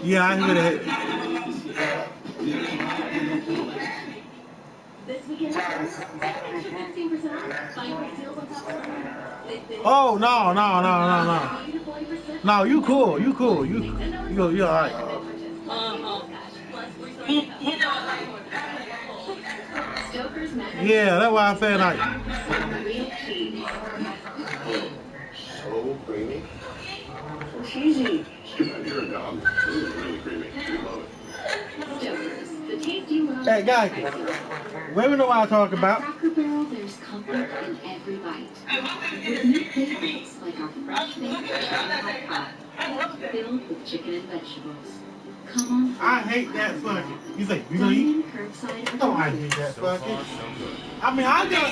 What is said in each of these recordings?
Yeah, I hear that. Oh no. No, you cool. You cool. You all right. Yeah, that's why I said like. So creamy. So cheesy. You're a dog. This is really creamy. I love it. Hey, guys. Women know what I talk about. Cracker Barrel, there's comfort in every bite. With new favorites like our fresh baked chicken hot pot, filled with chicken and vegetables. Come on. I hate that fucking. You say, you gonna eat? No, I hate that fucking. I mean, I got.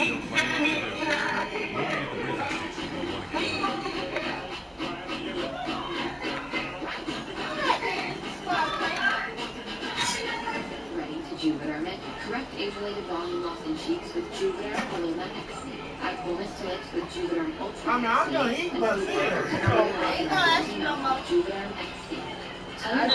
Juvederm, correct age-related volume loss in cheeks with Juvederm Paloma XC. Add fullness to lips with Juvederm Ultra. I mean, I'm gonna eat, but Juvederm XC. And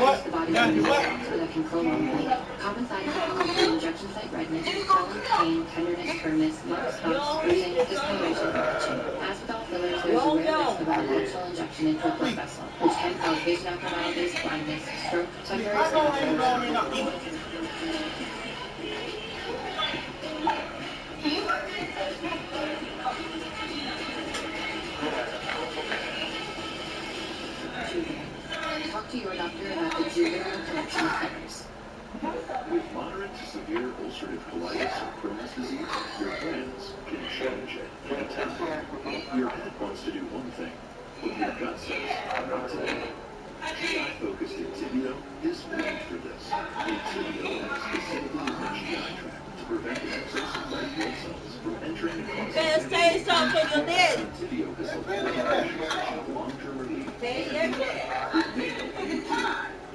what? Got you what? With a control on weight. Common side effects include injection site redness, swelling, pain, tenderness, firmness, lump spots, bruising, discoloration, and itching. As with all fillers, there's a rare risk of an unnatural injection into a blood vessel, which can cause vision abnormalities, blindness, stroke, temporary Talk to your doctor about the Juvederm collection of fillers. With moderate to severe ulcerative colitis or Crohn's disease, your plans can change at any time. Your head wants to do one thing, but your gut says, not today. GI-focused Intibio is made for this. Intibio acts specifically in the GI tract to prevent the excess of red blood cells from entering and causing damage. Intibio has helped many patients achieve long-term relief.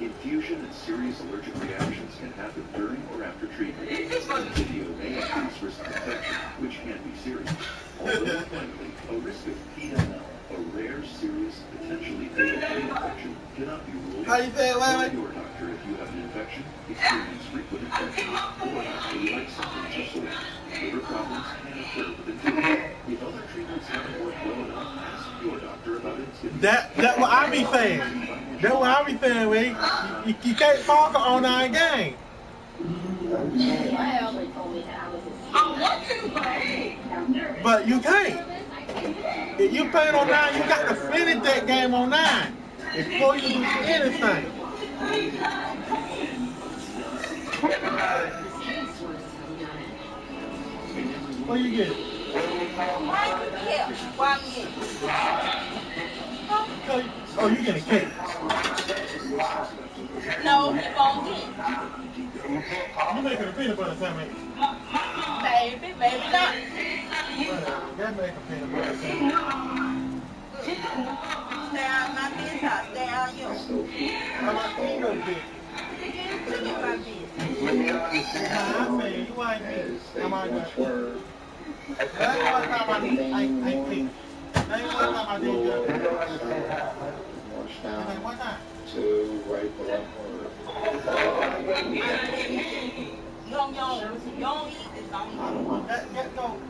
Infusion and serious allergic reactions can happen during or after treatment. Intibio may increase risk of infection, which can be serious. Although unlikely, a risk of PML, a rare, serious, potentially fatal infection, cannot be ruled out. Tell your doctor if you have an infection, experience frequent infections, or have flu-like symptoms or sores. Liver problems can occur with Intibio. If other treatments haven't worked well enough, ask your doctor about Intibio. That's what I be saying. That's what I be saying, man. You can't talk on our game. But you can't. If you playing on 9, you got to finish that game on 9 before you do anything. What you get? Oh, you get a cake. No, he won't get. You making a peanut butter sandwich? Maybe not. That make a peanut butter sandwich. Stay out of my business. Stay out of yours. How about your business? Look at my business. I say, you ain't me. How about that? That's one time I think. That's one time I did good. One time. To right below You don't eat this, don't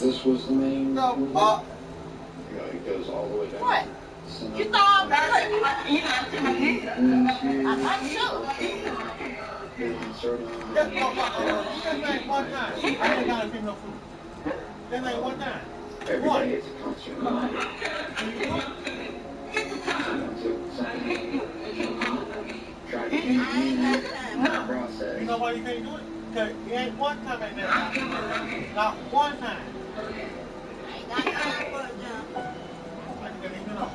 This was the main. No, fuck. You know, it goes all the way down. What? You thought I'm sure. That ain't one time. I ain't gotta give no food. That ain't one time. Every day it's a concert. Try to the process. You know why you can't do it? Because it ain't one time ain't that. Not one time. I ain't got time for it now. I can get it off.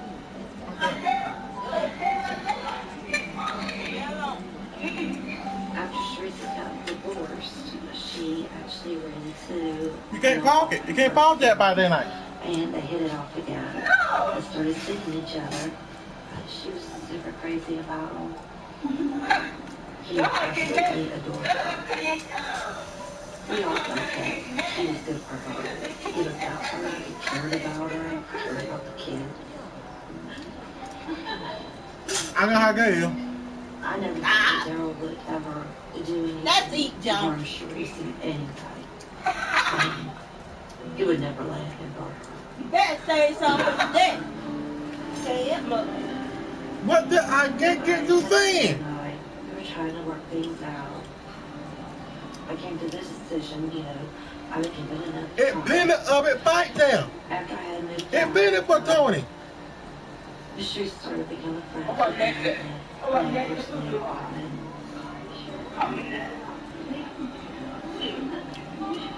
After Teresa got divorced, she actually ran into... You can't park it. You can't park that by that night. And they hit it off again. They started seeing each other. She was super crazy about him. He absolutely adored her. We all got that. He was good for her. He looked out for her. He cared about her. He cared about the kid. I know how good you. I never thought Daryl would ever do anything. Let's eat, John. Harm Sharice in any type. He would never let him hurt her. You better say something today. Say it, mother. What did I get you saying? We were trying to work things out. I came to this decision, you know, I would give it enough time. It been of it back there. After I had moved It out, been it for Tony. she started becoming friends Oh, with that's me. it. Oh, And that's it. personally apartment.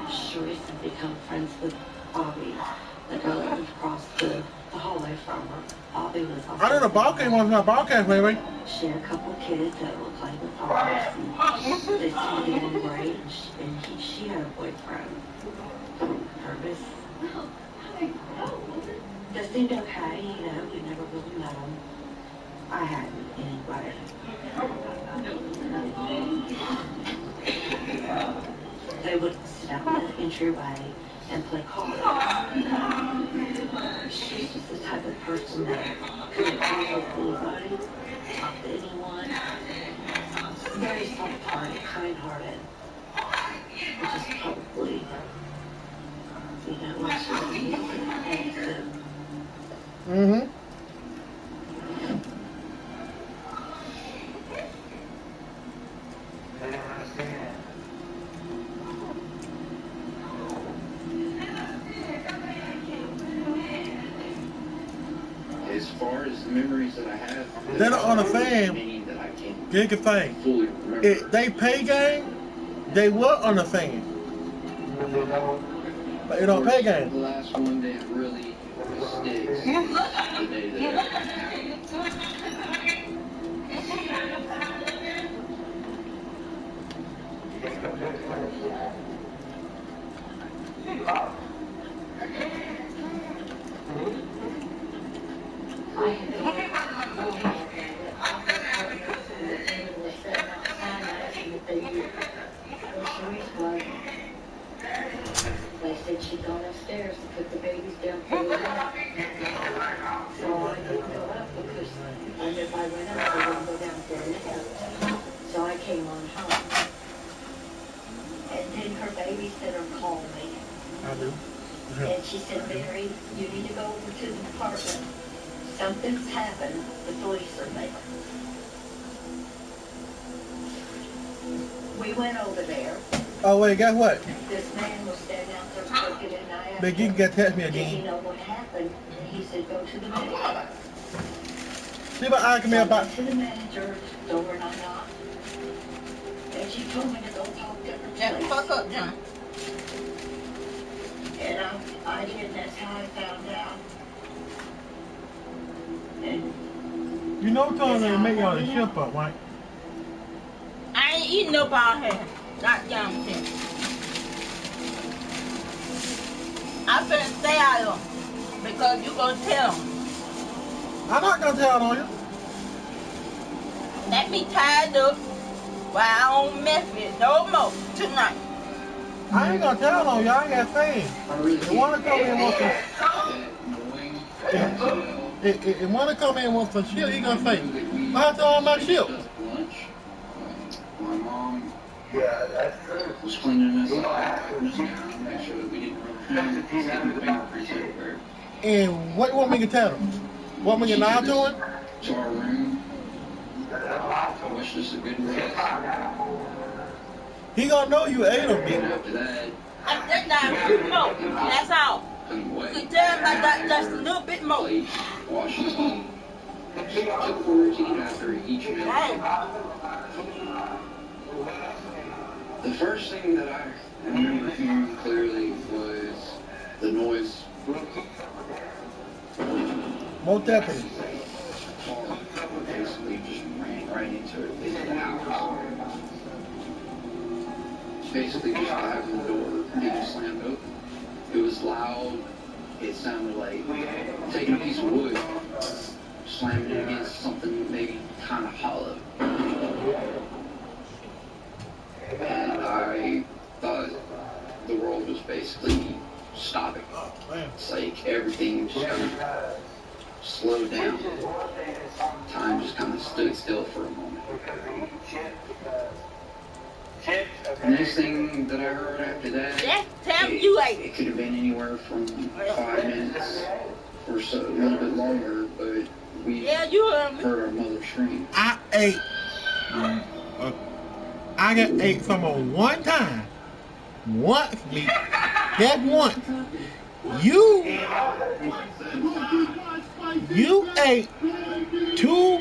Sharice had become friends with Bobby, the girl that lived across the hallway from her. Bobby was also... I know the ball game was my ball game, baby. She had a couple kids that were playing with Bobby. They seemed to get on great, and she had a boyfriend. Purvis. That seemed okay, you know, we never really met him. I hadn't, anyway. They would sit out in the entryway and play cards. She's just the type of person that couldn't deal with anybody, talk to anyone. Very soft-hearted, kind-hearted. Which is probably, you know, why she was easy. Mm-hmm. As far as the memories that I have, Then on the fan, meaning that I can't get the thing. fully remember. If they pay game, they were on the fan. But it don't pay The game. last one that really sticks is the day that it happened. They said she'd gone upstairs and put the babies down for the night. So I didn't go up because if I went up, I wouldn't go down for a nap. So I came on home. And then her babysitter called me. I do. And she said, Mary, you need to go over to the apartment. Something's happened. The police are there. We went over there. Oh wait, guess what? This man was standing out there crooked, and I asked Big, you him, can get text me did he again. know what happened? And he said, go to the manager. See what I can So I about. went to the manager's door and I knocked. And she told me to go talk to her. Shut the fuck up, John. And I did, and that's how I found out. And You know Tony to make y'all the ship up, right? I ain't eating no bald head. Not young thing. I finna stay out of them because you gonna tell them. I'm not gonna tell on you. Let me tied up while I don't mess with it no more tonight. I ain't gonna tell on you. I ain't got saying. They wanna come in and want some. If wanna come in and want some shit, he gonna say, I have to all my shit. My mom was cleaning us up, make sure that we didn't run fingerprints everywhere. And what you want me to tell him? Want me to lie to him? To our room. I wished us a good rest. He gonna know you ate him, And bitch. after that, I think that a few more. That's all. couldn't You wait. can tell them I got just a little bit more. Plate, wash his feet. Took forward to eat after each meal. Hey, The first thing that I remember hearing clearly was the noise. More deputies. Car basically just ran right into it, into the house. Basically just grabbed the door, it just slammed open. It was loud, it sounded like taking a piece of wood, slamming it against something maybe kind of hollow. And I thought basically stopping. It's like everything just kind of slowed down. Time just kind of stood still for a moment. The next thing that I heard after that, it could have been anywhere from 5 minutes or so, a little bit longer, but we heard our mother scream. I got ate from her one time. Once, me. That once. You ate 2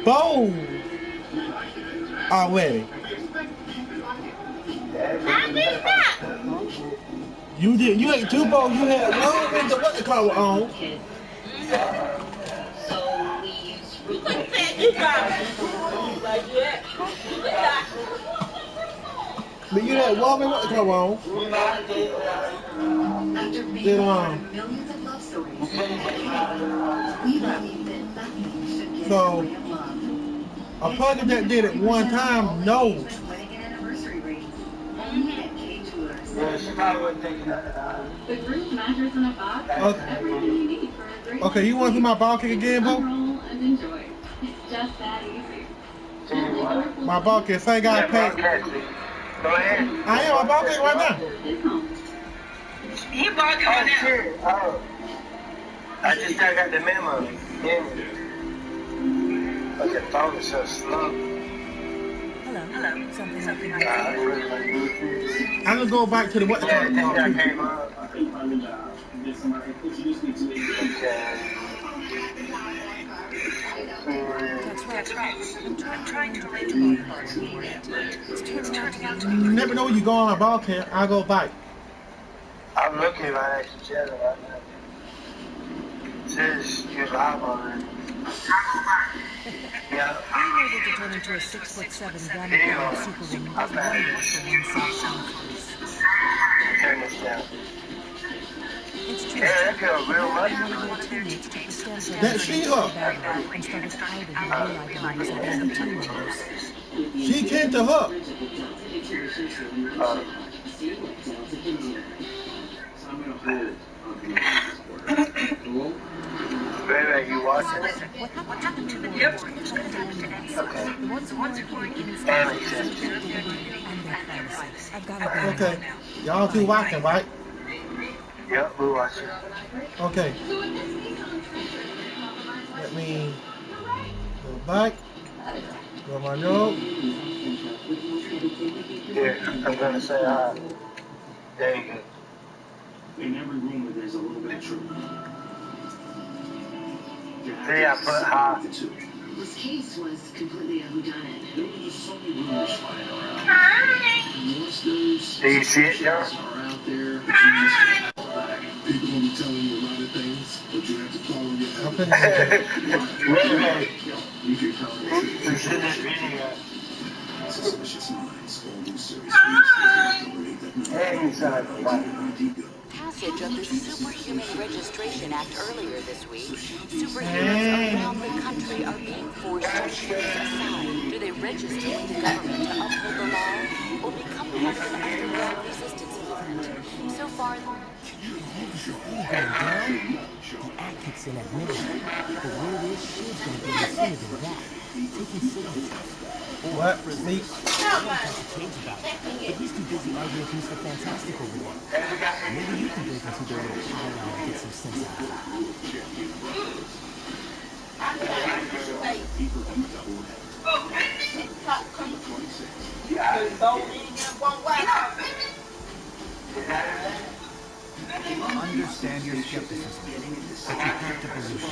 bowls already. You did. You ate 2 bowls. You had one with the what the color on. But you had one with what the color on. After being millions of love stories, we believe that nothing should get So, in the way of love. a person that did it one time knows. Wedding and anniversary rings, only at K Tours. The group mattress in a box, everything you need for a great Okay, you want to see my ball kick again, Bo? Unroll and enjoy. It's just that easy. My ball kick, say got paid. Go ahead. I am my ball kick right now. He bought it on shit. Oh. I just got the memo. Yeah. But the phone is so slow. Hello. Something. I'm gonna go back to the what the color Yeah, came up. That's right. I'm trying to arrange a ball party. It's turning out to be You never know when you go on a ball kick. I go back. I'm looking right at your channel right now. It says you're live on it. Yeah. Being able to turn into a 6'7" gamma superwoman does wonders for one's self-confidence. Turn this down. It's true. Yeah, that girl real much. One of your teammates took the stem cells That She-Hulk. and started hiding her real identities against the team members. She came to her. Baby, you watching it? What happened to the Yep. Okay. The ones who aren't going in And it says, and their fantasies. I've got to go. Okay. Y'all two watching, right? yep, we're watching. Okay. Let me go back. Go my note. Here, I'm gonna say hi. There you go. In every rumor, there's a little bit of truth. See, I put hi. This case was completely a whodunit. There were just so many rumors flying around. Monsters, Do you see it, John? are out there, but you just can't hold back. People will be telling you a lot of things, but you have to follow your Wait. You can count on the Who's in this video? suspicious minds. All these serious Hey, son. Passage of the Superhuman Registration Act earlier this week, superheroes around the country are being forced to choose a side. Do they register with the government to uphold the law, or become part of an underground resistance movement? So far, The act kicks in at midnight, but where this shit's gonna be sooner than that. Taking signatures. What? Me? I don't talk to Cage about it, but he's too busy arguing with Mr. Fantastic over there. Maybe you can break into their little hideout and get some sense out of Understand your skepticism, but you have to believe it.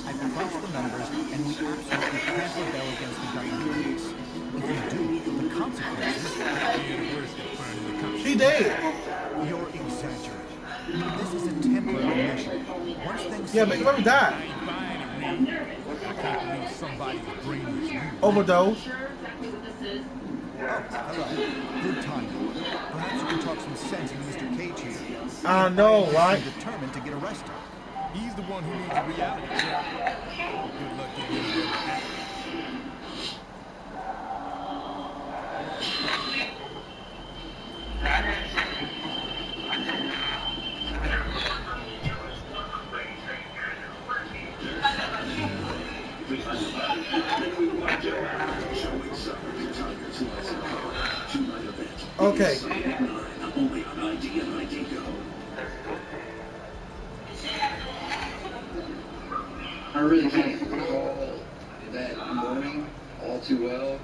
I've crunched the numbers, and we absolutely can't rebel against the government. If we do, the consequences... She dead. You're exaggerating. This is a temporary measure. Once things... Yeah, but you already died. Overdose. Hello. Good timing. Perhaps you can talk some sense into Mr. Cage here. I know, right? He's determined to get arrested. He's the one who needs a reality check. Good luck getting him. Okay. Only on ID and ID Go. I really can't recall that morning all too well.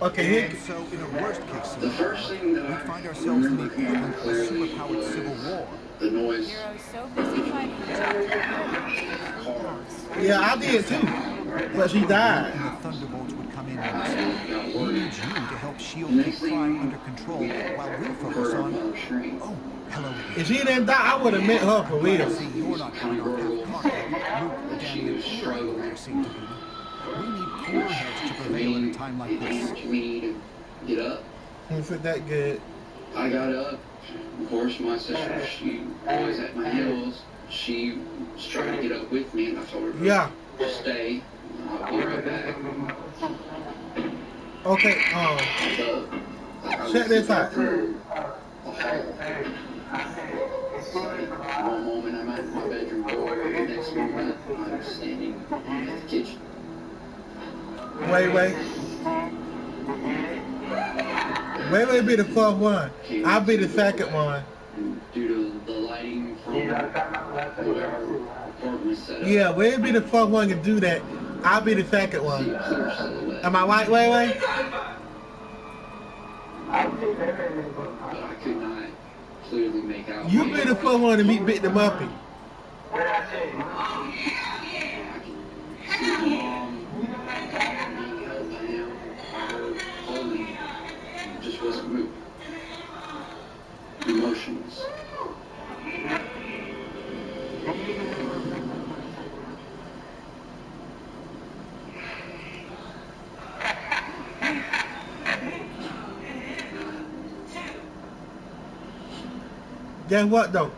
Okay, And so, in a worst-case The scenario, first thing that we I find ourselves in the remember equivalent of a clearly superpowered civil was war. the noise. Heroes so busy fighting each other, they're lost. yeah, I did too. But she died. And the thunderbolts would come in I once. got We worried. need you to help S.H.I.E.L.D. Next keep crime thing under control while we focus heard on... on the screen. Oh, hello again. If she didn't die, I would have met her for real. See, you're not coming off half-cocked like Luke, She Danny, was and Eli struggling. over there seem to be. We need cooler heads to prevail in a time like It this. encouraged me to get up. Was it that good? I got up. Of course, my sister, she was at my heels. She was trying to get up with me, and I told her, Yeah. just stay. I'll be right back. Okay, check this out. One moment I'm at my bedroom door, the next moment I'm standing at the kitchen. Wait be the first one. I'll be the second one. And due to the lighting from where our apartment set up, Yeah, Wait be the first one to do that. I'll be the second see one. a clear silhouette. Am I right, Wait? But I could not clearly make out. You be the first one to meet Big the Muppy. I can see my mom being held by him. Her holding just wasn't moving. Emotionless. Guess what though?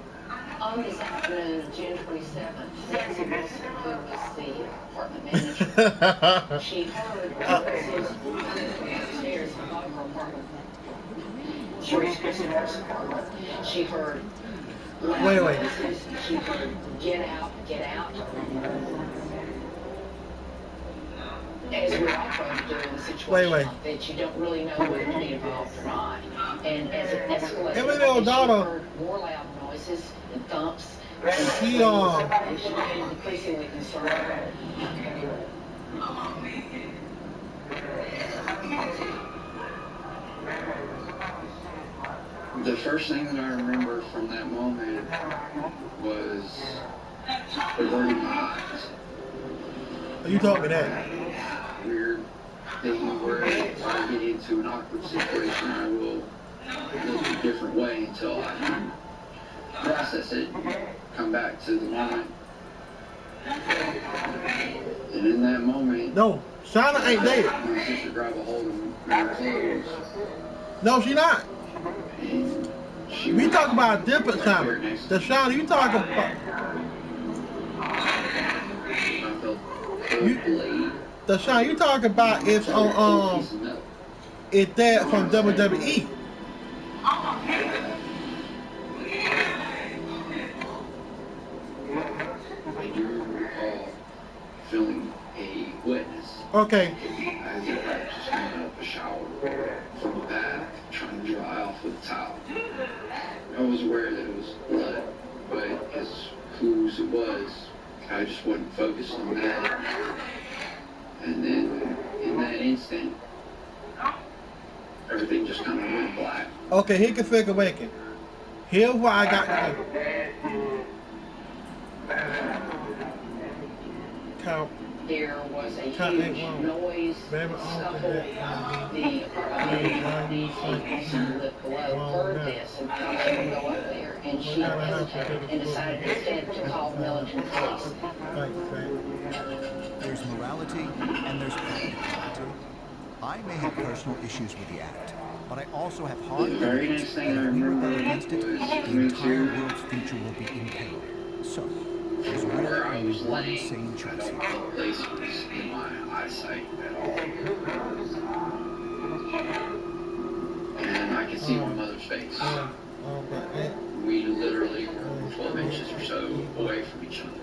On this afternoon of June 27th, Nancy Wilson, who was the apartment manager, she heard voices upstairs above her apartment. She heard loud Wait. voices. She heard, get out, get out. As we're all prone to do in the situation Wait. that you don't really know whether to be involved or not. And as it escalated, Every little daughter. she heard more loud noises and thumps. She And she became increasingly concerned. The first thing that I remember from that moment was averting my eyes. You told me that. Weird thing where if I get into an awkward situation, I will look a different way until I can process it, come back to the moment. And in that moment, No, Shauna ain't dead. my sister grabbed a hold of my clothes. No, she not. And she We was talk about a different Shauna. The Shauna you talk about. I felt cold blade. The Shauna you talk about is on it's that from WWE. I do recall feeling a wetness. Okay. As if I was just coming out of a shower from the bath, trying to dry off with a towel. I was aware that it was blood, but as whose it was, I just wasn't focused on that. And then, in that instant, everything just kind of went black. Okay, here can figure awaken. Here's what I got to do. Count. There was a Count huge 8 1. noise, Baby, scuffle. oh, The apartment person lived below heard this and thought she would go up there, and she hesitated and decided instead to call the military police. There's morality and there's practicality. I may have personal issues with the act, but I also have hard The very evidence next that thing I if we rebel remember against it, was the coming entire to world's future will be imperiled. So, there's from really where I only was one laying. sane I choice. don't feel the place was in my eyesight at all. And I could see my mother's face. We literally were 12 inches or so away from each other.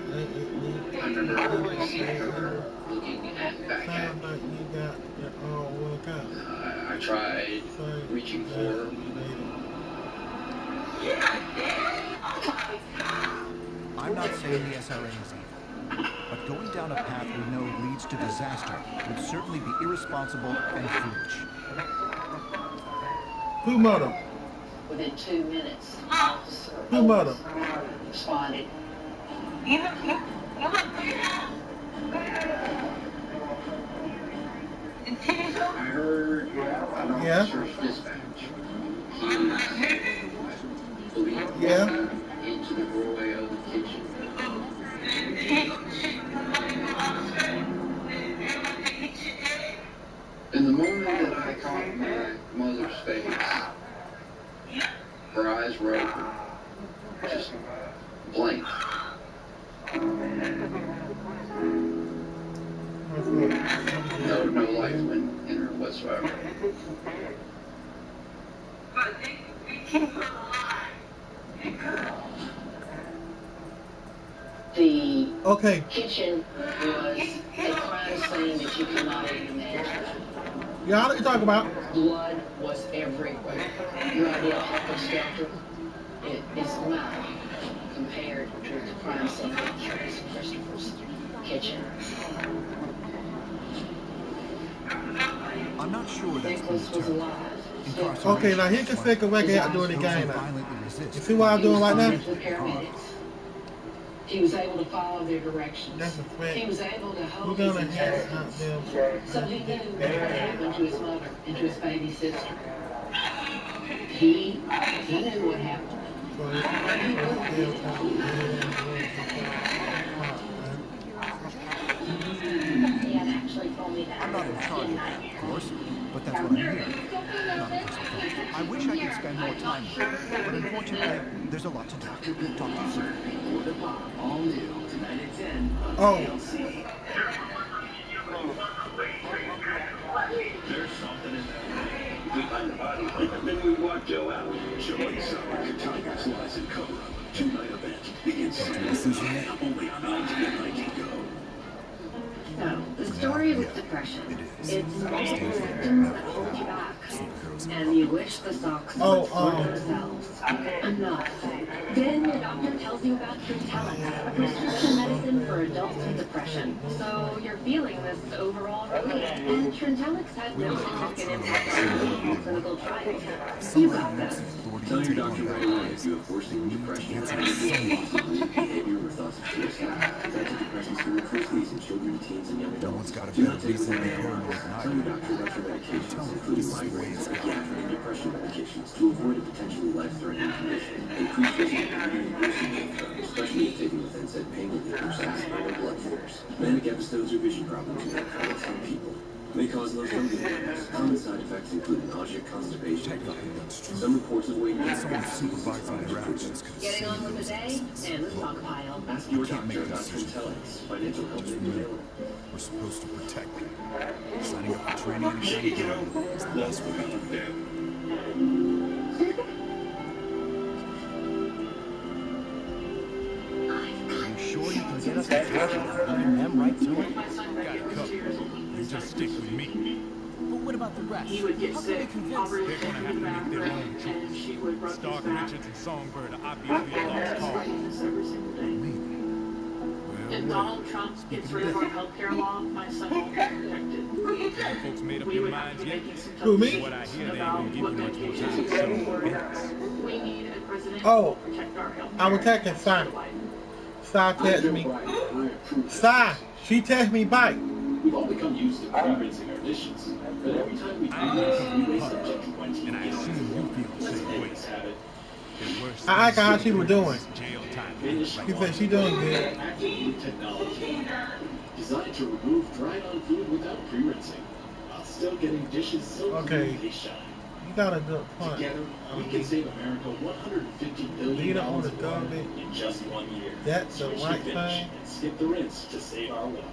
I remember seeing her looking back at me. I tried reaching for her. I'm not saying the SRA is evil, but going down a path we know leads to disaster would certainly be irresponsible and foolish. Who murdered? Within 2 minutes, Officer Who murdered? responded. I heard an officer's dispatch. Yeah. Into the doorway of the kitchen. In the moment that I caught my mother's face, her eyes were open, just blank. No life went in her whatsoever. The kitchen was a crime scene that you cannot even imagine. Yeah, what you talking about? Blood was everywhere. Your idea of helter-skelter, it is not compared to the crime scene that occurs in Christopher's kitchen. I'm not sure that's Nicholas was alive. Okay, now he can take a record out doing the game now. You see what I'm doing right now? He was able to follow their directions. That's a fact. He was able to hold We're his gonna have intestines. them. So he knew what happened to his mother and to his baby sister. He knew what happened. He had actually told me that. I'm not in charge of that, of course, but that's what I'm hearing. Not a personal thought. I wish I could spend more time with you, but unfortunately, there's a lot to do. Talk to you soon. Oh. There's something in that. We find the body, and then we walk Joe out. Showing Summer Tigers Lies and Cover Up. 2-night event begins Sunday, only on ID Go. So, the story of depression. It's symptoms that hold you back. And you wish the socks would sort themselves. Enough. Then your doctor tells you about Trintellix, a prescription medicine for adults with depression. So you're feeling this overall relief. And Trintellix has no significant impact on clinical trials. You got this. Tell your doctor right away if you have worsening depression, behavior, or thoughts of suicide. Antidepressants can increase these in children, teens, and young adults. No one's got a better reason to be paranoid than I Tell your doctor about your medications, including migraine, psychiatric, and depression medications, to avoid a potentially life-threatening condition. Increase risk of bleeding and worsening, especially if taken with NSAID pain relievers, aspirin, or blood thinners. Manic episodes or vision problems may affect some people. May cause low sodium levels. Common side effects include nausea, constipation, and diarrhea. Some reports of weight gain. Someone supervising their actions could have Getting on with the day and the stockpile. Ask your doctor about Trintellix. Financial help may be available. We're supposed to protect people. Signing up for training and accountability is the last we can do. Are you sure you can get us to talk without leading them right to it? Got it covered. You just stick with me. But what about the rest? He would get How can we sick. convince? They're gonna have to make their own And she choice. would rub Stark, his back. Richards, and Songbird are obviously a lost cause. Every single day. Maybe. If Donald Trump gets rid of our health care law, my son will be protected. Have folks made up We their would have minds to yet? make some Who, me? What I hear, they about ain't gonna what give you much more medications time to we show order. evidence. We need a president Oh. who will protect our health I was care. texting Sai texted me. Sai, she texted me back. We've all become used to pre-rinsing our dishes. But every time we do this, we waste subject to one And I assume you feel the same way. habit. The worst I asked her how she was doing. jail time. She said she doing good. Active food technology. Designed to remove dried-on food without pre-rinsing, while still getting dishes so Okay. clean they shine. You got a good point. Together, we can save America $150 billion Leader on the of water garbage. in just 1 year. That's the Switch to right Finish thing. and skip the rinse to save our water.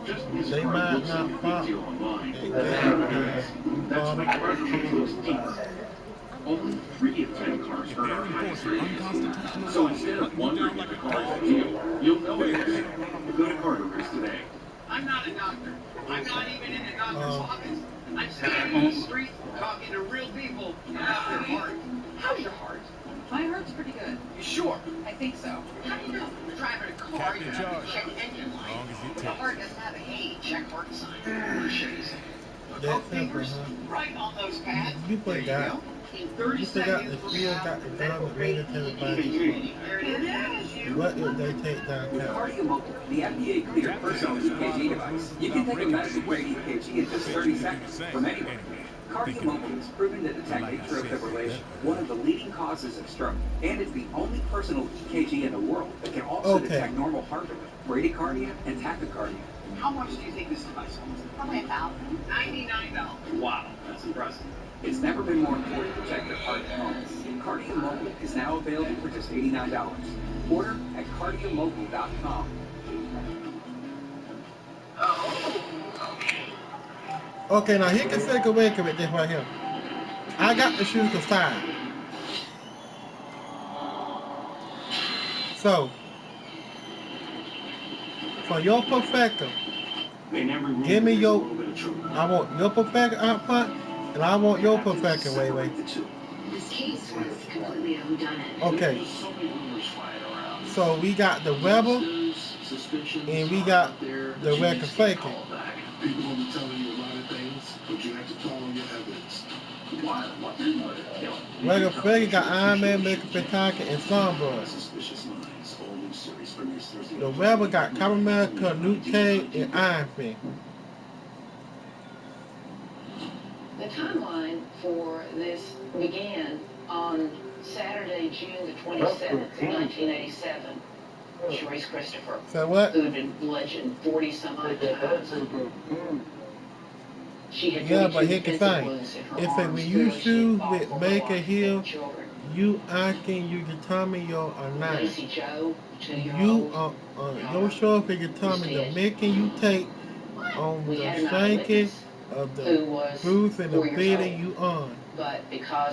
Just because They your might looks not like a big pop. deal online. They That's can. why Mark chose Peace. Only 3 in 10 cars earn our highest ratings. So instead of wondering if the car is a deal, you'll know it is. Go to car dealers today. I'm not a doctor. I'm not even in a doctor's office. I'm standing on the street talking to real people about their heart. How's your heart? My heart's pretty good. You sure? I think so. How do you know? You're driving a car, you have to check engine light. The heart doesn't have a hey, check heart sign. That's simple, huh? Right on those pads. You forgot. You forgot the still got the government military body. What if they take down With cows? KardioMobile, the FDA cleared personal EKG device. You can take a medicine-grade EKG in just 30 seconds from anywhere. KardioMobile is proven to detect atrial fibrillation, one of the leading causes of stroke, and it's the only personal EKG in the world that can also detect normal heart rate, bradycardia, and tachycardia. How much do you think this device costs? Probably $99. Wow, that's impressive. It's never been more important to check your heart at home. KardioMobile is now available for just $89. Order at cardiomobile.com. Okay, now here can take away with this right here. I got to choose the side. So, for your perspective, give me your, I want your perspective output, and I want your perspective, Way. This case was completely whodunit. Okay. So we got the rebel, and we got the record faking. People will be telling you a lot of things, but you have to follow your evidence. Record faking got Iron Man, Michael Pataki, and Sunbird. The rebel got Captain America, Luke Cage, and Iron Man. The timeline for this began on Saturday, June the 27th, 1987. Sharice Christopher, So what? who had been bludgeoned 40-some-odd times. She had But here's the thing. If when you shoot with Baker Hill, you asking you determine your name. You your show if you determine the making you take on the shanking of the booth and the bidding you on.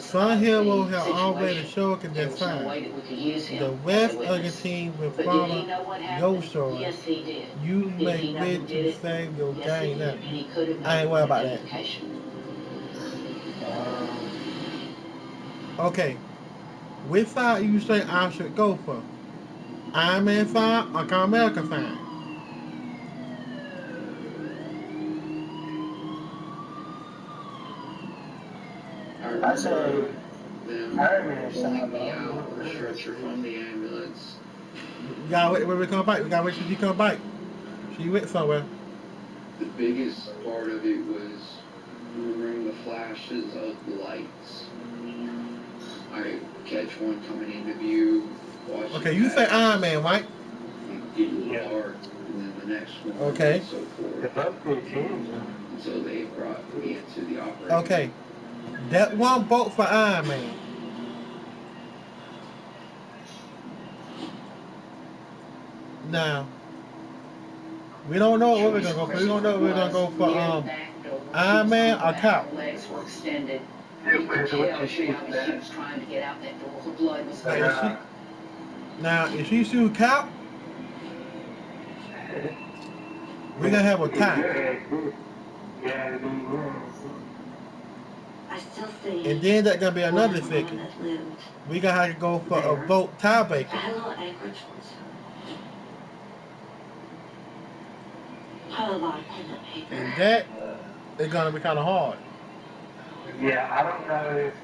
Some heroes have already shown their sign. The West Argentine will follow your story. You may win to save your game now. I ain't worried about that. Okay. Which side you say I should go for? Iron Man side or Captain America side? I say Iron Man side. Stretcher from the ambulance. You gotta wait when we come back. We gotta wait till she come back. She went somewhere. The biggest part of it was remembering the flashes of the lights. I catch one coming into view. Okay, you say Iron Man, right? Yeah. And then the next one. Okay. And so forth. So they brought me into the operating. Okay. That one vote for Iron Man. Now, we don't know what we're gonna go for. We don't know if we're gonna go for Iron Man or Cap. Legs were extended. You could tell she was trying to get out that door. Her blood was Now, if she shoot Cap, we're gonna have a tie. And then that's gonna be another thing. We gonna have to go for a vote tiebreaker. And that is gonna be kind of hard. Yeah, I don't know if...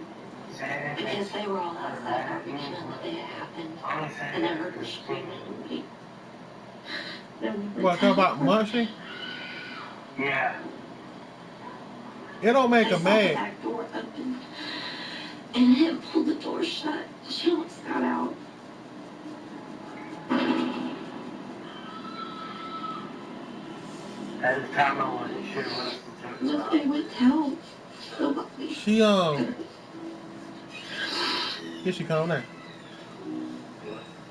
Because they were all outside arguing on the day it happened. And I heard her screaming. What, talk about Munchie? Yeah. It don't make her mad. The back door opened. And him pulled the door shut. She almost got out. At the time I wasn't sure what Nobody would tell. Nobody. She here she come now.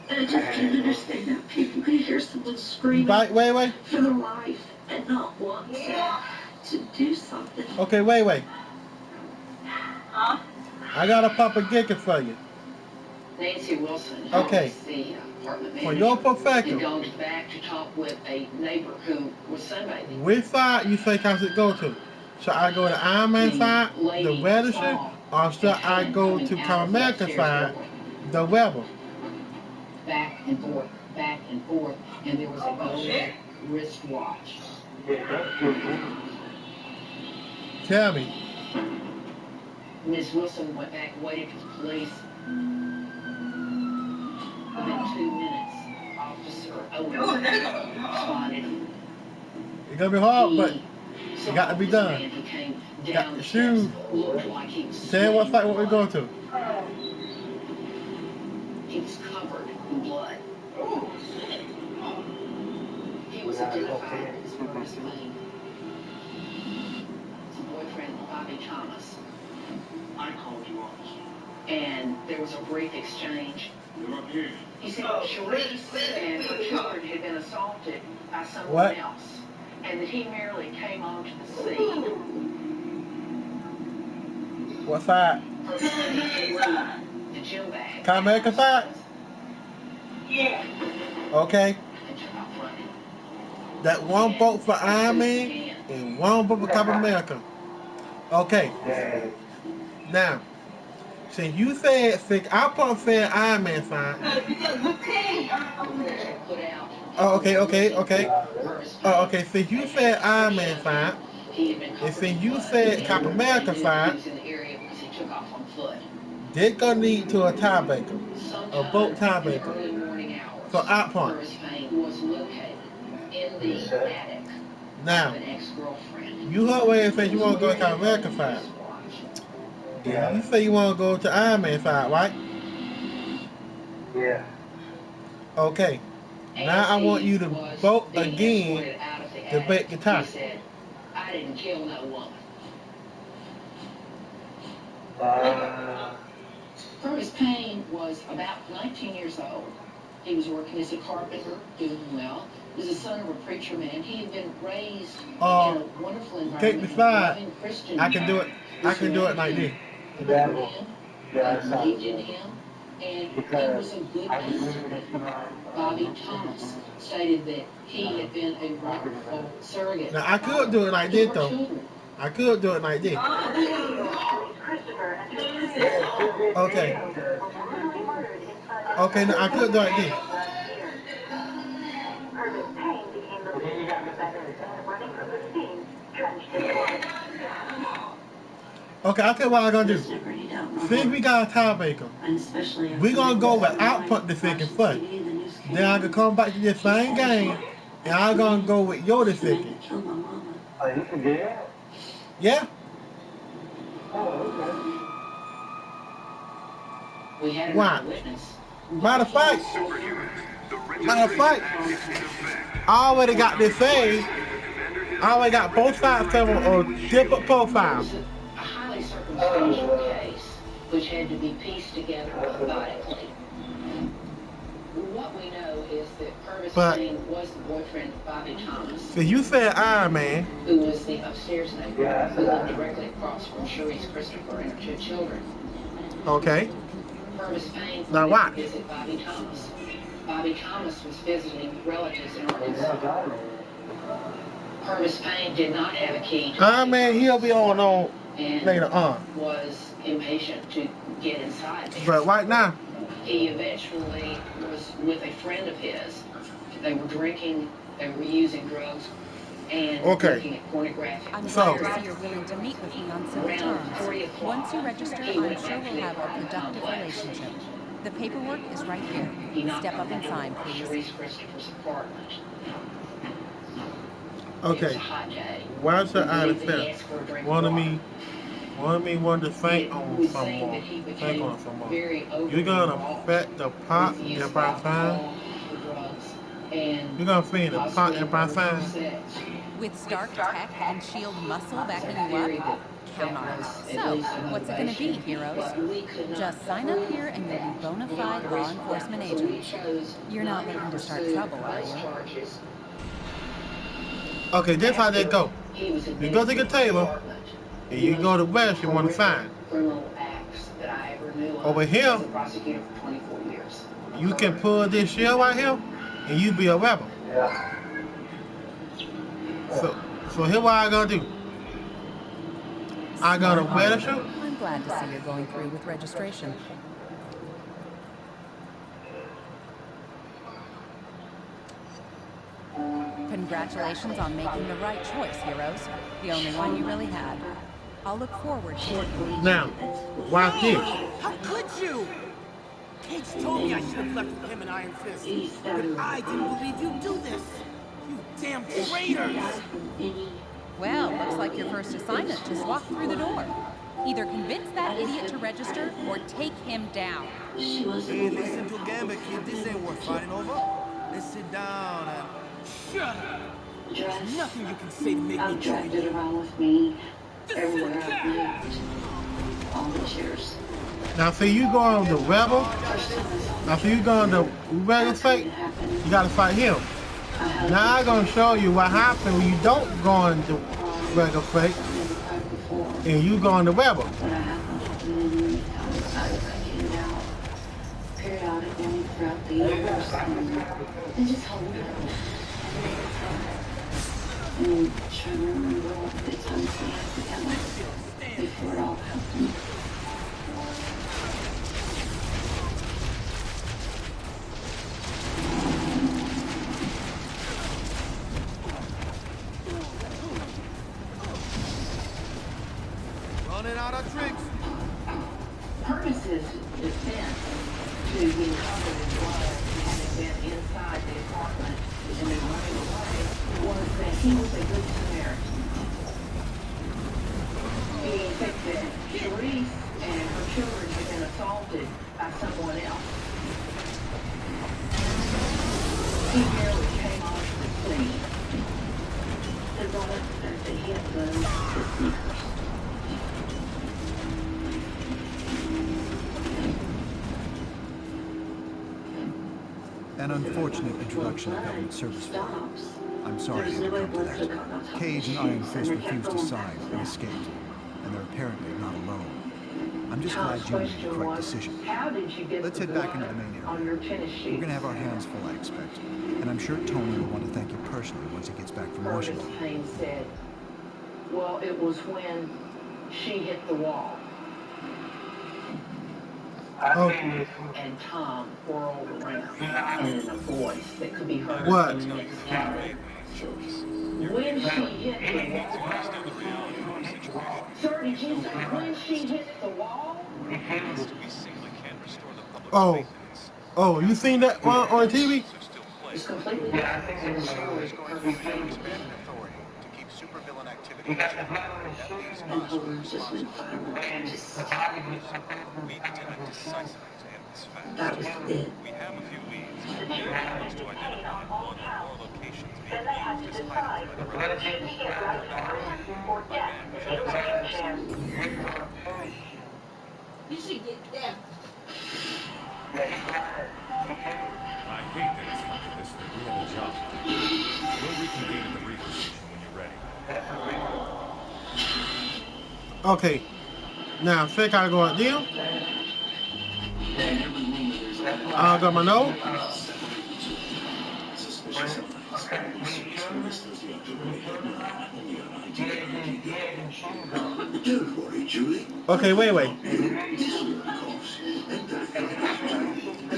And I just can't understand how people can hear someone screaming Wait. for their life and not want to do something. Okay, wait. Huh? I got a propaganda for you. Nancy Wilson, Okay. the apartment For manager, your had perspective, gone to the back to talk with a neighbor who was sunbathing. which side you think I should go to? Should I go to Iron Man side, the register, or should I go to Captain America side, the rebel? Back and forth, and there was a gold wristwatch. Tell me. Miss Wilson went back and waited for the police. Within 2 minutes, Officer Owen responded. It's gonna be hard, but it got to be done. You got the shoes. Tell what fight what we go to. He was covered in blood. He was identified as Curtis Payne. His boyfriend, Bobby Thomas. I called you officer. And there was a brief exchange. You're up here. He said Sharice and her children had been assaulted by someone What? else, and that he merely came onto the scene. What side? The gym bag. Captain America side? Yeah. Okay. That one vote for Iron Man and one vote for Captain America. Okay. Now, since you said, I put fair Iron Man side. Oh, okay. Oh, okay. Since you said Iron Man side, and since you said Captain America side, they're gonna need to a tiebreaker, a vote tiebreaker. So I point. Now, you heard where it said you want to go to Captain America side. Yeah. You say you want to go to Iron Man side, right? Yeah. Okay. Now I want you to vote again to break the tie. I didn't kill no woman. Curtis Payne was about 19 years old. He was working as a carpenter, doing well. He was the son of a preacher man. He had been raised in a wonderful environment. Take the side. I can do it. I can do it like this. Believed in him, and he was a good man. Bobby Thomas stated that he had been a wonderful surrogate. Now I could do it like this though. I could do it like this. Okay. Okay, now I could do it like this. Okay, I'll tell you what I'm gonna do. Since we got a tiebreaker, we're gonna go without putting the second first. Then I can come back to this same game, and I'm gonna go with your decision. Oh, you can do that? Yeah? Why? Matter of fact, I already got this thing. I already got both sides on different profiles. A highly circumstantial case, which had to be pieced together methodically. What we know is that Curtis Payne was the boyfriend of Bobby Thomas. So you said Iron Man. Who was the upstairs neighbor who lived directly across from Sharice Christopher and her 2 children. Okay. Curtis Payne now what? Visit Bobby Thomas. Bobby Thomas was visiting relatives in Arkansas. Curtis Payne did not have a key. Iron Man, he'll be on later on. Was impatient to get inside. But right now, he eventually was with a friend of his. They were drinking, they were using drugs, and looking at pornographic. I'm glad to see you're willing to meet with me on civil terms. Once you register, I'm sure we'll have a productive relationship. The paperwork is right here. Step up and sign, please. okay. Why should I accept? Want to think on someone. Think on someone. You're gonna affect the pot if I sign. You're gonna feel the pot if I sign. With Stark Tech and Shield Muscle backing you up, count on it. So, what's it gonna be, heroes? Just sign up here and you'll be bona fide law enforcement agents. You're not looking to start trouble, are you? Okay, this how they go. You go to the table, and you go to where you want to sign. over here, prosecutor for 24 years. you can pull this shield right here, and you be a rebel. So here what I gonna do. I gonna register. I'm glad to see you're going through with registration. Congratulations on making the right choice, heroes. The only one you really had. I'll look forward to working with you. Now, watch this. How could you? Cage told me I should have left with him and Iron Fist. But I didn't believe you'd do this. You damn traitors! Well, looks like your first assignment. Just walk through the door. Either convince that idiot to register or take him down. Hey, listen to Gambit, kid. This ain't worth fighting over. Let's sit down and... Shut up! There's nothing you can say to make me I've join dragged it you. around with me everywhere I've lived. All these years. Now, see you go on the rebel. Now, see you go on the regular fight. You gotta fight him. Now I'm gonna show you what happens when you don't go on the regular fight and you go on the rebel. What happened I came out periodically throughout the years and just hold it. And try to remember all the times we had together before it all happened. Running out of tricks. Curtis's defense to being covered in blood and having been inside the apartment and then running away was that he was a good Samaritan. He thinks that Sharice and her children had been assaulted by someone else. He barely came onto the scene. The bullets that they hit the sneakers. An unfortunate introduction of government service for you. I'm sorry you had to come to that. Cage and Iron Fist refused to sign and escaped, and they're apparently not alone. I'm just glad you made the correct decision. Let's head back into the main area. We're gonna have our hands full, I expect. And I'm sure Tony will want to thank you personally once he gets back from Washington. Payne said, well, it was when she hit the wall. And Tom whirled around and in a voice that could be heard What? from the next tower. When she hit the wall. Sir, did you say when she hit the wall? Oh, you seen that on TV? It's completely different story. And Holmes has been fired. That was it. We have a few leads. The jury needs to identify one or more locations being used as hideouts by the rebels. You should get them. I hate that it's like this, but we have a job to do. We'll reconvene at the briefing station when you're ready. Okay. Now, I think I go out there. I got my note. Okay, wait.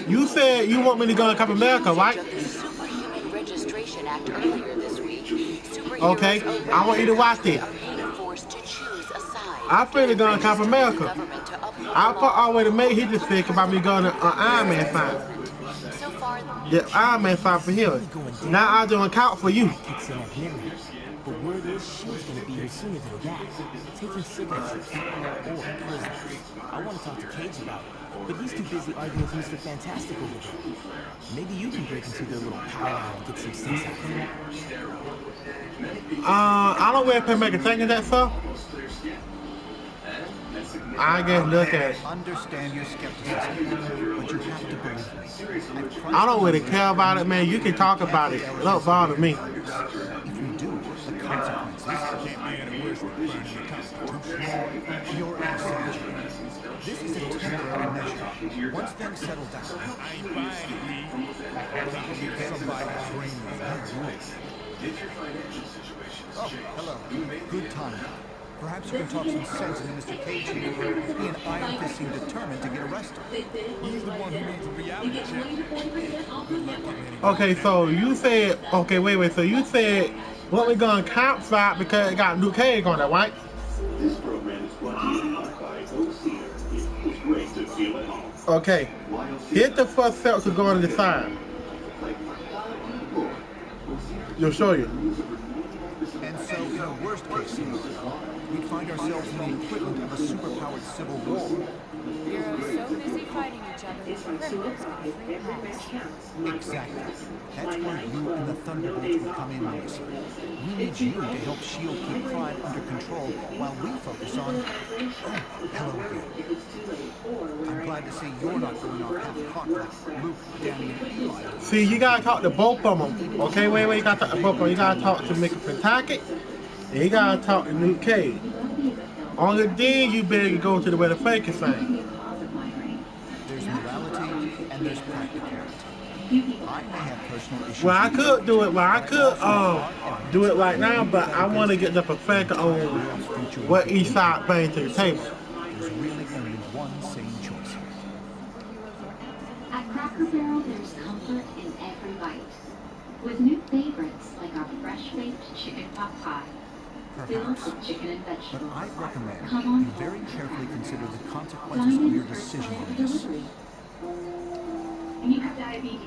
You said you want me to go to Cap America, right? Okay, I want you to watch this. I'm finna go to Cap America. I'll put all the way to make his decision about me going to Iron Man fight. The Iron Man fight for him. Now I'm doing count for you. But word is she's gonna be here sooner than that. Taking signatures or prisoners. I want to talk to Cage about it, but he's too busy arguing with Mr. Fantastic over there. Maybe you can break into their little powwow and get some sense out of them. I don't really make a thing of that stuff. I guess look at it. Understand your skepticism, but you have to believe me. I don't really care about it, man. You can talk about it. It don't bother me. If you do, the consequences. You're exaggerating. This is a temporary measure. Once things settle down, I ain't buying it, Lee. somebody's brain. If your financial situation has Oh, changed, hello. you may Good timing. Perhaps you can talk some sense into Mr. Cage here. He and Iron Fist seem determined to get arrested. He's the one who needs a reality check. Good luck getting any Okay, so you said, okay, wait, so you said, what we gonna capsize because it got Luke Cage on it, right? This program is brought to you by OCR. It feels great to feel at home. Okay, hit the first cell to go on the side. You'll show you. And so, in a worst-case scenario, we'd find ourselves in the equivalent of a superpowered civil war. You're so busy fighting each other with criminals got a free pass. Exactly. That's where you and the Thunderbolts would come in, Melissa. We need you to help S.H.I.E.L.D. keep crime under control while we focus on... Oh, hello again. I'm glad to see you're not going off half-cocked like Luke, Danny, and Eli. See, you gotta talk to both of them. Okay, wait, you gotta talk to both of them. You gotta talk to Mickey Pentucket, and you gotta talk to Luke Cage. Only then you better go to the where the fake is saying. There's morality and there's practicality. I may have personal issues. Well, I could do it. Well, I could do it right now, but I want to get the perspective on what each side brings to the table. There's really only one sane choice here. At Cracker Barrel, there's comfort in every bite. With new favorites like our fresh-baked chicken pot pie, filled with chicken and But vegetables. I'd recommend Come on you very carefully consider the consequences of your decision on this.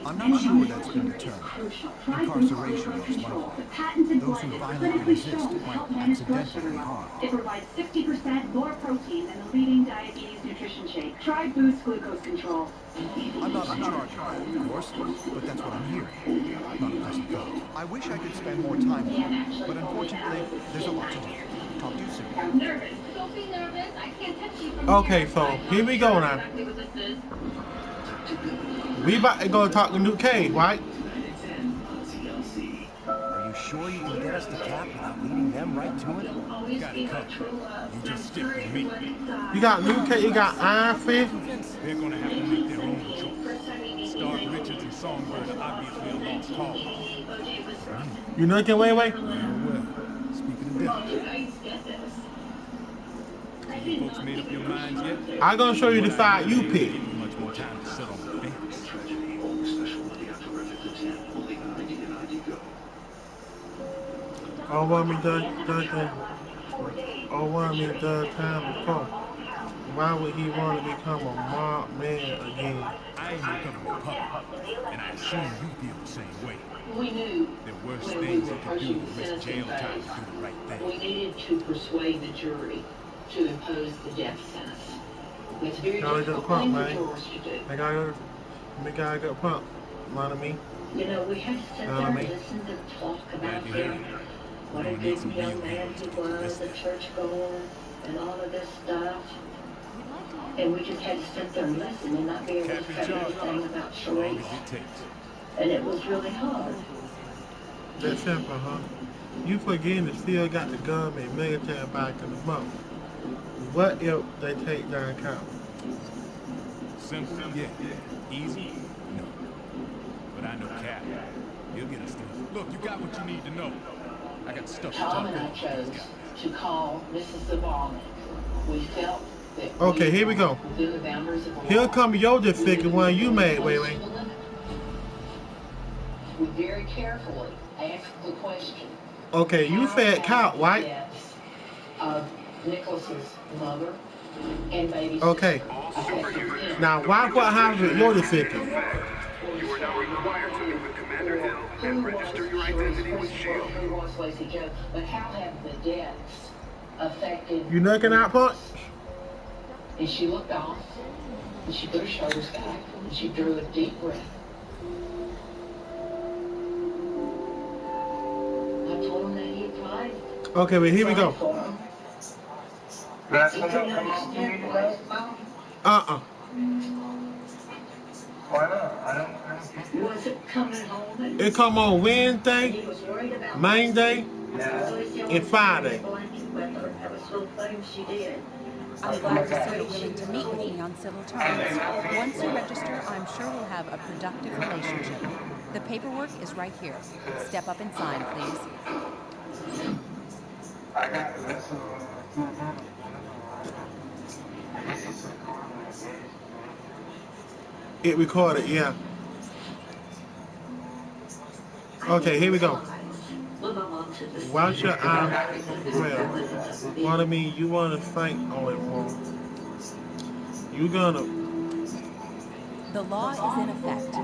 I'm not sure that's been determined. Incarceration most likely. Those who violently resist might accidentally be harmed. It provides 60% more protein than the leading diabetes nutrition shake. Try Boost Glucose Control. I'm not in charge of it, of course, but that's what I'm hearing. Not a pleasant thought. I wish I could spend more time with you, but unfortunately, there's a lot to do. Talk to you soon. I'm nervous. Don't be nervous. I can't touch you from Okay, so here we go now. We about to go talk to Luke Cage, right? Are you sure you can get us to Cap without leading them right to it? Got it covered. You just stick with me. You got Luke Cage, you got Iron Fist. They're gonna have to make their own choice. Stark Richards and Songbird are obviously a lost cause. You know what, wait. Well, speaking of death, you folks made up your minds yet? I'm gonna show you the side you pick. Much more time to sit on the bench. Oh, want me done. Oh, want me done time before. Why would he want to become a mob man again? I ain't becoming a puppet, and I assume you feel the same way. We knew There are worse when we things were you can do approaching than the risk sentencing jail time phase, to do the right we thing. needed to persuade the jury to impose the death sentence. It's very Gotta get a difficult pump, thing for man. jurors to do. I gotta get a pump. Mind me? You know, we had to sit there and listen to them talk about him, what a good young man he was, a churchgoer, and all of this stuff. And we just had to sit there and listen and not be able to say anything about choice. And it was really hard. That's simple, huh? You forgetting to still got the government military back in the month. What if they take down Cap? Simple, yeah. Easy, no. But I know Cap. He'll get us through. Look, you got what you need to know. I got stuff to talk Tom and I about. chose to call Mrs. Zavalnik. We felt that Okay, here we go. within the boundaries of the Here law. come your decision one you made, wait. We very carefully asked the question. Okay, you said Cap, right? Deaths of Nicholas's mother and baby. Okay. Now, what happened with your decision? You are now required to meet with Commander Hill and register your identity with S.H.I.E.L.D. Who was Lacey Joe? But how have the deaths affected? You knocking out punch? And she looked off, and she put her shoulders back, and she drew a deep breath. I told him that he tried. Okay, well, here we go. That's when they'll come home to you today? Why not? I don't Was it coming home? It come on Wednesday, Monday, and Friday. That was little things she did. I'm glad to see you're willing to meet with me on civil terms. Once you register, I'm sure we'll have a productive relationship. The paperwork is right here. Step up and sign, please. It recorded, yeah. Okay, here we go. Watch your eyes. Well, what I mean, you want to think on it more. You're gonna. The law is in effect.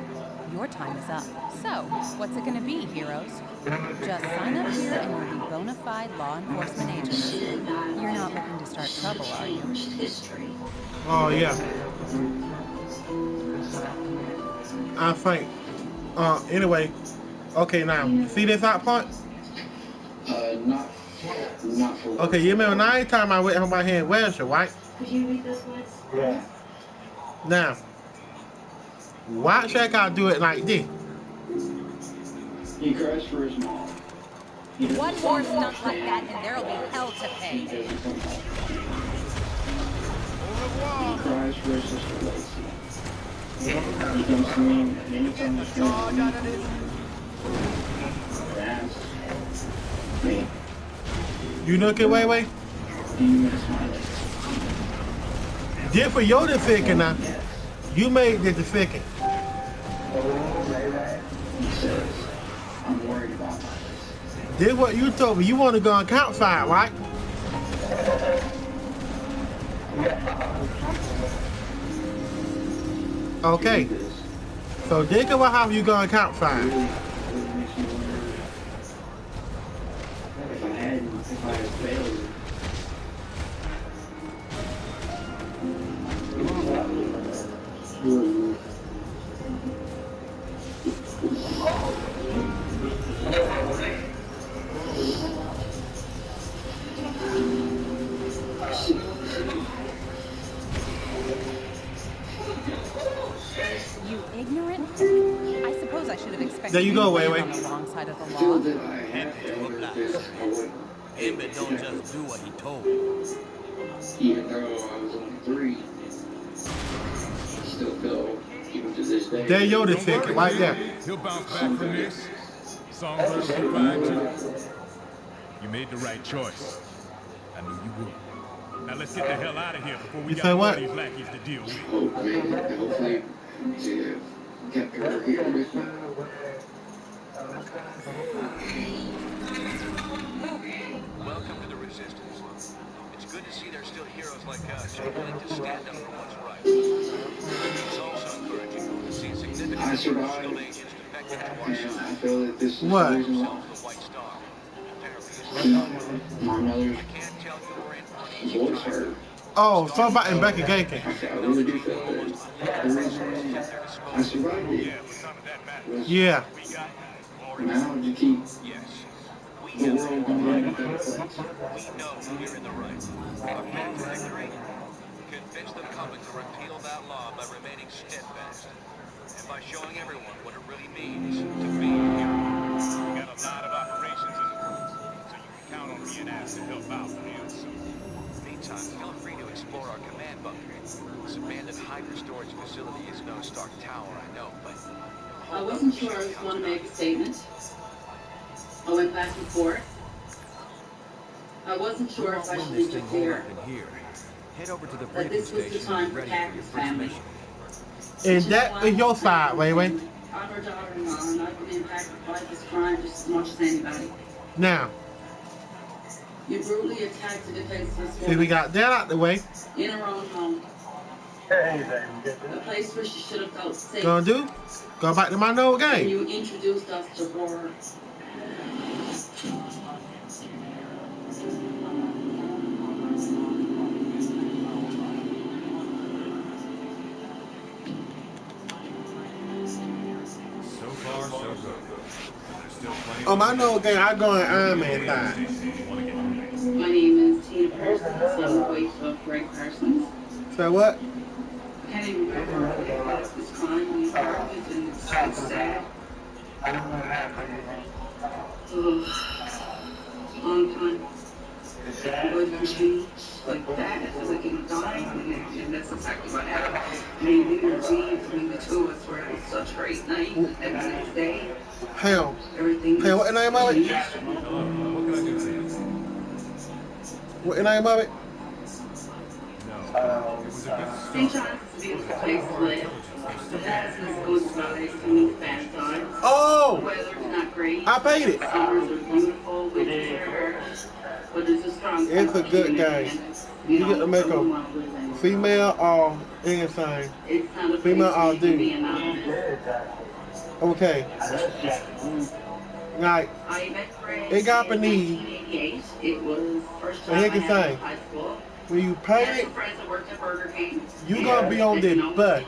Your time is up. So, what's it gonna be, heroes? Just sign up here and you'll be bona fide law enforcement agents. You're not looking to start trouble, are you? Oh, yeah. I think. Anyway. Okay, now, see this hot part? Not for. Okay, you remember now anytime I went home my hand Welsh, right? Could you read those words? Yeah. Now, watch that guy do it like this. He cries for his mom. One more stunt like that and there'll be hell to pay. He cries for his sister Lacey. He comes to me anytime he's me. You look at way. Did for your defecting now. You made the defecting. He says, I'm worried about my This what you told me. You want to go on campfire, right? Okay. So think about how you go on campfire. If I had failed. You ignorant? I suppose I should have expected There you go, to land Wei. on the wrong side of the law. Emmett don't just do what he told. Even though I was only 3, I still feel, even to this day. There you defecting, right there. He'll bounce back from this. Songbird will be fine too. You made the right choice. I knew you would. Now let's get the hell out of here before we got more of these lackeys to deal with. Hopefully, to get her here with me. Welcome to the Resistance. It's good to see there's still heroes like us who are willing to stand up for what's right. It's also encouraging to see significant skilled agents defecting to our side. I feel that this is what? The White Star. My mother's voice hurt. Oh, something about Rebecca Gakin. I really do feel that the reason I survived it was Yeah. now to keep the world going in a better place. We know we're in the right. Our path to victory? Convince the public to repeal that law by remaining steadfast. And by showing everyone what it really means to be a hero. We got a lot of operations in the works, so you can count on me and Ash to help out real soon. Meantime, feel free to explore our command bunker. This abandoned hyper-storage facility is no Stark Tower, I know, but... I wasn't sure I was going to make a statement. I went back and forth. I wasn't sure if I should interfere. Head over to the But this was the time for Kathy's family. And that is your side, Wei. I'm her daughter-in-law, and I've been impacted by this crime just as much as anybody. Now, You brutally attacked a defenseless see, woman we got that out the way. in her own home. A place where she should have felt safe. Gonna do? Go back to my old And game. you introduced us to horror. So far, so good. There's still plenty On my old game, I go in Iron Man side. My name is Tina Parsons. I'm the wife of Greg Parsons. So what? I can't even remember this crime we started, and it's sad. Long time. Boyfriend changed. like that, like in dying, and that's exactly what happened. Made New Year's Eve between the two of us where it was such a great night, and the next day, Hell. everything Hey, what the name of it? What the name of it? St. John's is a beautiful place to live. It has its good sides and bad sides. Oh! The weather's not great. I paid it. Summers are beautiful, winter, but there's a strong. It's a good game. You get to make a female or anything. Female or dude. Okay. Like, it got beneath. And here's the thing. When you paid it, you gonna be on this bus.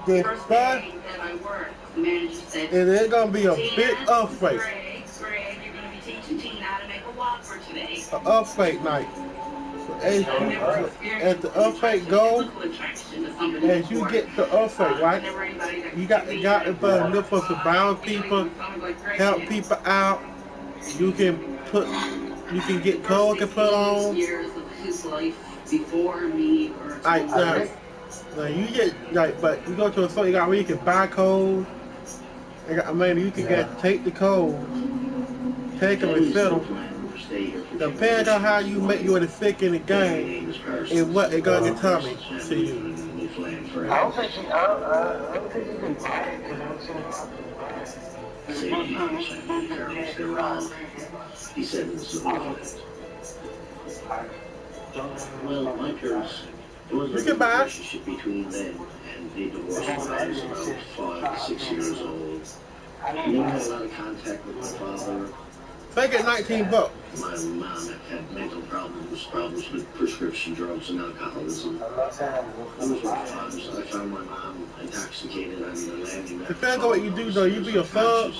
This bus, and it's gonna be a big upfake. An upfake night. So as the upfake goes, as you get the upfake, right? You got to look for survival people, help people out. You can get clothes to put on. Like now you get but you go to a store, you got where you can buy clothes. I mean, you can take the clothes, take them and sell them. Depending on how you make you sick in the game, and what it gonna determine to you. I don't think you can buy it. He said it was well, my parents, there was a relationship between them, and they divorced when I was about 5 to 6 years old. I never had a lot of contact with my father. Take it $19. My mom had mental problems with prescription drugs and alcoholism. That was rough times. I found my mom intoxicated on the landing. Depends on what you do, though. You be a thug,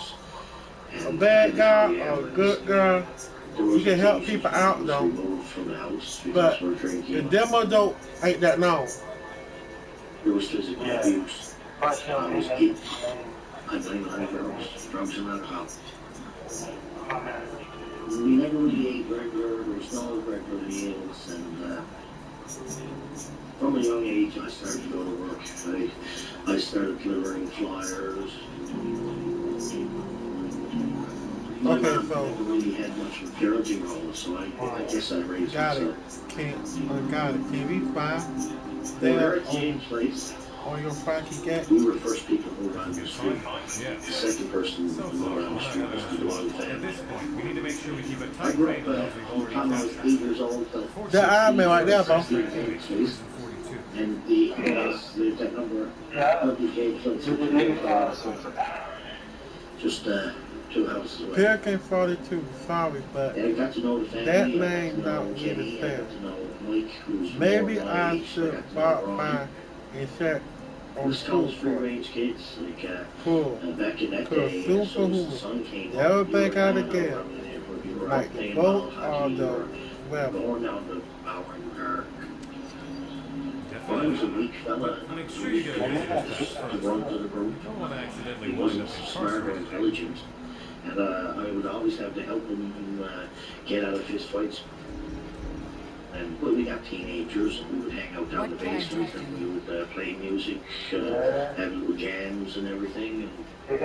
a bad guy, or a good guy. You can help people out, though. But the demo dope ain't that known. There was physical abuse. I was beat. I blame it on drugs and alcohol. We never really ate regular. There was no regular meals, and from a young age, I started to go to work. I started delivering flyers. My mom never really had much of a parenting role, so I guess I raised myself. Got it. TV 5. There at James Place. On your Frankie get. We were the first people who moved on the street. The second person who moved on the street was the dog family. I grew up when I was 8 years old. That Iron Man right there, bro. And the house lived at number 28 just 2 houses away. Pelican 42, sorry, but that name don't really fail. Maybe I should stop by and check on school free-range kids, back in that day, as soon as the sun came, they ever think out again, like the boat or the web. Going down the Bowery Park. I was a weak fella. To run to the group. He wasn't smart or intelligent. And I would always have to help him get out of fist fights. And we got teenagers, and we would hang out down the basement, and we would play music, have little jams and everything. And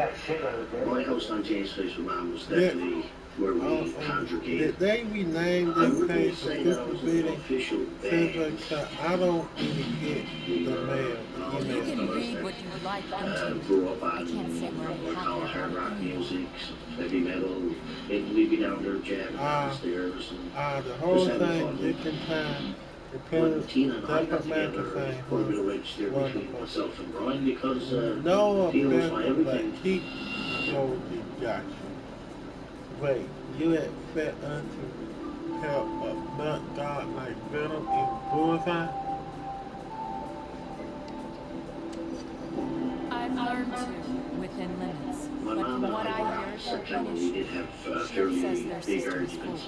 my house on James Place with Mom was definitely where we congregated. Did they rename this page for stupid I don't even get the mail. You can read what you like Grew up on hard rock music, heavy metal. We'd be down there jamming downstairs. The whole thing, you can time. When Tina and I got together, it was a bit of there between myself and Brian because Tina was my everything. Keep your Josh. Wait, you had fed unto help a nut god like Venom in Bullseye? I've learned to, within limits. My But mom from and what I I were hear, out September. We did have fairly big arguments.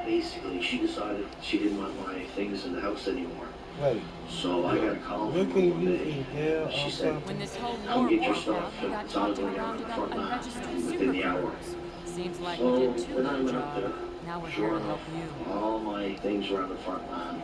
Basically, she decided she didn't want my things in the house anymore. Wait. So I got a call from her one day. She said, "Come get your stuff." It's all going down in the front lawn within the hour. Seems like So you did too when I good went up job. there, Now we're here Sure to help enough, you. all my things were on the front line.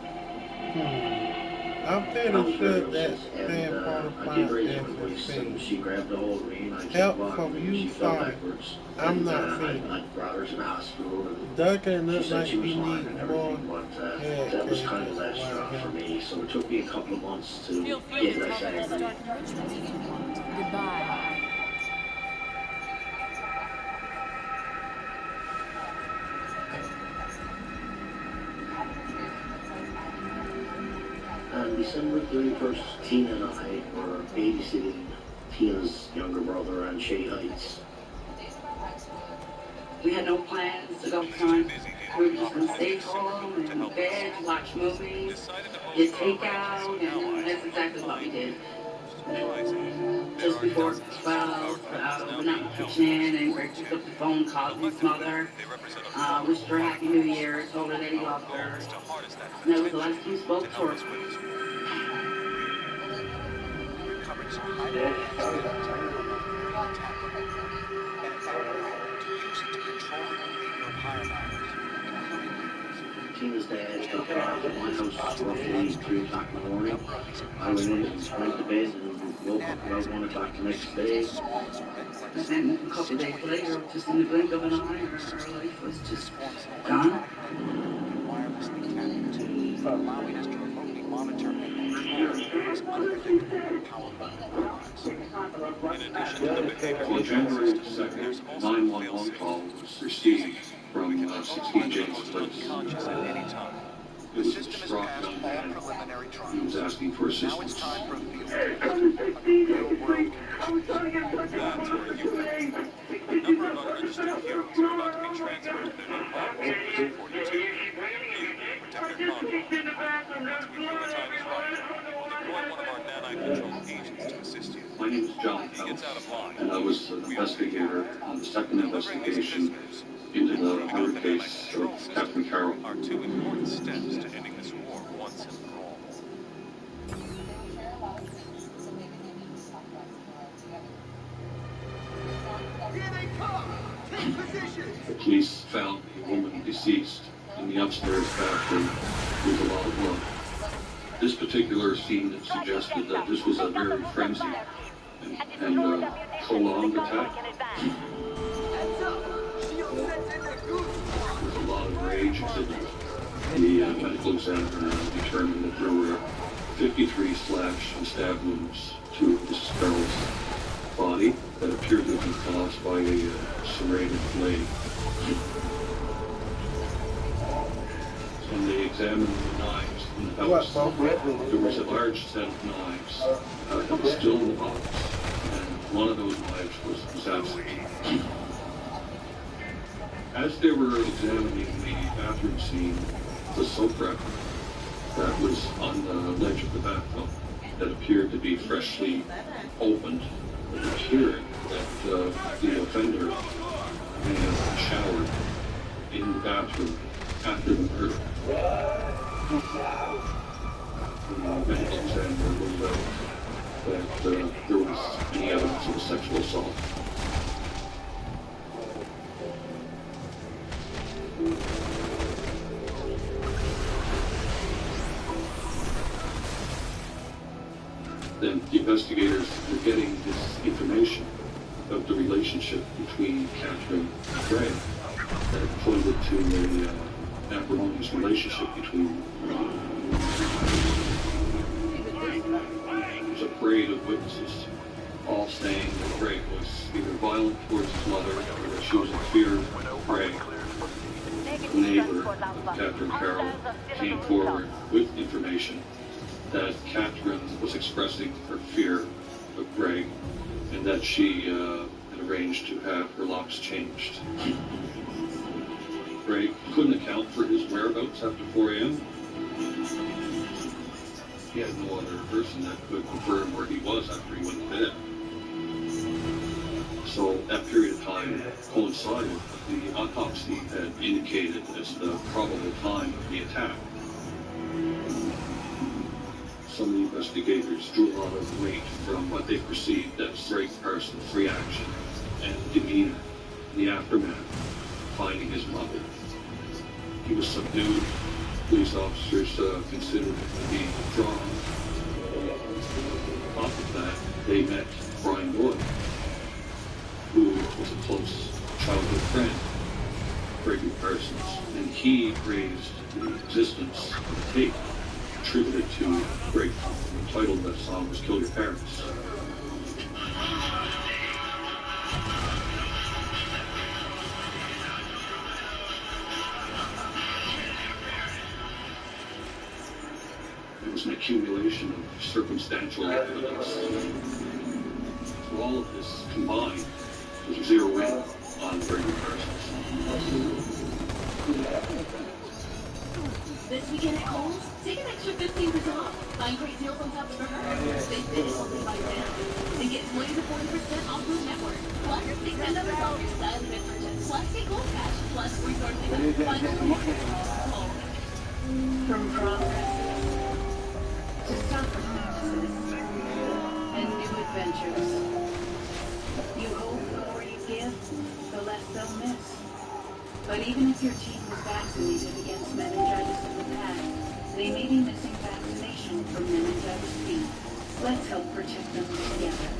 I'm I pretty was sure very that upset, and stand I did qualified raise as my a voice, and thing. she grabbed a hold of me, and I kept Help walking, from and you, she fell sorry. backwards. I'm And not finished. I brought her to the hospital, and Doesn't she look said like she was you fine need and more everything, but head that was kind of cases the last straw around for here. me, so it took me a couple of months to Feel free get to less tell them to angry. start enrichments if you want. Goodbye. On December 31st, Tina and I were babysitting Tina's younger brother on Shea Heights. We had no plans to go front. We were just going to stay home and bed, watch movies, get takeout, and that's exactly what we did. Just before 12, went out in the kitchen, and Greg picked up the phone, called his mother, wished her a Happy New Year, told her that he loved her. And that was the last time he spoke to her. Recovered some highly explosives and to use it to control the behavior of higher powers, including humans. Tina's dad took off at my house roughly 3 o'clock in the morning. I went in and went to bed and woke up about 1 o'clock the next day. And then a couple of days later, just in the blink of an eye, her life was just gone. Wirelessly tapped, allowing us to remotely monitor and control these unpredictable power movements. In addition to the behavior On January 2nd, 911 call was received from 16 James Place. Conscious at any time. It was a distraught young man. He was asking for Now it's assistance. time for a field test under real-world conditions. That's where you come in. A number of unregistered heroes are about to be transferred to their new homes in District 42. You protect their compound. Once we feel the time is right, we'll deploy one of our nanite-controlled agents to assist you. My name is John He gets out of line. and I was an investigator on the second investigation into the murder case of Captain Carroll. Are two important steps to ending this war once and for all. Here they come! Take position! The police found a woman deceased in the upstairs bathroom with a lot of blood. This particular scene suggested that this was a very frenzied and prolonged attack. With a lot of rage exhibited. The medical examiner determined that there were 53 slash and stab wounds to Mrs. Carroll's body that appeared to have been caused by a serrated blade. When they examined the knives in the house, there was a large set of knives that was still in the box, and one of those knives was absent. As they were examining the bathroom scene, the soap wrapper that was on the ledge of the bathtub that appeared to be freshly opened, it appeared that the offender may have showered in the bathroom after the murder. The medical examiner ruled out that there was any evidence of a sexual assault. Then the investigators were getting this information of the relationship between Catherine and Greg that pointed to an acrimonious relationship between them. There was a parade of witnesses, all saying that Greg was either violent towards his mother or that she was in fear of Greg. The neighbor of Catherine Carroll came forward with information that Catherine was expressing her fear of Greg and that she had arranged to have her locks changed. Greg couldn't account for his whereabouts after 4 a.m. He had no other person that could confirm where he was after he went to bed. So that period of time coincided with the autopsy had indicated as the probable time of the attack. Some of the investigators drew a lot of weight from what they perceived as Greg Parsons' reaction and demeanor in the aftermath of finding his mother. He was subdued. Police officers considered him to be drunk. On top of that, they met Brian Boyd, who was a close childhood friend of Gregory Parsons, and he praised the existence of a tape attributed to Greg. The title of that song was "Kill Your Parents." It was an accumulation of circumstantial evidence. So all of this combined was zero in on Gregory Parsons. This weekend at Kohl's, take an extra 15% off. Find great deals on tops for her. They fit it only by them. And get 20 to 40% off Food Network. Plus, take $10 off your style event purchase. Plus, take Gold Cash. Plus, free store pickup. Find out more. From progress to soccer matches and new adventures. You hope the more you give, the less they'll miss. But even if your team was vaccinated against meningitis in the past, they may be missing vaccination from meningitis B. Let's help protect them together.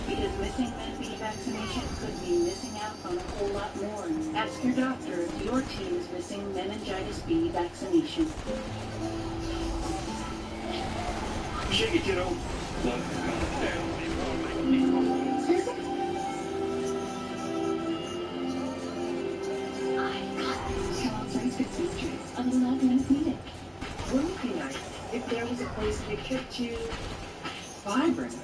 Because missing Med B vaccination could mean missing out on a whole lot more. Ask your doctor if your team is missing meningitis B vaccination. Shake it, kiddo. Wouldn't it be nice if there was a place that kept you vibrant,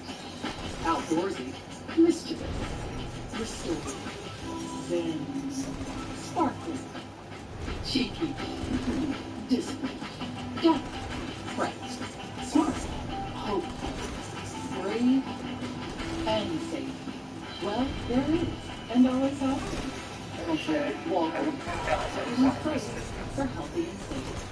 outdoorsy, mischievous, restored, zen, sparkling, cheeky, disciplined, deaf, bright, smart, hopeful, brave, and safe? Well, there is, and always has been. Welcome. Everyone's place for healthy and safe.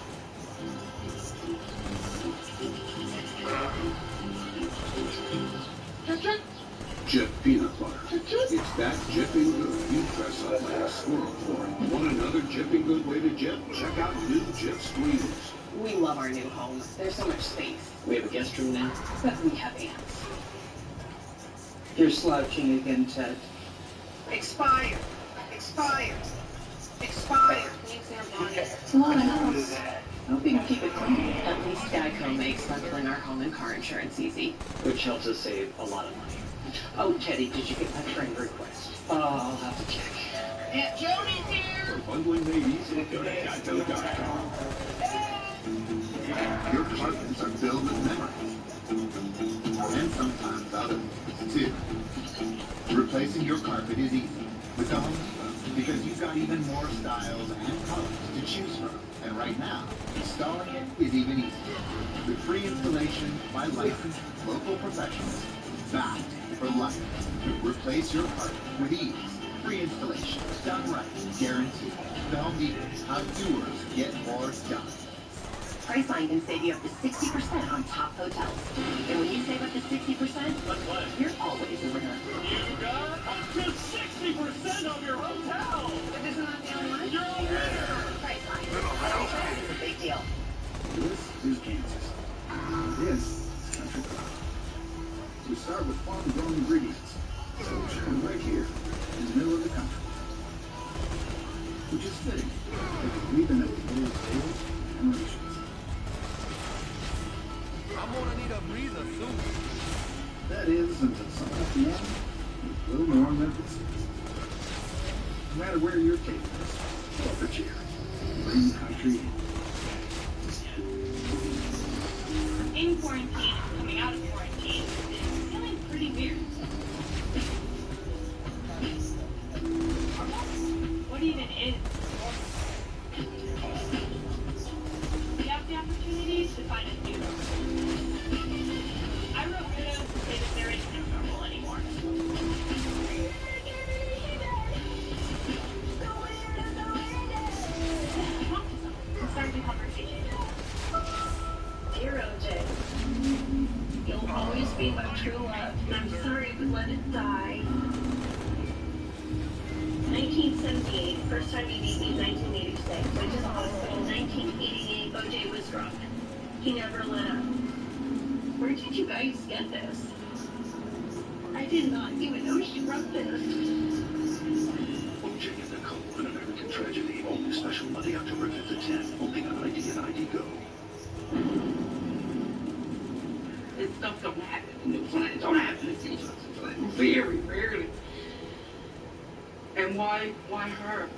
Jet peanut butter. It's that jipping good. You dress up like a squirrel for it. Want another jipping good way to jet? Check out new Jet Squeezes. We love our new home. There's so much space. We have a guest room now, but we have ants. You're slouching again, Ted. Expired. Expired. Expired. Come on, house. I hope you can keep it clean. At least Geico makes bundling our home and car insurance easy. Which helps us save a lot of money. Oh, Teddy, did you get my friend request? Oh, I'll have to check. Aunt Joni's here! For bundling made easy, go to Geico.com. Your carpets are filled with memories. And sometimes other ones, too. Replacing your carpet is easy with the Home Depot, because you've got even more styles and colors to choose from. And right now, installing it is even easier. With free installation by licensed local professionals, backed for life. Replace your carpet with ease. Free installation, done right, guaranteed. The Home Depot, how doers get more done. Priceline can save you up to 60% on top hotels. And when you save up to 60%, you're always a winner. You got up to 60% on your hotel. But this is not the only one. You're a winner. Priceline. Price is a big deal. This is Kansas. This is Country Club. We start with farm-grown ingredients. So we're right here, in the middle of the country. Which is fitting, because we've been at the old table generations. I'm gonna need a breather soon. That is, until someone at the end, will norm their business. No matter where your table is, over here, green country. In quarantine, coming out of quarantine, it's feeling pretty weird. What even is normal? We have the opportunity to find a new normal. I wrote kudos to say that there is no normal anymore. Let's start the conversation. Dear OJ, you'll always be my true love, and I'm sorry we let it die. 1978, first time you beat me, 1986. say, went to the hospital 1988. OJ was drunk. He never let up. Where did you guys get this? I did not even know she wrote this. OJ and Nicole, an American tragedy. Only special Monday, October 5th at 10. Only on ID and ID Go. This stuff don't happen in New Zealand. It don't happen in New Zealand. Very rarely. And why her?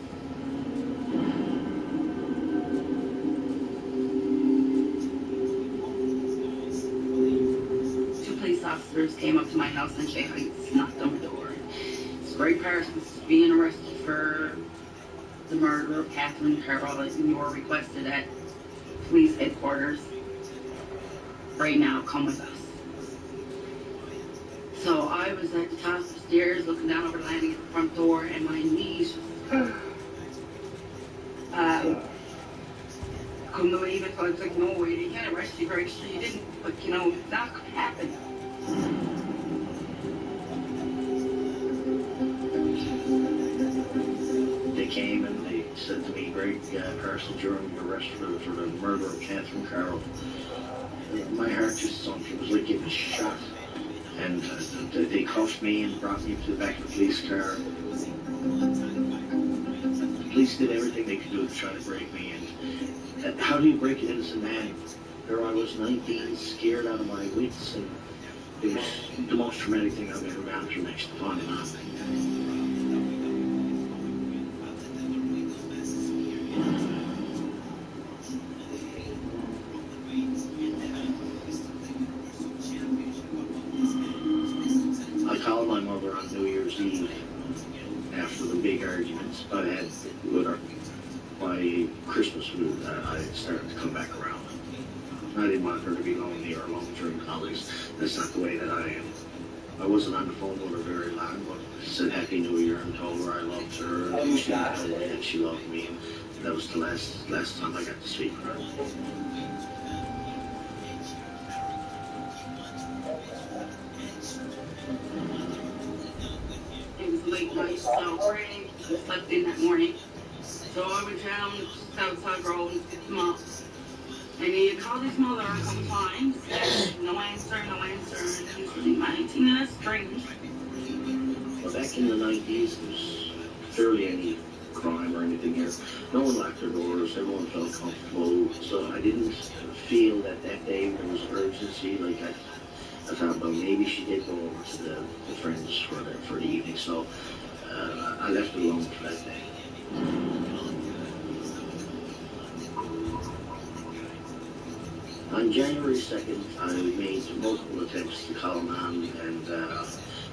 Two police officers came up to my house in Shea Heights, knocked on the door. Gray Parsons is being arrested for the murder of Catherine Carroll, and you are requested at police headquarters. Right now, come with us. So I was at the top of the stairs, looking down over the landing at the front door, and my knees couldn't believe it. So I was like, no, you can't arrest you very sure you didn't. But, you know, that could happen. They came and they said to me, Greg Parsons, you're under arrest for the murder of Catherine Carroll. My heart just sunk. It was like it was shot. And they cuffed me and brought me to the back of the police car. The police did everything they could do to try to break me. And how do you break an innocent man? There I was 19, scared out of my wits, and it was the most traumatic thing I've ever gone through next to finding out. Eve, after the big arguments I had with her. By Christmas, I started to come back around. I didn't want her to be lonely or alone during college. That's not the way that I am. I wasn't on the phone with her very long, but I said Happy New Year and told her I loved her, and she told me that she loved me, and that was the last time I got to speak with her. Late night, so raining. I slept in that morning. So I went down just outside Road and picked him up. And he had called his mother a couple times. No answer, no answer. And he was really 19, and that's strange. Well, back in the 90s, there was barely any crime or anything here. No one locked their doors. Everyone felt comfortable. So I didn't feel that day there was urgency. Like I thought, well, maybe she did go over to the friends for the evening, so I left it alone for that day. On January 2nd, I made multiple attempts to call Mom, and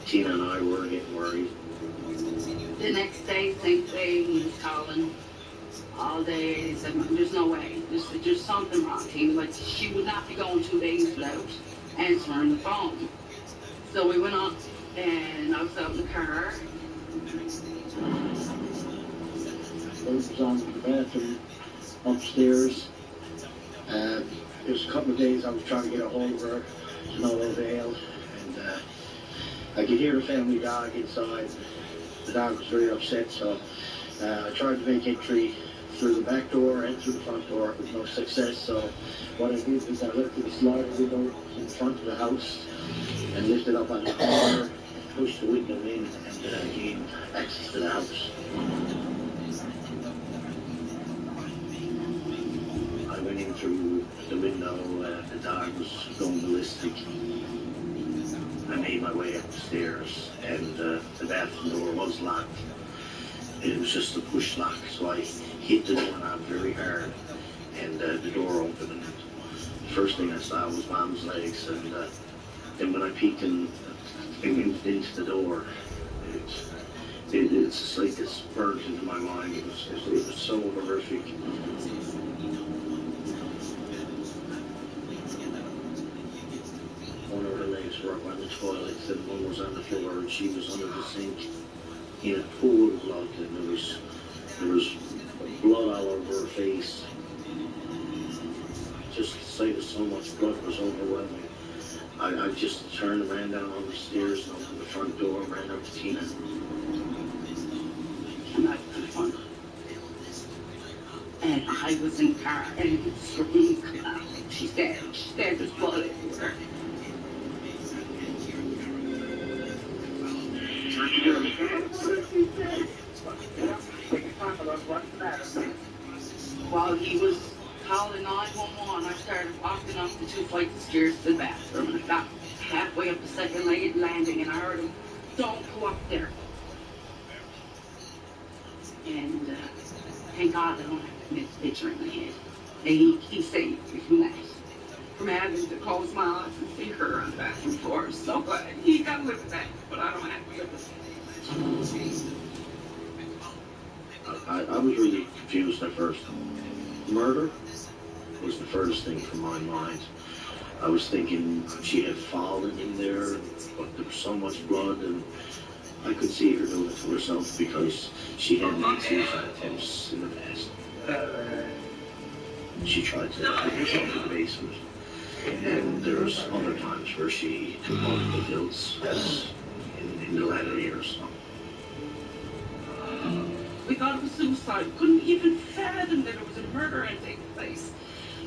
Tina and I were getting worried. The next day, same thing, he was calling all day. He said, there's no way. There's something wrong. He was like, she would not be going 2 days without answering the phone. So we went up, and I was out in the car. I was on the bathroom upstairs. There was a couple of days I was trying to get a hold of her, to no avail, and I could hear the family dog inside. The dog was very upset, so I tried to make entry through the back door and through the front door with no success. So what I did was I lifted the slider window in front of the house and lifted up on the corner, pushed the window in, and gained access to the house. I went in through the window, the dog was going ballistic. I made my way up the stairs, and the bathroom door was locked. It was just a push lock, so I hit the doorknob very hard, and the door opened. And the first thing I saw was Mom's legs, and then when I peeked into the door, it's just like it's burned into my mind. It was so horrific. One of her legs were up on the toilet, and one was on the floor, and she was under the sink in a pool of blood, and there was blood all over her face. Just the sight of so much blood was overwhelming. I just turned and ran down all the stairs and opened the front door and ran up to Tina. I was in the car and he screamed, she's dead, there's blood everywhere. While he was calling 911, I started walking up the 2 flights of stairs to the bathroom, and I got halfway up the second landing, and I heard him, "Don't go up there." And thank God I don't have to commit the picture in my head. And he saved me from that. From having to close my eyes and see her on the bathroom floor. So he got to live with that, but I don't have to live with it. I was really confused at first. Murder was the furthest thing from my mind. I was thinking she had fallen in there, but there was so much blood, and I could see her doing it to herself because she had made suicide attempts in the past. She tried to put herself in the basement, and there was other times where she took multiple pills in the latter years. We thought it was suicide. Couldn't even fathom that it was a murder had taken place.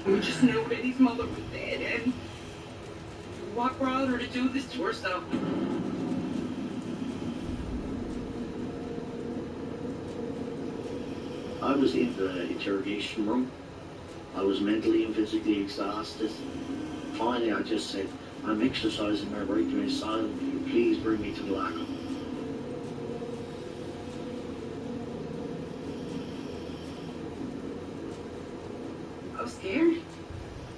We just knew that his mother was dead, and what brought her to do this to herself? I was in the interrogation room. I was mentally and physically exhausted. Finally, I just said, "I'm exercising my right to asylum. Will you please bring me to the lockup?" I was scared.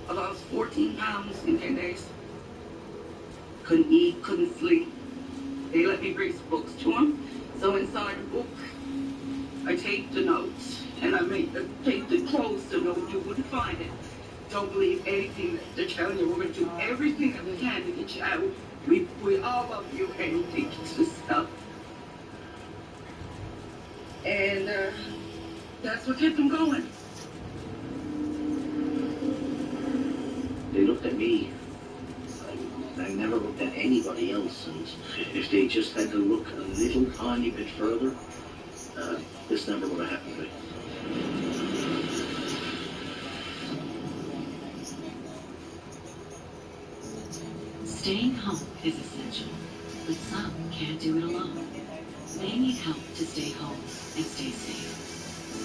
I lost 14 pounds in 10 days. Couldn't eat, couldn't sleep. They let me bring some books to them. So inside the book, I taped the notes, and I made the taped it closed so no you wouldn't find it. Don't believe anything that they're telling you. We're going to do everything that we can to get you out. We all love you and take you to stuff. And that's what kept them going. They looked at me. I never looked at anybody else, and if they just had to look a little tiny bit further, this never would have happened to me. Staying home is essential, but some can't do it alone. They need help to stay home and stay safe.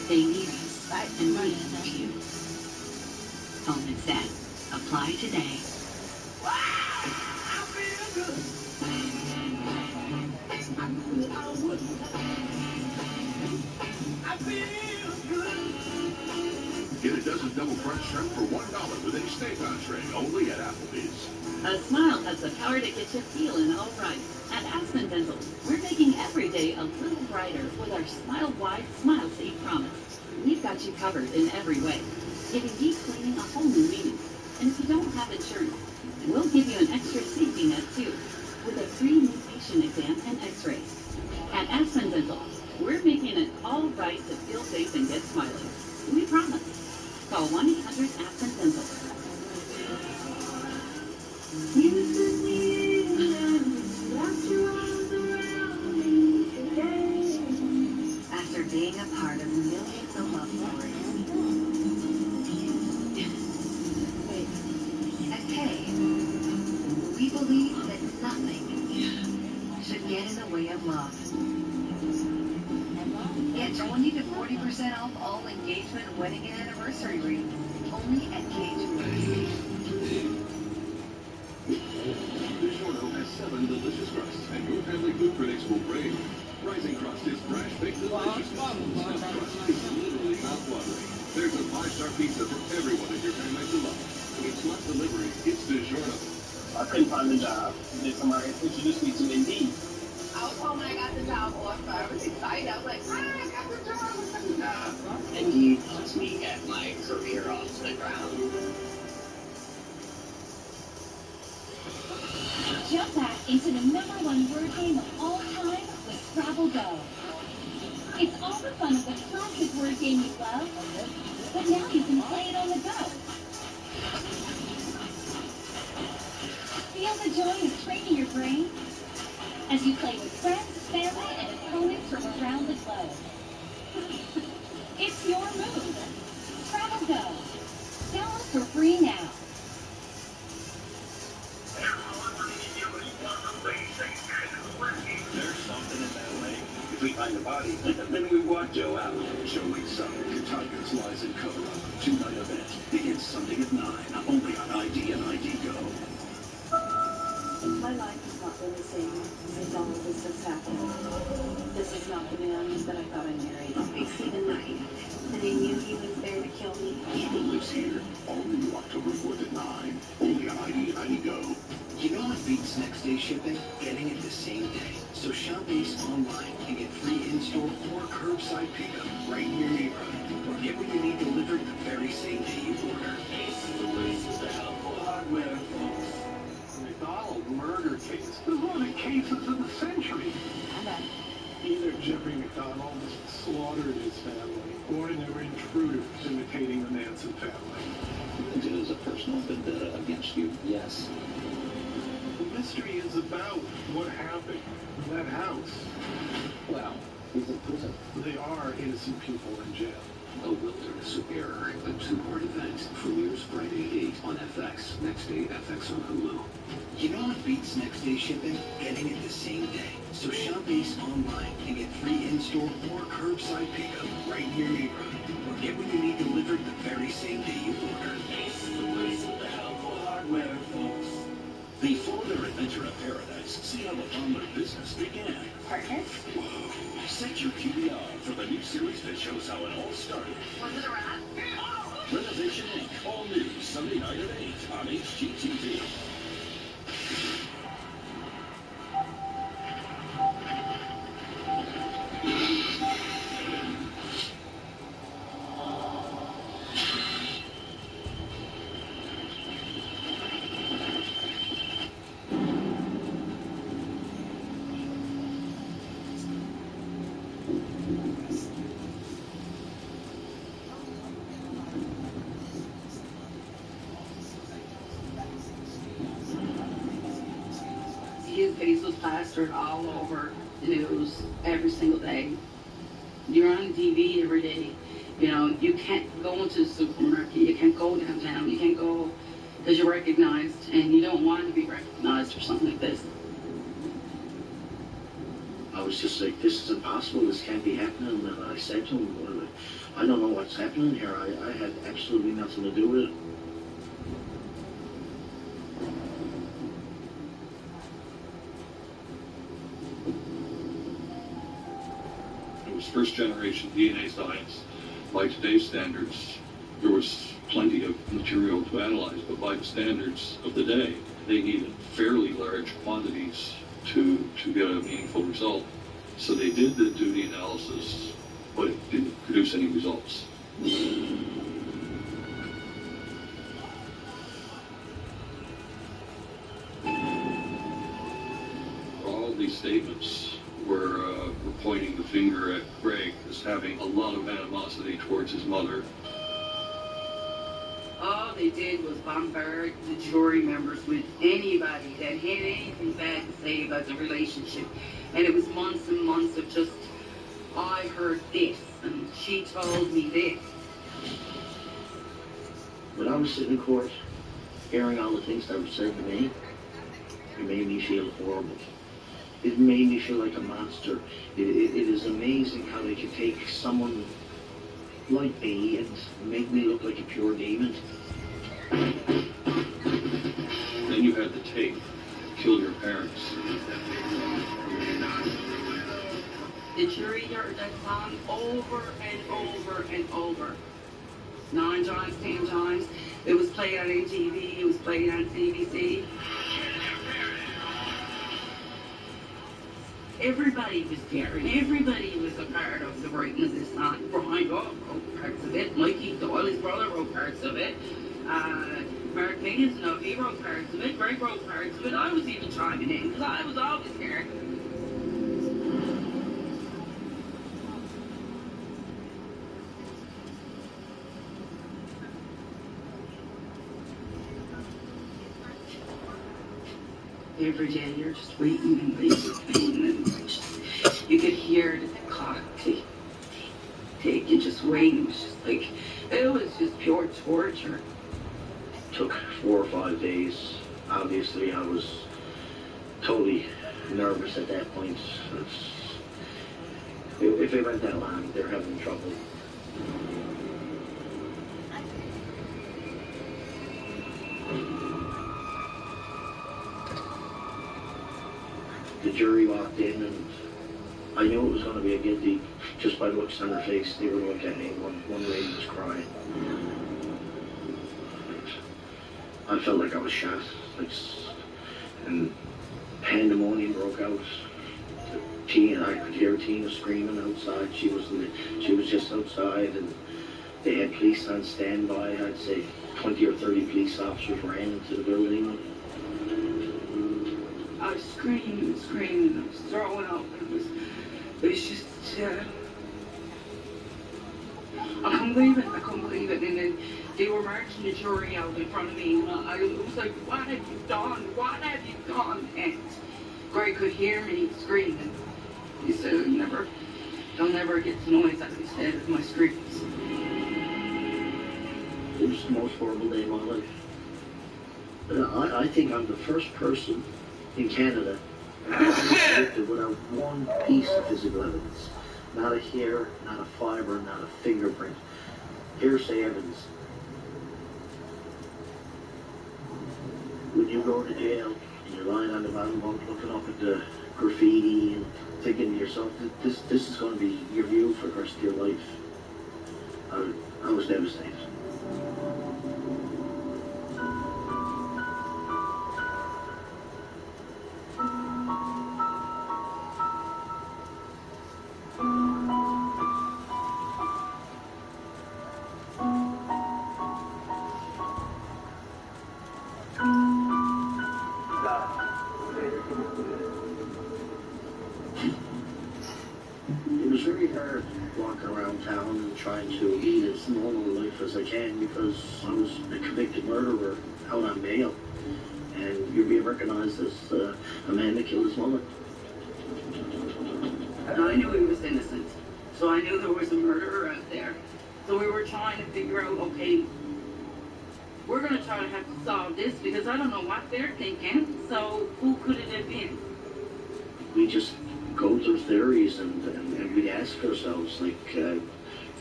They need us, and we need you. Home Instead. Apply today. Get a dozen double crunch shrimp for $1 with any steak entree, only at Applebee's. A smile has the power to get you feeling all right. At Aspen Dental, we're making every day a little brighter with our Smile Wide Smile Safe promise. We've got you covered in every way, giving deep cleaning a whole new meaning. And if you don't have insurance, we'll give you an extra safety net too, with a free new patient exam and x-ray. At Aspen Dental, we're making it all right to feel safe and get smiling. We promise. Call 1-800-ASPEN-DENTAL. After being a part of millions of love stories. At Kay, we believe that nothing should get in the way of love. Get 20 to 40% off all engagement, wedding, and anniversary rings. Only at Kay Jewelers. DiGiorno has 7 delicious crusts, and your family food critics will rave. Rising Crust is fresh, baked deliciousness. Stuffed crust is literally mouth-watering. There's a 5-star pizza for everyone in your family to love. It's not delivery, it's DiGiorno. I couldn't find a job. Then somebody introduced me to Indeed. I was home when I got the job offer. I was excited. I was like, I got the job. Indeed helps me get my career off the ground. Jump back into the #1 word game of all time with Scrabble Go. It's all the fun of the classic word game you love, but now you can play it on the go. Feel the joy of training your brain as you play with friends, family, and opponents from around the globe. It's your move. Scrabble Go. Download for free now. There's something in that lake. If we find the body, then we walk Joe out. Joe wakes up. Tigers, lies, and cover-up. Two-night event. Begins Sunday at 9. Only on ID and ID Go. My life has not been the same since all of this has happened. This is not the man that I thought I married. I see the night, and I knew he was there to kill me. Joe lives here. All new October 4th at 9. Only on ID and ID Go. You know what beats next day shipping? Getting it the same day. So shop Ace online and get free in-store or curbside pickup right in your neighborhood. Or get what you need delivered the very same day you order. Ace is the place with the helpful hardware, folks. McDonald murder case is one of the cases of the century. Either Jeffrey McDonald slaughtered his family, or there were intruders imitating the Manson family. It is a personal vendetta against you, yes. The mystery is about what happened in that house. Well, he's in prison. They are innocent people in jail. A Wilderness of Error, a two-part event, premieres Friday 8 on FX. Next day, FX on Hulu. You know what beats next day shipping? Getting it the same day. So shop Ace online and get free in-store or curbside pickup right in your neighborhood. Or get what you need delivered the very same day you order. Ace is the place with the helpful hardware, folks. Before their adventure of paradise, see how the farmer business began. Partners? Whoa. Set your TV on for the new series that shows how it all started. Was it a rat? Renovation Inc. All new Sunday night at 8 on HGTV. His face was plastered all over the news every single day. You're on TV every day. You know, you can't go into the supermarket, you can't go downtown, you can't go because you're recognized, and you don't want to be recognized for something like this. I was just like, this is impossible, this can't be happening. And I said to him, I don't know what's happening here. I had absolutely nothing to do with it. It was first generation DNA science. By today's standards, there was plenty of material to analyze, but by the standards of the day, they needed fairly large quantities to get a meaningful result. So they did the duty analysis, but it didn't produce any results. All these statements were pointing the finger at Greg as having a lot of animosity towards his mother. All they did was bombard the jury members with anybody that had anything bad to say about the relationship. And it was months and months of just, I heard this, and she told me this. When I was sitting in court, hearing all the things that were said to me, it made me feel horrible. It made me feel like a monster. It is amazing how they could take someone like me and make me look like a pure demon. Then you had the tape, Kill Your Parents. The jury heard that song over and over and over. 9 times, 10 times. It was played on MTV, it was played on CBC. Everybody was there, and everybody was a part of the writing of this song. Brian wrote parts of it. Mikey Doyle, his brother, wrote parts of it. Mark Higgins, he wrote parts of it. Greg wrote parts of it. I was even chiming in, because I was always here. Every day you're just waiting and waiting and you could hear the clock tick, tick, tick, you're just waiting. It was just pure torture. Took 4 or 5 days. Obviously, I was totally nervous at that point. If it went that long, they're having trouble. The jury walked in, and I knew it was going to be a guilty just by the looks on their face. They were looking at me. One lady was crying. I felt like I was shot, and pandemonium broke out. I could hear Tina screaming outside. She was just outside, and they had police on standby. I'd say 20 or 30 police officers ran into the building. I was screaming, I was throwing up. It was just, I couldn't believe it. And then they were marching the jury out in front of me, and I was like, what have you done? What have you done? And Greg could hear me screaming. He said, they'll never get the noise out of his head of my screams. It was the most horrible day of my life. I think I'm the first person in Canada convicted without one piece of physical evidence. Not a hair, not a fiber, not a fingerprint. Hearsay evidence. When you go to jail and you're lying on the bottom bunk looking up at the graffiti and thinking to yourself, this is going to be your view for the rest of your life. I was devastated. It was very hard walking around town and trying to lead as normal a life as I can because I was a convicted murderer out on bail, and you're being recognized as a man that killed his mother. And I knew he was innocent, so I knew there was a murderer out there. So we were trying to figure out, okay, we're going to try to have to solve this because I don't know what they're thinking, so who could it have been? We just go through theories and we ask ourselves, like,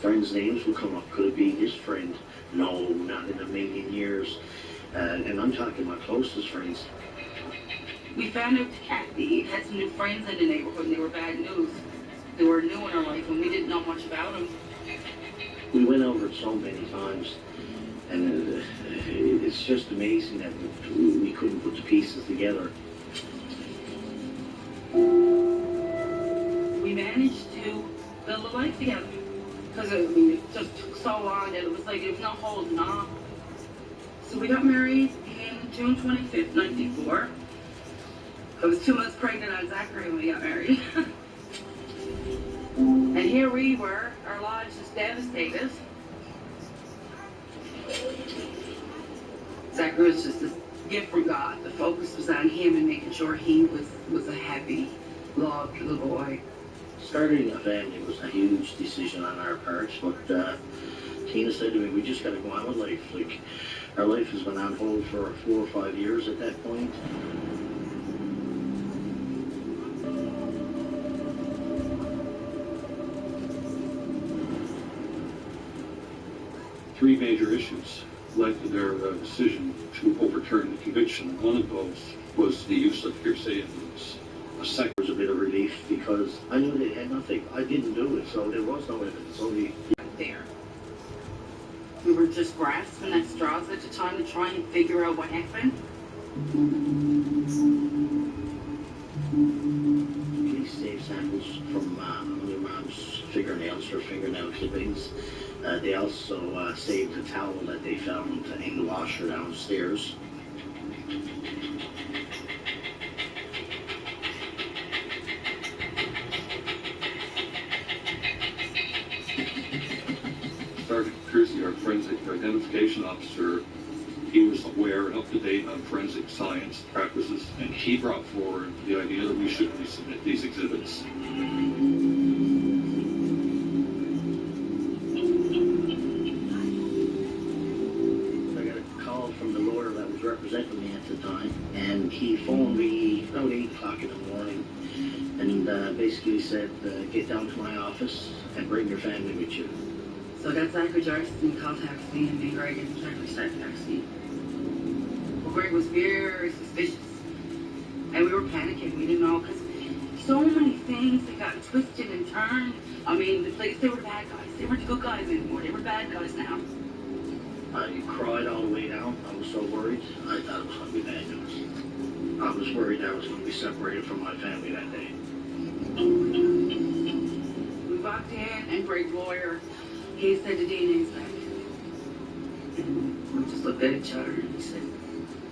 friends' names will come up. Could it be his friend? No, not in a million years. And I'm talking my closest friends. We found out Kathy had some new friends in the neighborhood, and they were bad news. They were new in our life, and we didn't know much about them. We went over it so many times, and it's just amazing that we couldn't put the pieces together. We managed to build a life together, because it just took so long that it was no holding on. So we got married in June 25th, 1994. I was 2 months pregnant on Zachary when we got married. And here we were, our lives just devastated. Zachary was just a gift from God. The focus was on him and making sure he was a happy, loved little boy. Starting a family was a huge decision on our part, but Tina said to me, we just got to go on with life. Like, our life has been on hold for 4 or 5 years at that point. Three major issues led to their decision to overturn the conviction. One of those was the use of hearsay evidence. A second was a bit of relief because I knew they had nothing. I didn't do it, so there was no evidence. Only there. We were just grasping at straws at the time to try and figure out what happened. Police saved samples from your mom's fingernails for fingernail clippings. They also saved a towel that they found in the washer downstairs. Sergeant Kersey, our forensic identification officer, he was aware and up to date on forensic science practices, and he brought forward the idea that we should resubmit these exhibits. o'clock in the morning, and basically said, get down to my office and bring your family with you. So that's Zachary Jarson called taxi and me and Greg and Zachary sat in the taxi. Well, Greg was very suspicious. And we were panicking. We didn't know, because so many things that got twisted and turned. I mean, the police, they were the bad guys. They weren't the good guys anymore. They were bad guys now. I cried all the way down. I was so worried. I thought it was going to be bad news. I was worried I was going to be separated from my family that day. We walked in, and Greg's lawyer, he said the DNA's back. And we just looked at each other, and he said,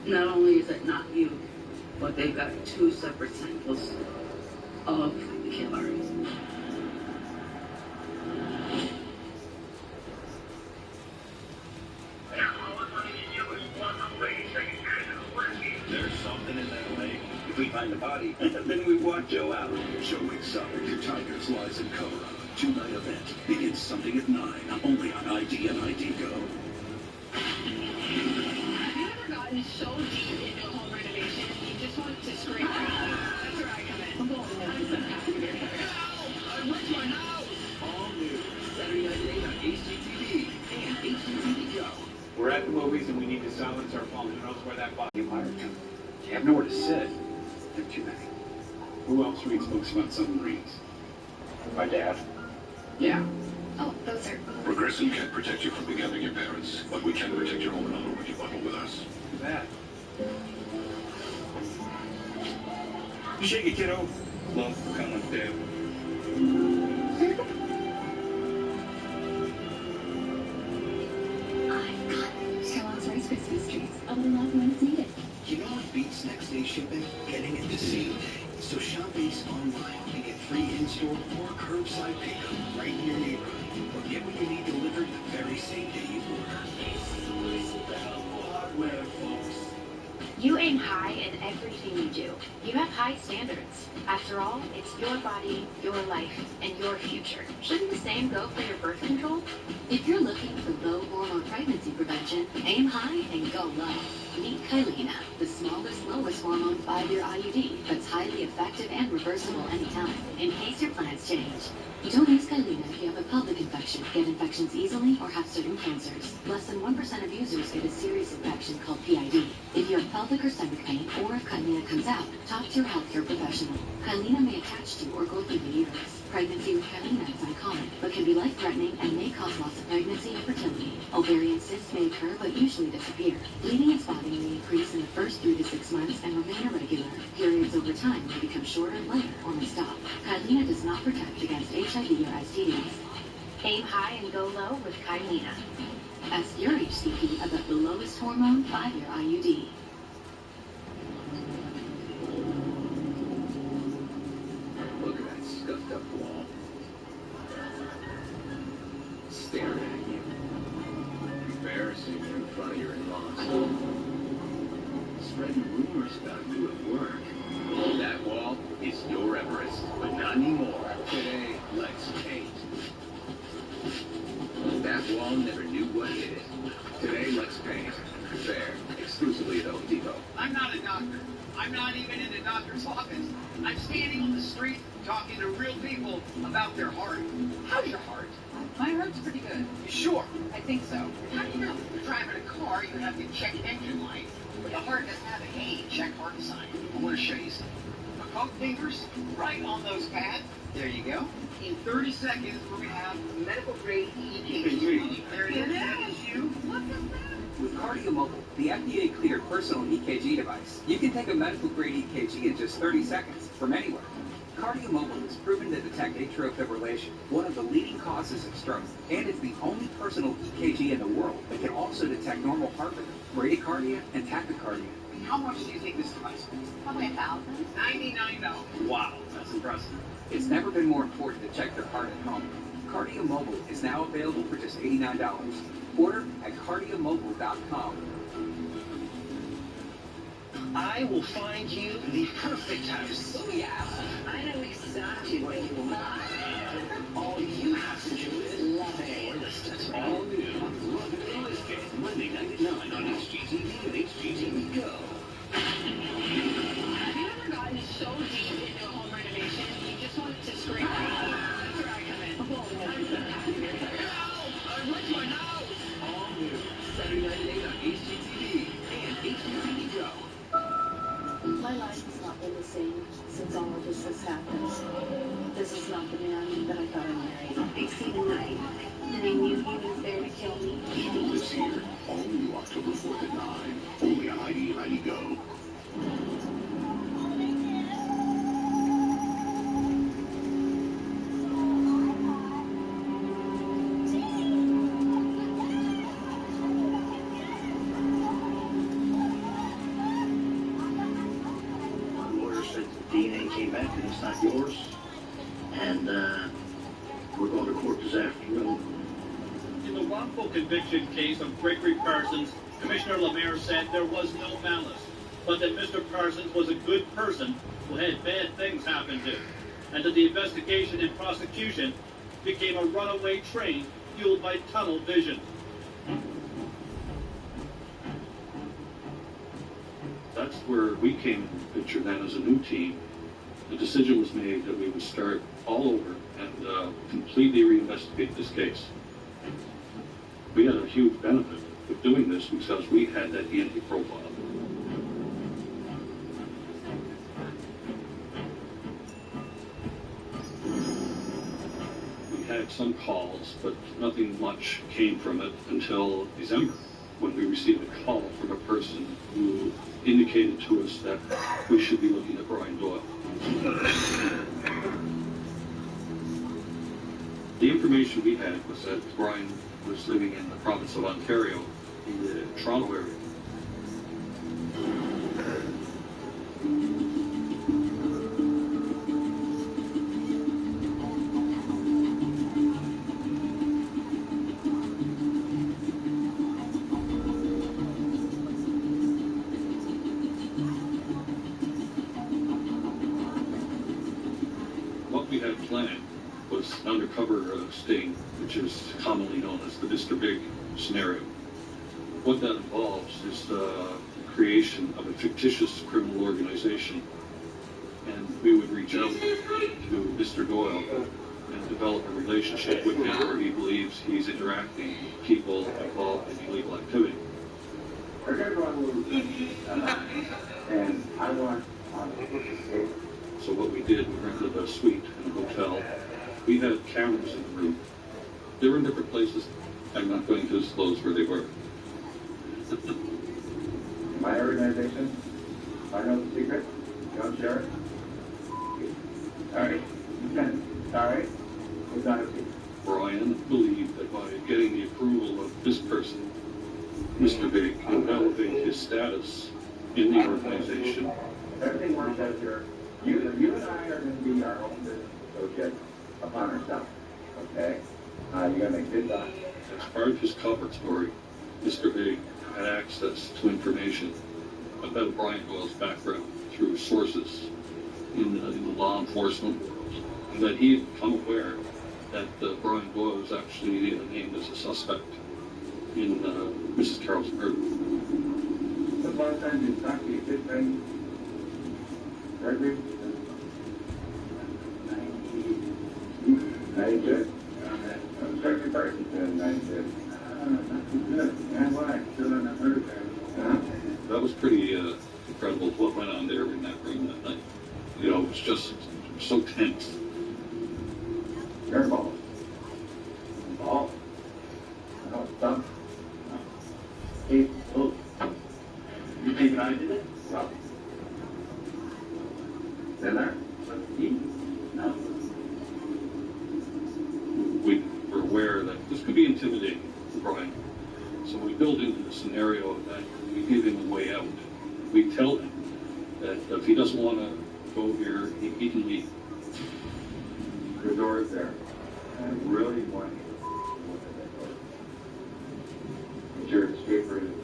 not only is it not you, but they've got 2 separate samples of the killer. There's something in that lake. If we find the body, then we walk Joe out. Show Soccer, Your Tigers lies in Colorado. 2-night event begins Sunday at 9, only on ID and ID Go. Have you ever gotten so deep into a home renovation you just want to scream? That's where I come in. I'm going to have some passenger. I ripped my house! All new. Saturday night at 8 on HGTV and HGTV Go. We're at the movies and we need to silence our phone. Who knows where that body Empire Company. You have nowhere to sit. There are too many. Who else reads books about submarines? My dad. Yeah. Oh, those are... Progressive can't protect you from becoming your parents, but we can protect your home and auto when you bundle with us. Too bad. Shake it, kiddo. Love, come on, Dad. I've got Sherlock's Rice Christmas trees. I will love when it's needed. You know what beats next day shipping? Getting it the same day. So shop Ace online and get free in-store or curbside pickup right in your neighborhood. Or get what you need delivered the very same day you order. Ace is the helpful hardware, folks. You aim high in everything you do. You have high standards. After all, it's your body, your life, and your future. Shouldn't the same go for your birth control? If you're looking for low hormone pregnancy prevention, aim high and go low. Meet Kylena, the smallest, lowest hormone 5-year IUD that's highly effective and reversible anytime, in case your plans change. You don't use Kylena if you have a pelvic infection, get infections easily, or have certain cancers. Less than 1% of users get a serious infection called PID. If you have pelvic or stomach pain, or if Kylena comes out, talk to your healthcare professional. Kylena may attach to or go through the uterus. Pregnancy with Kylena is uncommon, but can be life-threatening and may cause loss of pregnancy and fertility. Ovarian cysts may occur, but usually disappear. Bleeding and spotting may increase in the first 3 to 6 months and remain irregular. Periods over time may become shorter, lighter, or may stop. Kylena does not protect against HIV or STDs. Aim high and go low with Kylena. Ask your HCP about the lowest hormone 5-year IUD. Look at that scuffed up wall. Staring at you. Embarrassing you in front of your in-laws. Spreading rumors about you at work. That wall is your Everest, but not anymore. Today, let's paint. That wall never knew what hit it. Today, let's paint. Fair. Exclusively at Home Depot. I'm not a doctor. I'm not even in a doctor's office. I'm standing on the street talking to real people about their heart. How's your heart? My heart's pretty good. You sure? I think so. How do you know? You're driving a car, you have to check engine light. But the heart doesn't have a hey, check heart sign. I want to show you something. My coat fingers, right on those pads. There you go. In 30 seconds, we're going to have medical grade EKG. There it is. That is you. Look at that. With KardioMobile, the FDA-cleared personal EKG device, you can take a medical-grade EKG in just 30 seconds from anywhere. KardioMobile is proven to detect atrial fibrillation, one of the leading causes of stroke, and it's the only personal EKG in the world that can also detect normal heart rhythm, bradycardia, and tachycardia. How much do you think this device is? Probably $1,000. $99. Wow, that's impressive. It's never been more important to check your heart at home. KardioMobile is now available for just $89. Order at cardiomobile.com. I will find you the perfect house. Oh yeah, I know exactly what you want. All you have to do is love it. That's all new. Love It or List It. Monday night at 9 on HGTV and HGTV Go. Have you ever gotten so But I thought I married. They see the knife, and they knew he was there to kill me. Show this here, all new October 4th at 9. Only on ID and ID Go. DNA came back and it's not yours. And we're going to court this afternoon. In the wrongful conviction case of Gregory Parsons, Commissioner Lemaire said there was no malice, but that Mr. Parsons was a good person who had bad things happen to, and that the investigation and prosecution became a runaway train fueled by tunnel vision. That's where we came into the picture then as a new team. The decision was made that we would start all over and completely reinvestigate this case. We had a huge benefit of doing this because we had that DNA profile. We had some calls, but nothing much came from it until December, when we received a call from a person who indicated to us that we should be looking at Brian Doyle. The information we had was that Brian was living in the province of Ontario, in the Toronto area. What we had planned was an undercover sting, which is commonly known as the Mr. Big scenario. What that involves is the creation of a fictitious criminal organization, and we would reach out to Mr. Doyle and develop a relationship with him where he believes he's interacting with people involved in illegal activity. And I want So what we did, we rented a suite in a hotel. We had cameras in the room. They were in different places. I'm not going to disclose where they were. my organization, I know the secret. You don't share it? All right. All right. It's not a secret. Brian believed that by getting the approval of this person, Mr. Big would elevate his status in the organization. Everything works out here. You and I are going to be our own business associates upon ourselves. Okay? You're going to make good money. As part of his cover story, Mr. Big had access to information about Brian Doyle's background through sources in the law enforcement world, and that he had become aware that Brian Doyle was actually named as a suspect in Mrs. Carroll's murder. When's the last time you talked to your good friend, Gregory? 92. Gregory Parsons in 92. And why? Still in that murder trial. That was pretty incredible what went on there in that room that night. You know, it was just so tense. You're involved. Involved? No, it's done. Hey, look. You think I did it? Well. In there? No. We were aware that this could be intimidating for Brian. So we built into the scenario that we give him a way out. We tell him that if he doesn't want to go here, he can leave. The door is there. I really want you to look at that door. It's your escape route.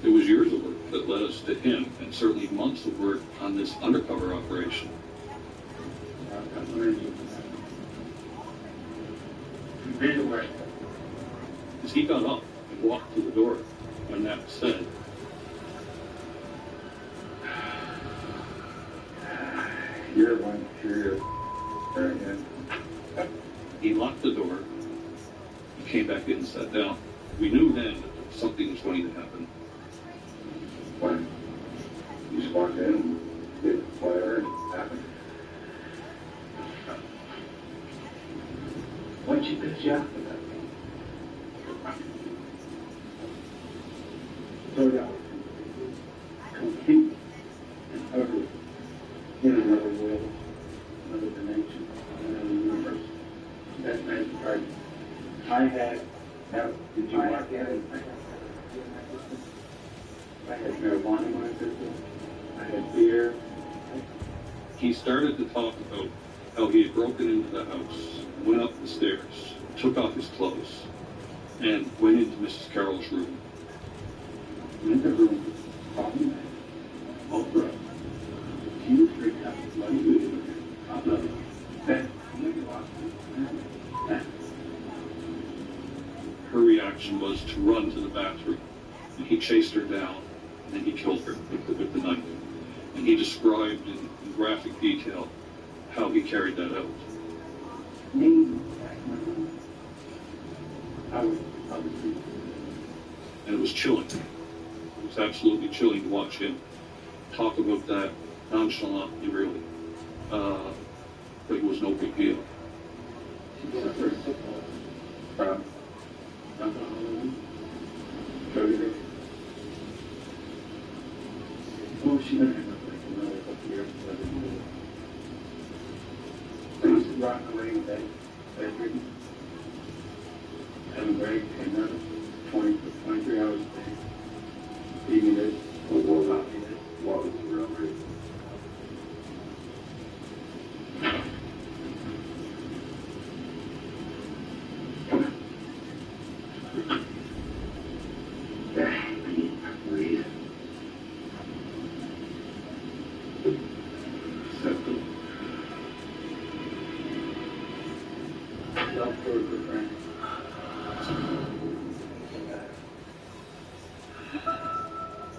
It was years of work that led us to him, and certainly months of work on this undercover operation. As he got up and walked to the door, when that was said, You're one curious. he locked the door. He came back in and sat down. We knew then that something was going to happen. When you just walked in, did whatever happened. she does, yeah. Put out complete and utterly in another world, another dimension, another universe. That magic garden. I had, now, did you mark that? I had marijuana in my system. I had beer. He started to talk about how he had broken into the house, went up the stairs, took off his clothes, and went into Mrs. Carroll's room. In the room, talking Oprah. She was freaked out. Like you. I love it. That, her reaction was to run to the bathroom, and he chased her down, and then he killed her with the knife. And he described in graphic detail how he carried that out. And it was chilling. It was absolutely chilling to watch him talk about that nonchalantly, really. But it was no big deal. Oh, she done end up like another couple years, 11 years. I used to rock away with that bedridden. Having break, and another 23 hours a day. Eating this, copy this, walking through rubber.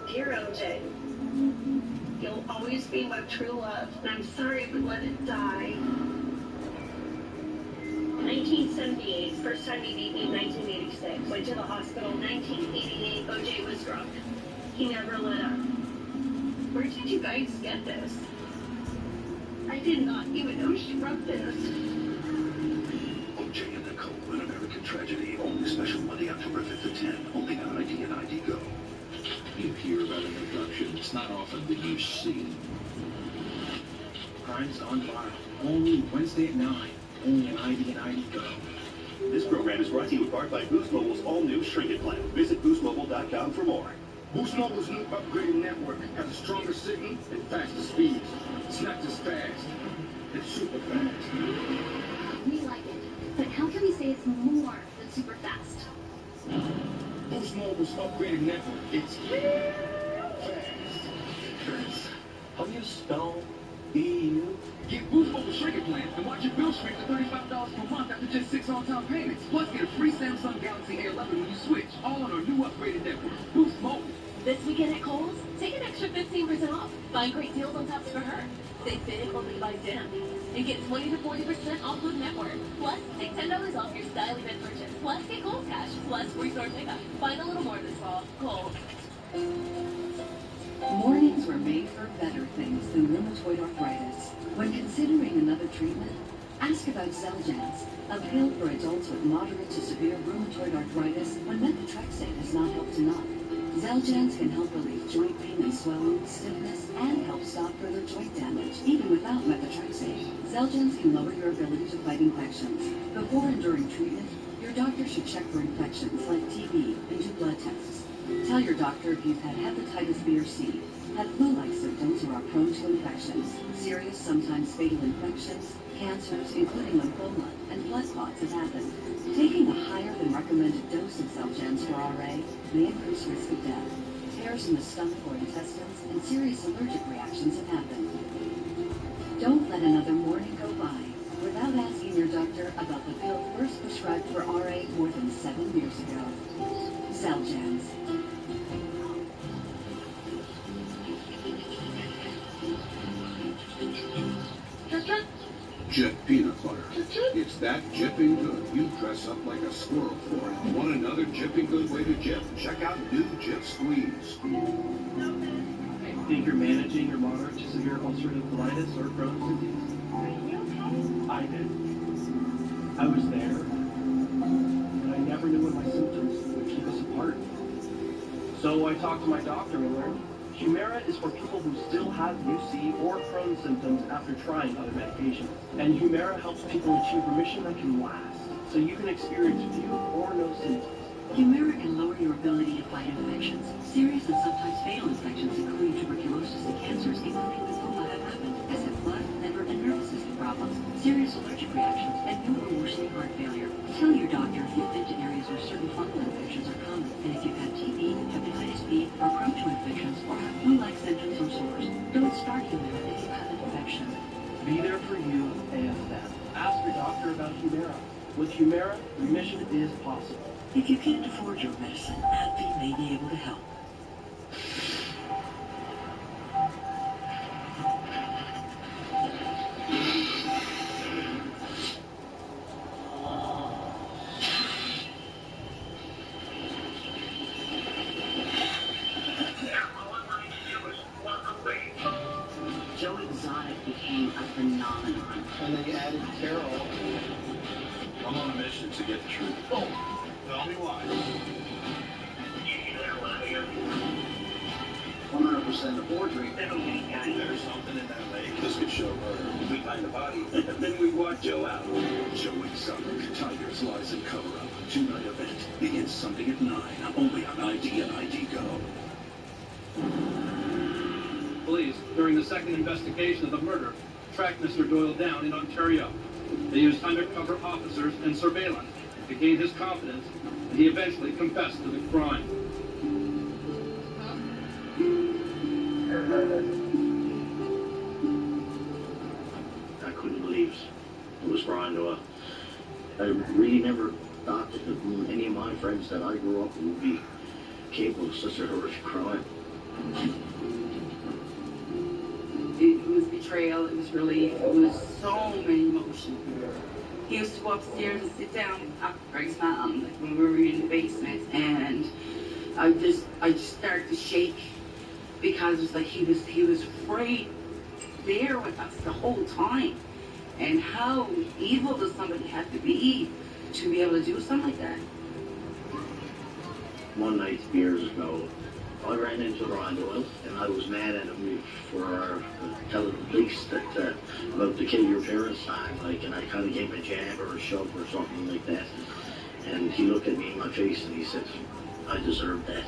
Dear OJ, you'll always be my true love, and I'm sorry we let it die. 1978, first time he beat me in 1986. Went to the hospital, 1988, OJ was drunk. He never let up. Where did you guys get this? I did not even know she wrote this. OJ and Nicole, an American tragedy. Only special Monday, October 5th at 10. Only on ID and ID Go. You hear about an abduction. It's not often that you see. Crimes on file. Only Wednesday at 9. Only on ID and ID Go. This program is brought to you in part by Boost Mobile's all-new Shrink It plan. Visit boostmobile.com for more. Boost Mobile's new upgraded network has a stronger signal and faster speeds. It's not just fast, it's super fast. We like it, but how can we say it's more than super fast? Boost Mobile's upgraded network, it's fast. How do you spell EU? Get Boost Mobile Shrink It plan and watch your bill shrink to $35 per month after just 6 on-time payments. Plus, get a free Samsung Galaxy A11 when you switch. All on our new upgraded network. Boost Mobile. This weekend at Kohl's, take an extra 15% off. Find great deals on tops for her. Save big on Levi's denim. And get 20 to 40% off Food Network. Plus, take $10 off your style event purchase. Plus, get Kohl's Cash. Plus, free store pickup. Find a little more this fall. Kohl's. Mornings were made for better things than rheumatoid arthritis. When considering another treatment, ask about Xeljanz, a pill for adults with moderate to severe rheumatoid arthritis when methotrexate has not helped enough. Xeljanz can help relieve joint pain and swelling, stiffness, and help stop further joint damage, even without methotrexate. Xeljanz can lower your ability to fight infections. Before and during treatment, your doctor should check for infections like TB and do blood tests. Tell your doctor if you've had hepatitis B or C, had flu-like symptoms, or are prone to infections. Serious, sometimes fatal infections, cancers, including lymphoma, and blood clots have happened. Taking a higher than recommended dose of Xeljanz for RA may increase risk of death. Tears in the stomach or intestines and serious allergic reactions have happened. Don't let another morning go by without asking your doctor about the pill first prescribed for RA more than 7 years ago. Xeljanz. Jet peanut butter. It's that jipping good. You dress up like a squirrel for it. Want another jipping good way to jip? Check out new Jip Squeeze. Think you're managing your moderate to severe ulcerative colitis or Crohn's disease? I did. I was there. of my symptoms would keep us apart. So I talked to my doctor and learned Humira is for people who still have UC or Crohn's symptoms after trying other medications. And Humira helps people achieve remission that can last, so you can experience few or no symptoms. Humira can lower your ability to fight infections. Serious and sometimes fatal infections, including tuberculosis and cancers, including lymphoma, have happened, as have blood, liver, and nervous system problems, serious allergic reactions, and new or worsening heart failure. Tell your doctor if you've been to areas where certain fungal infections are common, and if you've had TB, hepatitis B, or Crohn's infections, or have flu-like symptoms or sores. Don't start Humira if you have an infection. Be there for you and them. Ask your doctor about Humira. With Humira, remission is possible. If you can't afford your medicine, AbbVie may be able to help. Joe Exotic became a phenomenon. And they added Carol. I'm on a mission to get the truth. Oh, tell me why. 100% a forgery. There's something in that lake. This could show murder. We find the body, and then we walk Joe out. Joe Exotic, Tigers, Lies, and Cover Up. 2-night event begins Sunday at 9, only on ID and ID Go. Police, during the second investigation of the murder, tracked Mr. Doyle down in Ontario. They used undercover officers and surveillance to gain his confidence, and he eventually confessed to the crime. I couldn't believe it was Brian Doyle. I really never thought that any of my friends that I grew up with would be capable of such a horrific crime. It was betrayal, it was relief, it was so many emotions. He used to go upstairs and sit down and talk to Greg's mom, like when we were in the basement, and I just started to shake because it was like he was right there with us the whole time. And how evil does somebody have to be able to do something like that? One night, years ago, I ran into Brian Doyle, and I was mad at him for telling the police that about the kill your parents time, like, and I kind of gave him a jab or a shove or something like that. And he looked at me in my face and he said, I deserved that.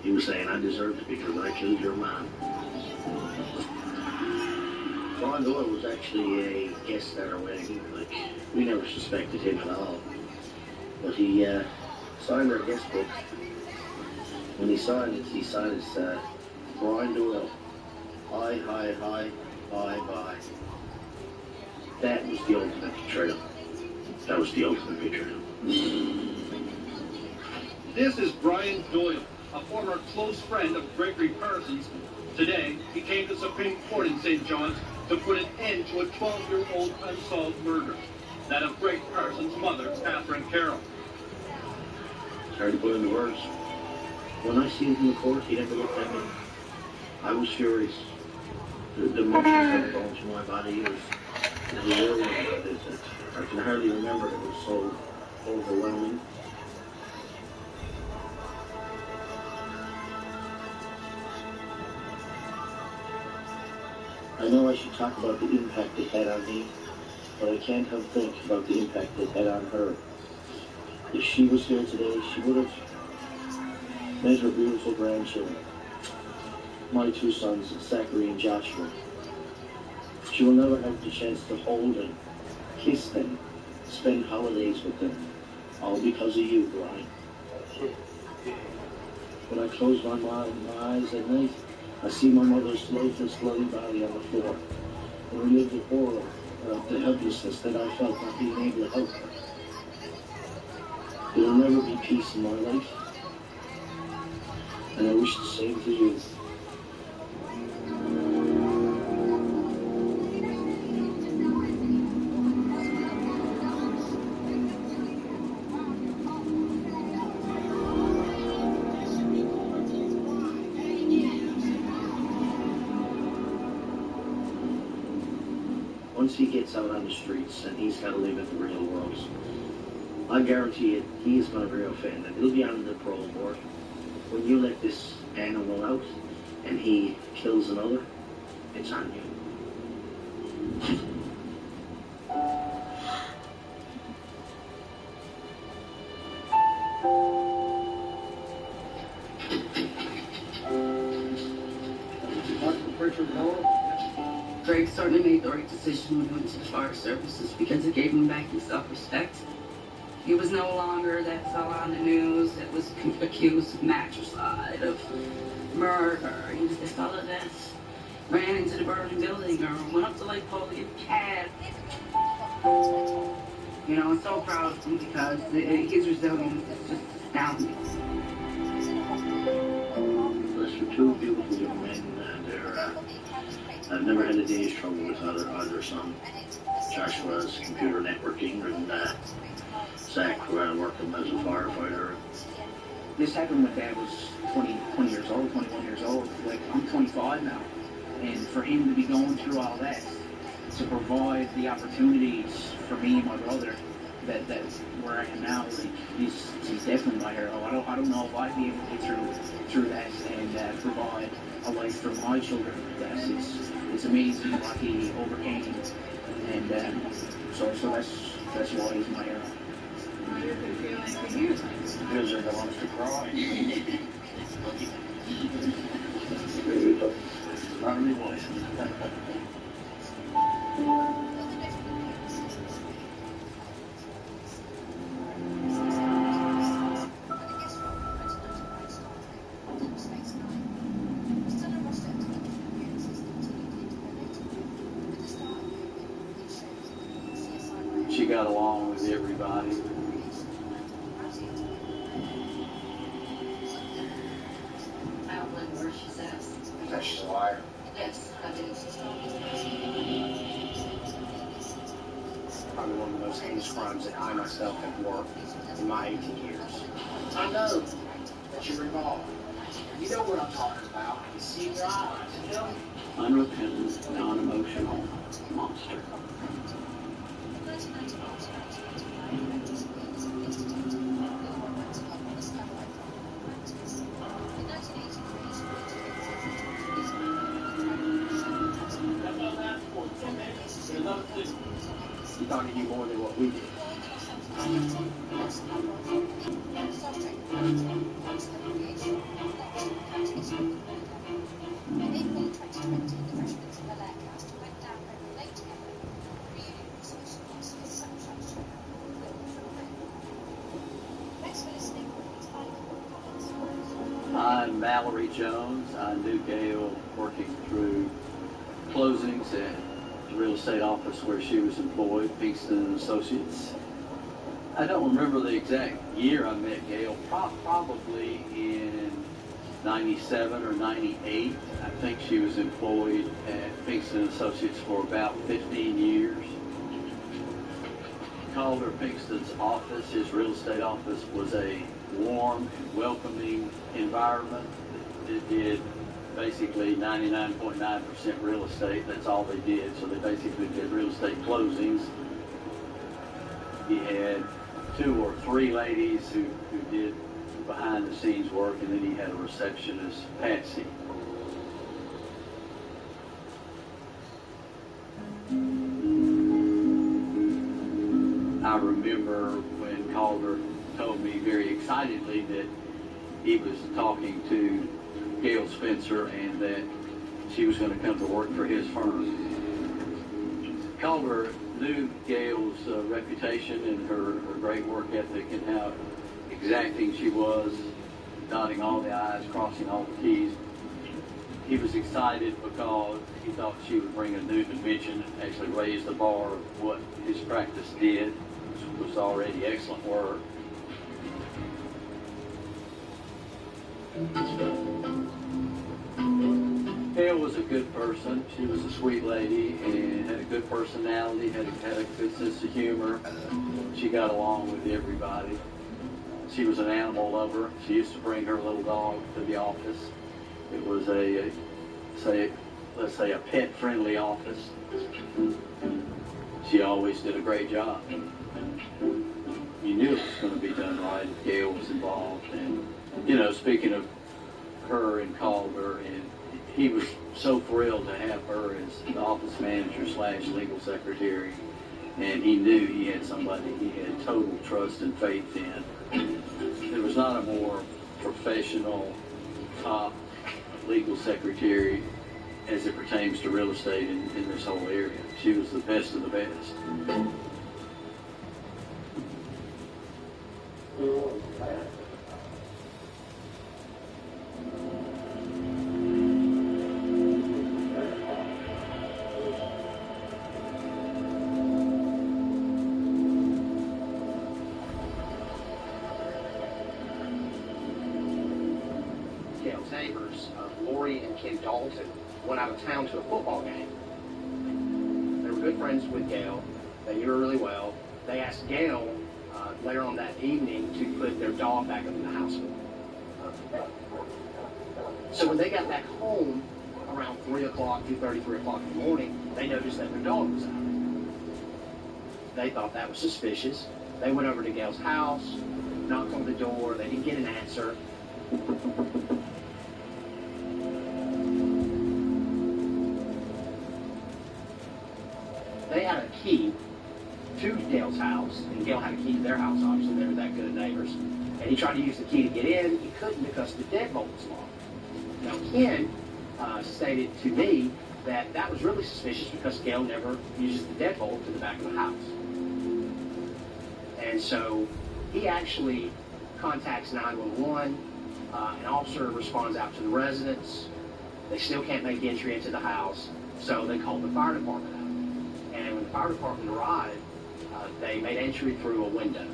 He was saying, I deserved it because I killed your mom. Brian Doyle was actually a guest at our wedding. Like, we never suspected him at all. But he signed our guest book. When he signed it, Brian Doyle, hi, bye. That was the ultimate betrayal. That was the ultimate betrayal. This is Brian Doyle, a former close friend of Gregory Parsons. Today, he came to Supreme Court in St. John's to put an end to a 12-year-old unsolved murder, that of Greg Parsons' mother, Catherine Carroll. It's hard to put into words. When I seen him in the court, he never looked at me. I was furious. The emotions that were going through my body was whirlwind. I can hardly remember. It was so overwhelming. I know I should talk about the impact it had on me, but I can't help think about the impact it had on her. If she was here today, she would have met her beautiful grandchildren, my two sons, Zachary and Joshua. She will never have the chance to hold them, kiss them, spend holidays with them, all because of you, Brian. When I close my eyes at night, I see my mother's lifeless, bloody body on the floor, and relive the horror of the helplessness that I felt not being able to help her. There will never be peace in my life, and I wish the same for you. Once he gets out on the streets and he's got to live in the real world, I guarantee it, he is going to be offended. He'll be on the parole board. When you let this animal out and he kills another, it's on you. Greg certainly made the right decision when he went to the fire services because it gave him back his self-respect. He was no longer that fella on the news that was accused of matricide, of murder. He was the fella that ran into the burning building or went up to Lake Pole to get a cab. You know, I'm so proud of him because his resilience is just astounding. Those are two beautiful young men. I've never had a day's trouble with either son. Joshua's computer networking and Zach working as a firefighter. This happened when Dad was 20 years old, 21 years old. Like, I'm 25 now. And for him to be going through all that, to provide the opportunities for me and my brother, that where I am now, like, he's definitely my hero. I don't know if I'd be able to get through that and provide a life for my children. It's amazing what he overcame, and so that's why he's my hero. What does it feel like for you? Feels like I want to cry. Not really voice. She got along with everybody. I don't believe a word she says. That she's a liar. Yes, I do. Probably one of the most heinous crimes that I myself have worked in my 18 years. I know that you're involved. You know what I'm talking about. You see in your eyes, you know? Unrepentant, non-emotional monster. He thought he knew more than what we did. I'm Mallory Jones. I knew Gail working through closings at the real estate office where she was employed, Pinkston & Associates. I don't remember the exact year I met Gail, probably in 97 or 98. I think she was employed at Pinkston & Associates for about 15 years. Calder Pinkston's office, his real estate office, was a warm and welcoming environment. It did basically 99.9% real estate. That's all they did. So they basically did real estate closings. He had 2 or 3 ladies who did behind the scenes work, and then he had a receptionist, Patsy. I remember when Calder told me very excitedly that he was talking to Gail Spencer and that she was going to come to work for his firm. Calder knew Gail's reputation and her great work ethic and how exacting she was, dotting all the I's, crossing all the T's. He was excited because he thought she would bring a new dimension and actually raise the bar of what his practice did, which was already excellent work. Gail was a good person. She was a sweet lady and had a good personality, had a good sense of humor. She got along with everybody. She was an animal lover. She used to bring her little dog to the office. It was let's say a pet-friendly office. She always did a great job. you knew it was going to be done right. Gail was involved, and speaking of her and Calder, and he was so thrilled to have her as the office manager / legal secretary, and he knew he had somebody he had total trust and faith in. There was not a more professional top legal secretary as it pertains to real estate in this whole area. She was the best of the best. Gail's neighbors, Lori and Ken Dalton, went out of town to a football game. They were good friends with Gail. They knew her really well. They asked Gail later on that evening to put their dog back up in the house with them. So when they got back home around 3 o'clock, 2:30, 3 o'clock in the morning, they noticed that their dog was out. They thought that was suspicious. They went over to Gail's house, knocked on the door. They didn't get an answer. They had a key to Gail's house, and Gail had a key to their house, obviously. They were that good of neighbors. And he tried to use the key to get in. He couldn't because the deadbolt was locked. Now, Ken stated to me that that was really suspicious because Gail never uses the deadbolt to the back of the house. And so he actually contacts 911. An officer responds out to the residents. They still can't make entry into the house, so they called the fire department out. And when the fire department arrived, they made entry through a window.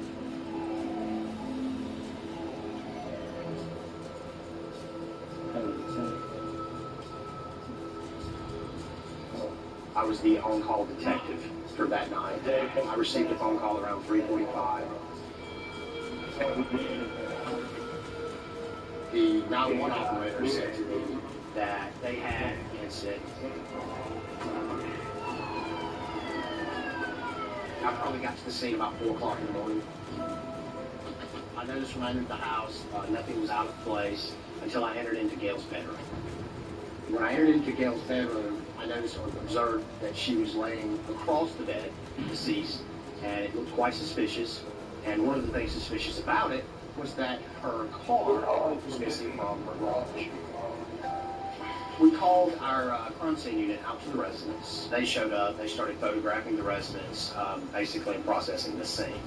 I was the on-call detective for that night. I received a phone call around 3:45. The 911 operator said to me that they had an incident. I probably got to the scene about 4 o'clock in the morning. I noticed when I entered the house, nothing was out of place until I entered into Gail's bedroom. When I entered into Gail's bedroom, I noticed or observed that she was laying across the bed, deceased, and it looked quite suspicious. And one of the things suspicious about it was that her car was missing from her garage. We called our crime scene unit out to the residents. They showed up. They started photographing the residents, basically processing the scene.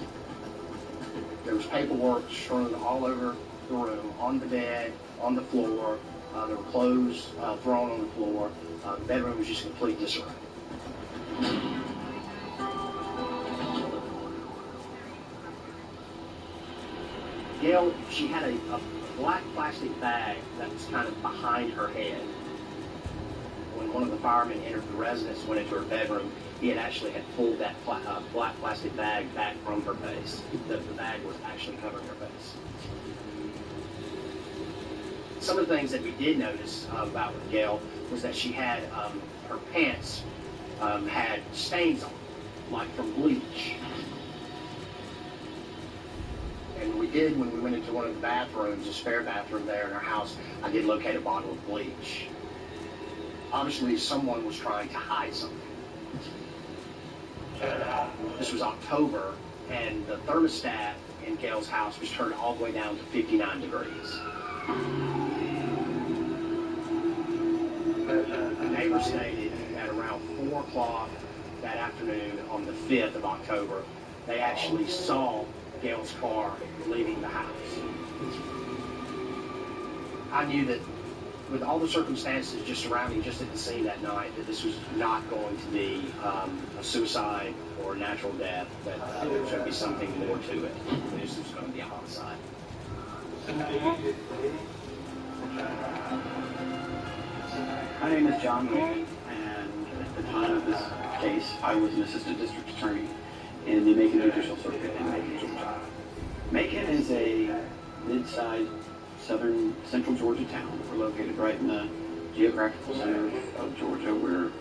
There was paperwork strewn all over the room, on the bed, on the floor. There were clothes thrown on the floor. The bedroom was just complete disarray. Gail, she had a black plastic bag that was kind of behind her head. When one of the firemen entered the residence, went into her bedroom, he had pulled that black plastic bag back from her face. The bag was actually covering her face. Some of the things that we did notice about with Gail was that she had her pants had stains on them, like from bleach. And when we went into one of the bathrooms, a spare bathroom there in our house, I did locate a bottle of bleach. Obviously, someone was trying to hide something. This was October, and the thermostat in Gail's house was turned all the way down to 59 degrees. A neighbor stated at around 4 o'clock that afternoon on the 5th of October, they actually saw Gail's car leaving the house. I knew that with all the circumstances just surrounding just at the scene that night, that this was not going to be a suicide or a natural death, that there was going to be something more to it. This was going to be a homicide. My name is John Macon, and at the time of this case, I was an assistant district attorney in the Macon Judicial Circuit in Macon, Georgia. Macon is a mid-sized central Georgia town. We're located right in the geographical center of Georgia. We're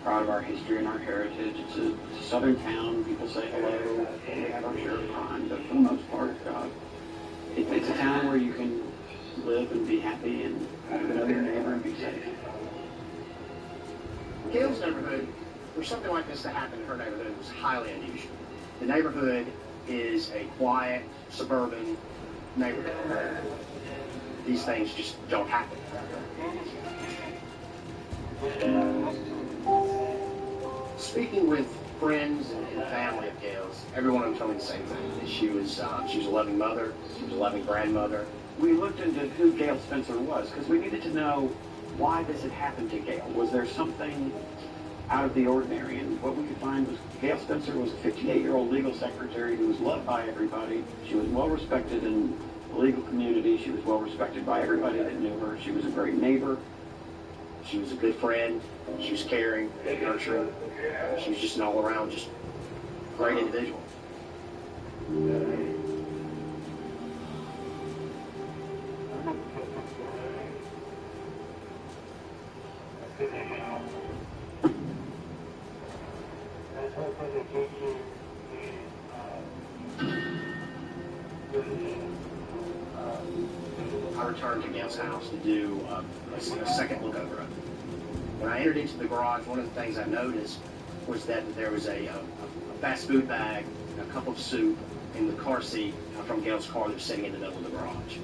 proud of our history and our heritage. It's a southern town. People say hello. We have our share of crime, but for the most part, it's a town where you can live and be happy and know your neighbor and be safe. Gail's neighborhood, for something like this to happen in her neighborhood, was highly unusual. The neighborhood is a quiet, suburban neighborhood. These things just don't happen. Speaking with friends and family of Gail's, every one of them told me the same thing. That she was a loving mother, she was a loving grandmother. We looked into who Gail Spencer was because we needed to know why this had happened to Gail. Was there something out of the ordinary? And what we could find was Gail Spencer was a 58-year-old legal secretary who was loved by everybody. She was well respected in the legal community. She was well respected by everybody that knew her. She was a great neighbor. She was a good friend. She was caring, nurturing. She was just an all-around, just great individual. I returned to Gail's house to do a second look over it. When I entered into the garage, one of the things I noticed was that there was a fast food bag, a cup of soup, in the car seat from Gail's car that was sitting in the middle of the garage.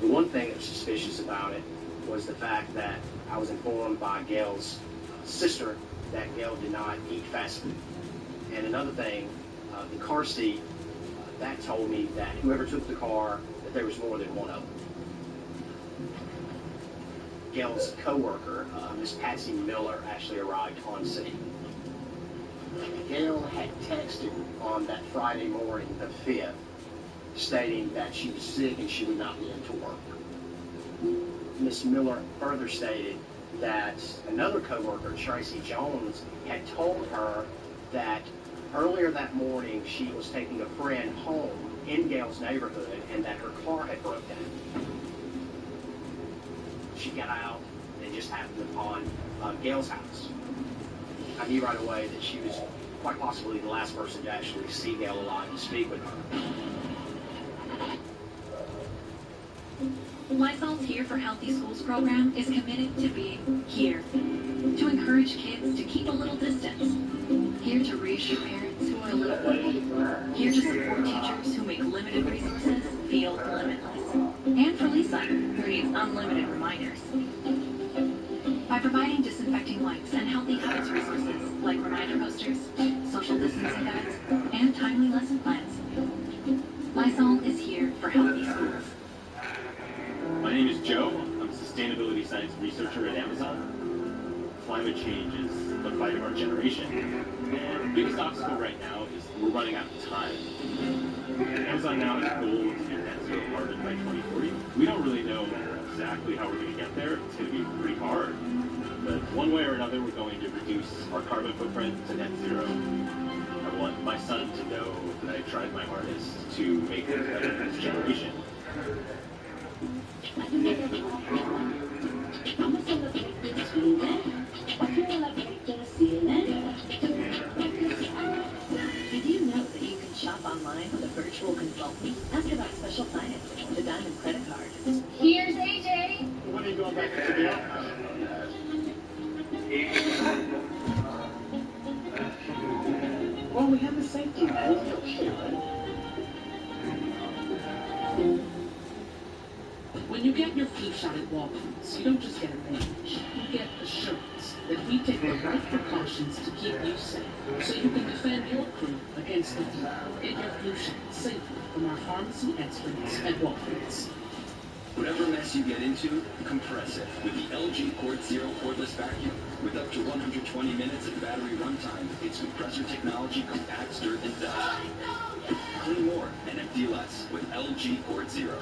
The one thing that was suspicious about it was the fact that I was informed by Gail's sister that Gail did not eat fast food. And another thing, the car seat, that told me that whoever took the car, that there was more than one of them. Gail's co-worker, Miss Patsy Miller, actually arrived on scene. Gail had texted on that Friday morning, the 5th, stating that she was sick and she would not be in to work. Miss Miller further stated that another co-worker, Tracy Jones, had told her that earlier that morning she was taking a friend home in Gail's neighborhood and that her car had broke down. She got out and just happened upon Gail's house. I knew right away that she was quite possibly the last person to actually see Gail alive and speak with her. Lysol's Here for Healthy Schools program is committed to being here, to encourage kids to keep a little distance, here to reassure parents who are a little worried, here to support teachers who make limited resources feel limitless, and for Lisa, who needs unlimited reminders. By providing disinfecting wipes and healthy habits resources like reminder posters, social distancing guides, and timely lesson plans, Lysol is here for healthy schools. My name is Joe. I'm a sustainability science researcher at Amazon. Climate change is the fight of our generation. And the biggest obstacle right now is we're running out of time. Amazon now has a goal to get net zero carbon by 2040. We don't really know exactly how we're going to get there. It's going to be pretty hard. But one way or another, we're going to reduce our carbon footprint to net zero. I want my son to know that I tried my hardest to make it better for this generation. Did you know that you can shop online with a virtual consultant? Ask about special financing with a Diamond credit card. Here's AJ. When are you going back to the office? Well, we have a safety net. Okay, right? When you get your flu shot at Walgreens, you don't just get a bandage. You get assurance that we take the right precautions to keep you safe, so you can defend your crew against the flu. Get your flu shot safely from our pharmacy experts at Walgreens. Whatever mess you get into, compress it with the LG Quart Zero cordless vacuum. With up to 120 minutes of battery runtime, its compressor technology compacts dirt and dust. Clean more and empty less with LG Quart Zero.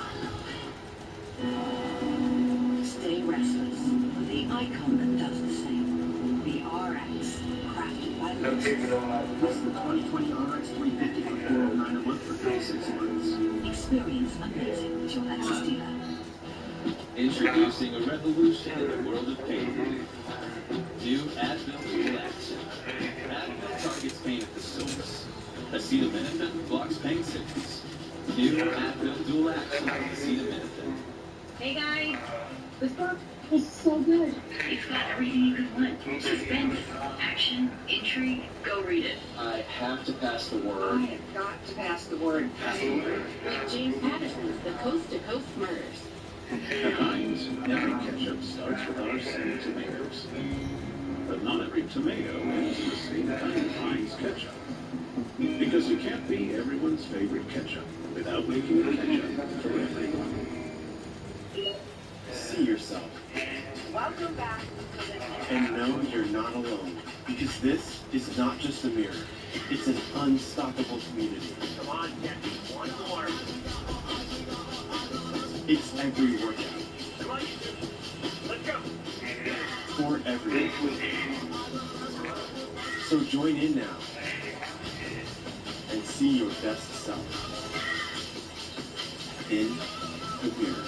Stay restless. The icon that does the same. The RX, crafted by Lux. This is the 2020 RX 350 for $409 a month for 36 months. Experience amazing with your Lexus dealer. Introducing a revolution in the world of paint. New Advil Black. pain at the source. Acetaminophen blocks pain signals. New Advil Dual Action Acetaminophen. Hey guys, this book is so good. It's got everything you could want. Suspense, action, intrigue. Go read it. I have to pass the word. I have got to pass the word. Pass the word. With James Patterson's The Coast to Coast Murders. At Heinz, every ketchup starts with our same tomatoes. But not every tomato is the same kind of Heinz ketchup. Because you can't be everyone's favorite ketchup without making a ketchup for everyone. See yourself. Welcome back. And know you're not alone. Because this is not just a mirror. It's an unstoppable community. Come on, Jackie, one more. It's every workout. Come on, let's go. For everyone. So join in now. And see your best self. In the mirror.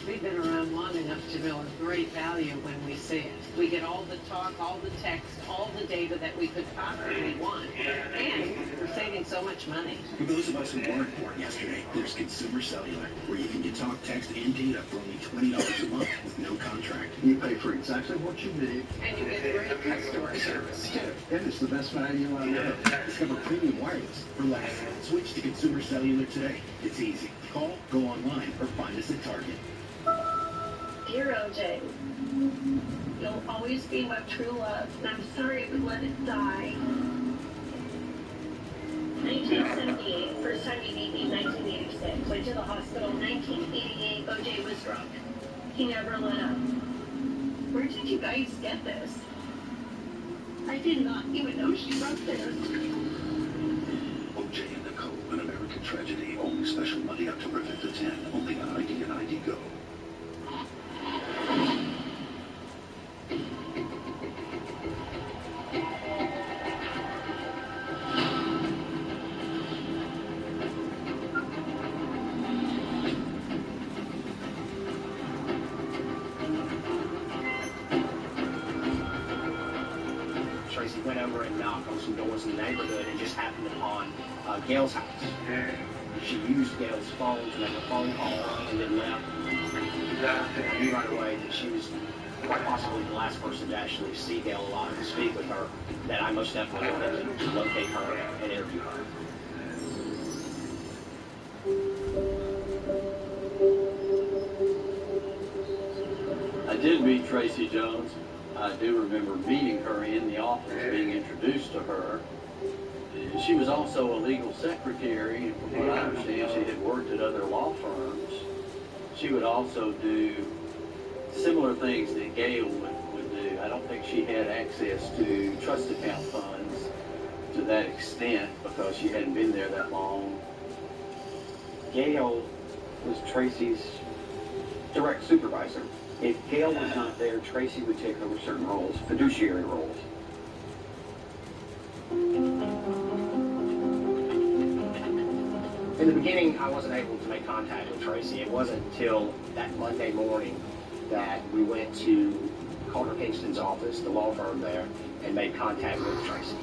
We've been around long enough to know a great value when we see it. We get all the talk, all the text, all the data that we could possibly want. And we're saving so much money. For those of us who weren't born yesterday, there's Consumer Cellular, where you can get talk, text, and data for only $20 a month with no contract. You pay for exactly what you need. And you get great customer service, too. And it's the best value I know. Discover premium wireless for less. Switch to Consumer Cellular today. It's easy. Call, go online, or find us at Target. Dear OJ, you'll always be my true love, and I'm sorry I would let it die. 1978, first time you meet me, 1986. Went to the hospital, 1988, OJ was drunk. He never let up. Where did you guys get this? I did not even know she wrote this. OJ and Nicole, an American tragedy. Only special Monday, October 5th at 10. Only on ID and ID Go. Tracy went over and knocked on some doors in the neighborhood and just happened upon Gail's house. She used Gail's phone to make a phone call and then left. I knew right away that she was quite possibly the last person to actually see Gail alive and speak with her, that I most definitely wanted to locate her and interview her. I did meet Tracy Jones. I do remember meeting her in the office, being introduced to her. She was also a legal secretary, and from what I understand, she had worked at other law firms. She would also do similar things that Gail would do. I don't think she had access to trust account funds to that extent because she hadn't been there that long. Gail was Tracy's direct supervisor. If Gail was not there, Tracy would take over certain roles, fiduciary roles. In the beginning, I wasn't able to make contact with Tracy. It wasn't until that Monday morning that we went to Carter Kingston's office, the law firm there, and made contact with Tracy.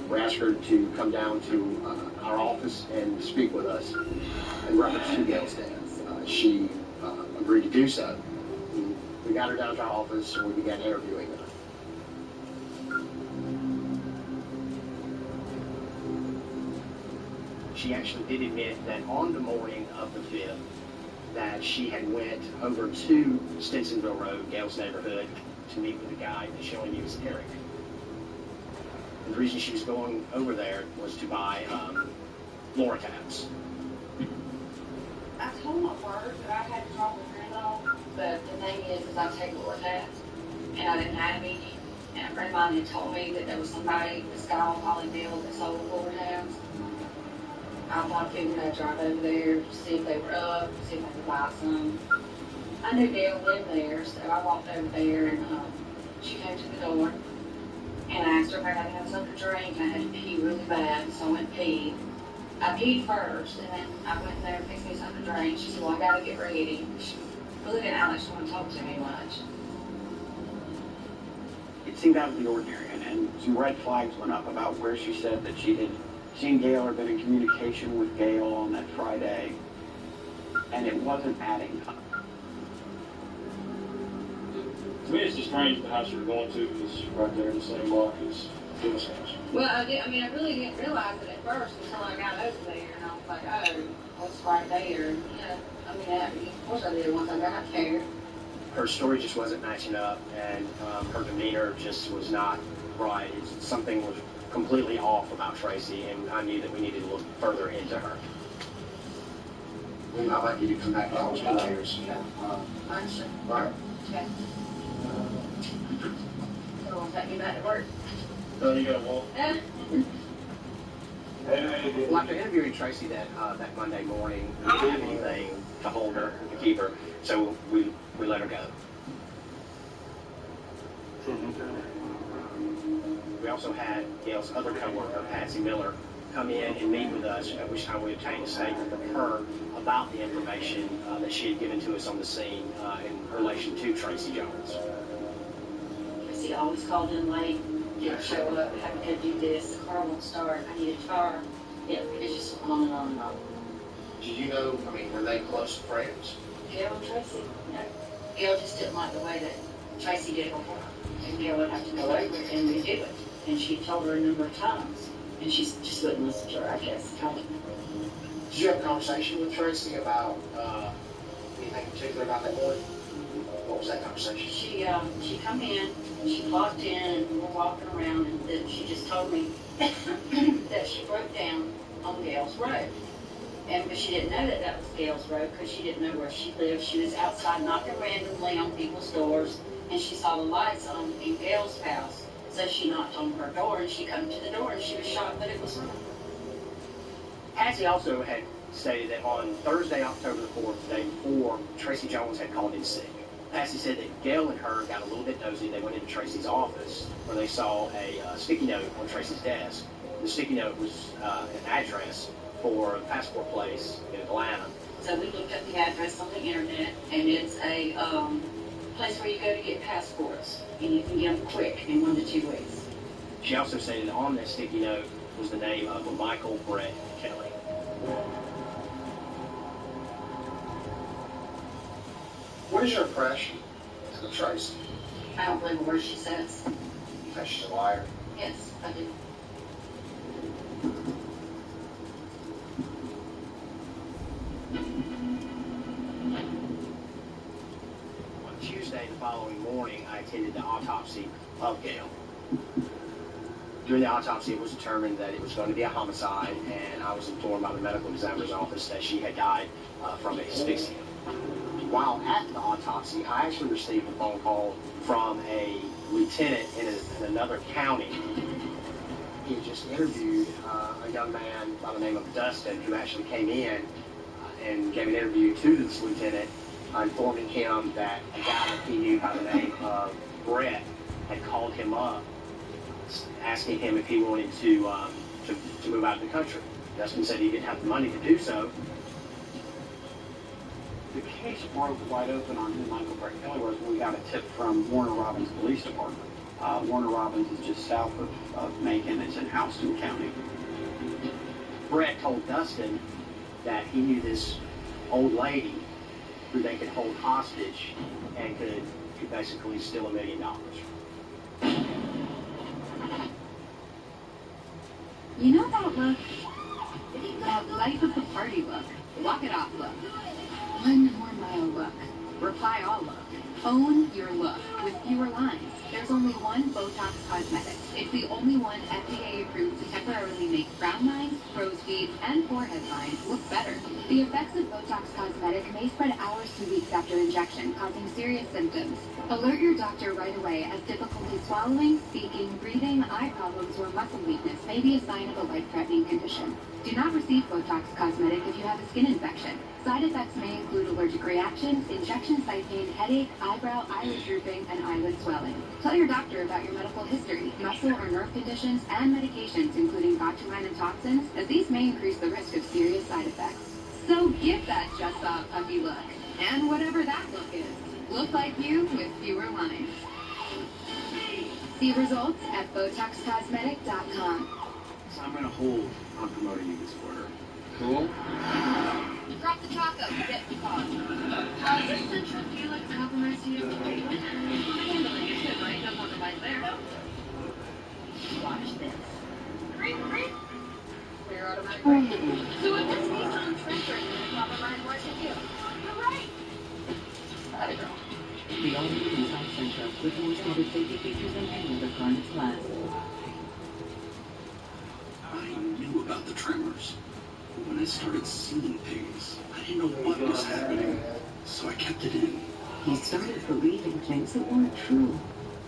We asked her to come down to our office and speak with us in reference to Gail's death. She agreed to do so. We got her down to our office and we began interviewing her. She actually did admit that on the morning of the 5th, that she had went over to Stinsonville Road, Gail's neighborhood, to meet with a guy that she only knew as Eric. And the reason she was going over there was to buy Laura tabs. I told my word that I had to talk with Randolph, but the thing is I take Laura tabs, and I didn't have any. And a friend of mine had told me that there was somebody, this guy on Hollyville, that sold Laura tabs. I thought I figured I'd drive over there, see if they were up, see if I could buy some. I knew Gail lived there, so I walked over there, and she came to the door, and I asked her if I had to have something to drink, and I had to pee really bad, so I went and peed. I peed first, and then I went there and fixed me something to drink. She said, well, I gotta get ready. She really didn't actually want to talk to me much. seemed out of the ordinary, and some red flags went up about where she said that she had seen Gail or been in communication with Gail on that Friday, and it wasn't adding up. To me, it's just strange the house you're going to is right there in the same block as Gail's house. Well, I really didn't realize it at first until I got over there, and I was like, oh, what's right there? Of course I did once I got there. Her story just wasn't matching up, and her demeanor just was not right. Something was completely off about Tracy, and I knew that we needed to look further into her. I'd like you to come back to all players. I understand. Right. Okay. So I'll take you back to work. No, you gotta walk. Well, after interviewing Tracy that Monday morning, we didn't have anything to hold her, to keep her, so we let her go. We also had Gail's other coworker, Patsy Miller, come in and meet with us, at which time we obtained a statement from her about the information that she had given to us on the scene in relation to Tracy Jones. Tracy always called in late, didn't show up, having to do this, the car won't start, I need a car. Yeah, it's just on and on and on. Do you know, were they close friends? Gail and Tracy, no. Gail just didn't like the way that Tracy did it before. And Gail would have to go over it and redo it. And she told her a number of times. And she just wouldn't listen to her, I guess. Did you have a conversation with Tracy about anything in particular about that morning? What was that conversation? She come in, she clocked in, and we were walking around, and then she just told me that she broke down on Gail's road. But she didn't know that that was Gail's road because she didn't know where she lived. She was outside knocking randomly on people's doors, and she saw the lights on in Gail's house. So she knocked on her door, and she come to the door, and she was shocked that it was her. Patsy also had stated that on Thursday, October the 4th, the day before, Tracy Jones had called in sick. Patsy said that Gail and her got a little bit nosy. They went into Tracy's office where they saw a sticky note on Tracy's desk. The sticky note was an address for a passport place in Atlanta. So we looked up the address on the internet, and it's a place where you go to get passports, and you can get them quick in 1 to 2 weeks. She also stated that on that sticky note was the name of Michael Brett Kelly. What is your impression of Tracy? I don't believe a word she says. You think she's a liar? Yes, I do. On Tuesday, the following morning, I attended the autopsy of Gail. During the autopsy, it was determined that it was going to be a homicide, and I was informed by the medical examiner's office that she had died from asphyxia. While at the autopsy, I actually received a phone call from a lieutenant in another county. He had just interviewed a young man by the name of Dustin, who actually came in and gave an interview to this lieutenant, informing him that a guy that he knew by the name of Brett had called him up, asking him if he wanted to move out of the country. Dustin said he didn't have the money to do so. The case broke wide open on who Michael Brett Kelly was when we got a tip from Warner Robins Police Department. Warner Robins is just south of Macon. It's in Houston County. Brett told Dustin that he knew this old lady who they could hold hostage and could basically steal $1 million. You know that look? That life of the party look. Walk it off look. 1 more mile look. Reply all look. Own your look with fewer lines. There's only one Botox cosmetic. It's the only one FDA approved to temporarily make frown lines, crow's feet, and forehead lines look better. The effects of Botox cosmetic may spread hours to weeks after injection, causing serious symptoms. Alert your doctor right away, as difficulty swallowing, speaking, breathing, eye problems, or muscle weakness may be a sign of a life-threatening condition. Do not receive Botox cosmetic if you have a skin infection. Side effects may include allergic reactions, injection site pain, headache, eyebrow, eyelid drooping, and eyelid swelling. Tell your doctor about your medical history, muscle or nerve conditions, and medications, including botulinum toxins, as these may increase the risk of serious side effects. So give that just off puppy look. And whatever that look is, look like you with fewer lines. See results at BotoxCosmetic.com. So I'm going to hold on promoting you this quarter. Cool. Drop the taco. Get the car. This Central Felix compromise you? Handling is good, right? No compromise there. Watch this. Clear automatic brake. So if this Nissan Tractor is a compromise, why should you? You're right. Atta girl. The all-new Nissan Sentra with more standard safety features than any other car in its class. I knew about the tremors. But when I started seeing things, I didn't know what was happening. So I kept it in. He started believing things that weren't true.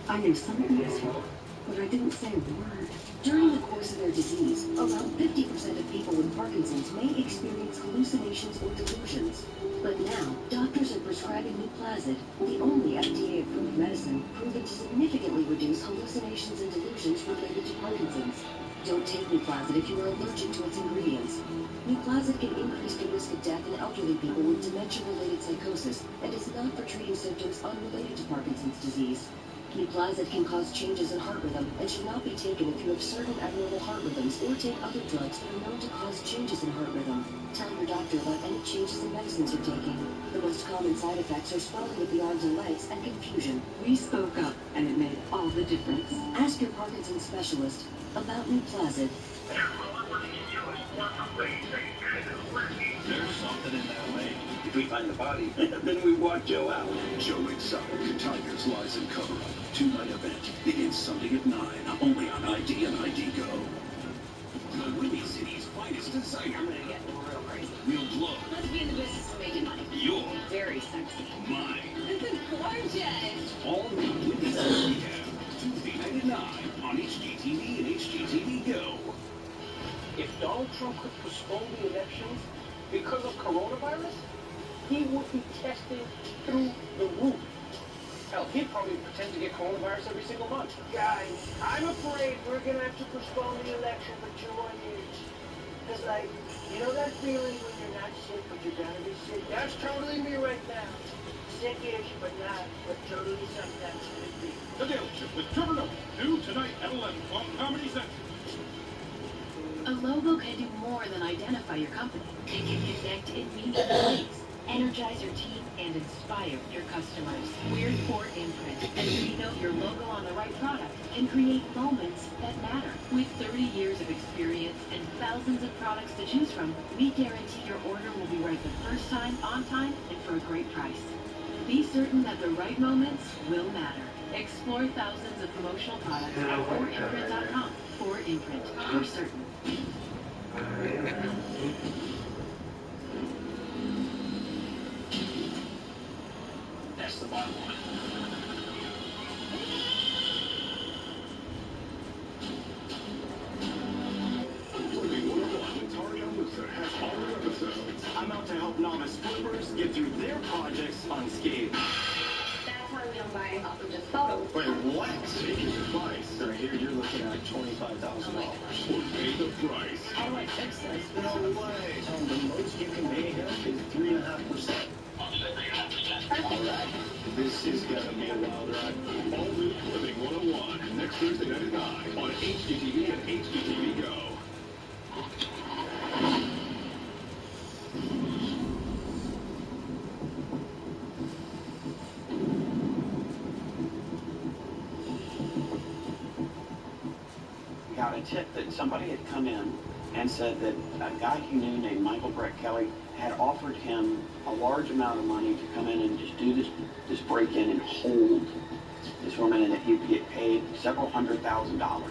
I knew something was wrong, but I didn't say a word. During the course of their disease, around 50% of people with Parkinson's may experience hallucinations or delusions. But now, doctors are prescribing Nuplazid, the only FDA-approved medicine proven to significantly reduce hallucinations and delusions related to Parkinson's. Don't take Nuplazid if you are allergic to its ingredients. Nuplazid can increase the risk of death in elderly people with dementia-related psychosis and is not for treating symptoms unrelated to Parkinson's disease. Nuplazid can cause changes in heart rhythm and should not be taken if you have certain abnormal heart rhythms or take other drugs that are known to cause changes in heart rhythm. Tell your doctor about any changes in medicines you're taking. The most common side effects are swelling of the arms and legs and confusion. We spoke up, and it made all the difference. Ask your Parkinson's specialist about Nuplazid. There's something in that lake. If we find the body, then we walk Joe out. Joe Exotic, Tigers, Lies, and Cover-Up. Two-night event begins Sunday at 9, only on ID and ID Go. The Windy City's finest designer. I'm gonna get real crazy. Real glow. Let's be in the business of making money. Your Very sexy. mine. This is gorgeous. All the Windy City we have. Tuesday night at 9 on HGTV and HGTV Go. If Donald Trump could postpone the elections because of coronavirus, he would be testing through the roof. Hell, he'd probably pretend to get coronavirus every single month. Guys, I'm afraid we're going to have to postpone the election for 2 more years. Because, like, you know that feeling when you're not sick, but you're going to be sick? That's totally me right now. Sick-ish, but not, but totally something that's going to be. The Dealership with Trevor Noah. New tonight at 11 on Comedy Central. A logo can do more than identify your company. It can connect in meaningful ways, energize your team, and inspire your customers. We're Fort Imprint, and we know your logo on the right product can create moments that matter. With 30 years of experience and thousands of products to choose from, we guarantee your order will be right the first time, on time, and for a great price. Be certain that the right moments will matter. Explore thousands of promotional products at FortImprint.com. Fort Imprint, for certain. That's the bottom line. I'm out to help novice flippers get through their projects unscathed. That's why we don't buy off of just photos. Wait, what? Take his advice. So here you're looking at $25,000. Pay the price. How do I fix this? No way. Tell him the most you can pay him is 3.5%. Alright, this is gonna be a wild ride. All new Flipping 101, next Thursday night at 9 on HGTV and HGTV Go. Got a tip that somebody had come in and said that a guy he knew named Michael Brett Kelly had offered him a large amount of money to come in and just do this break-in and hold this woman, and that he'd get paid several $100,000.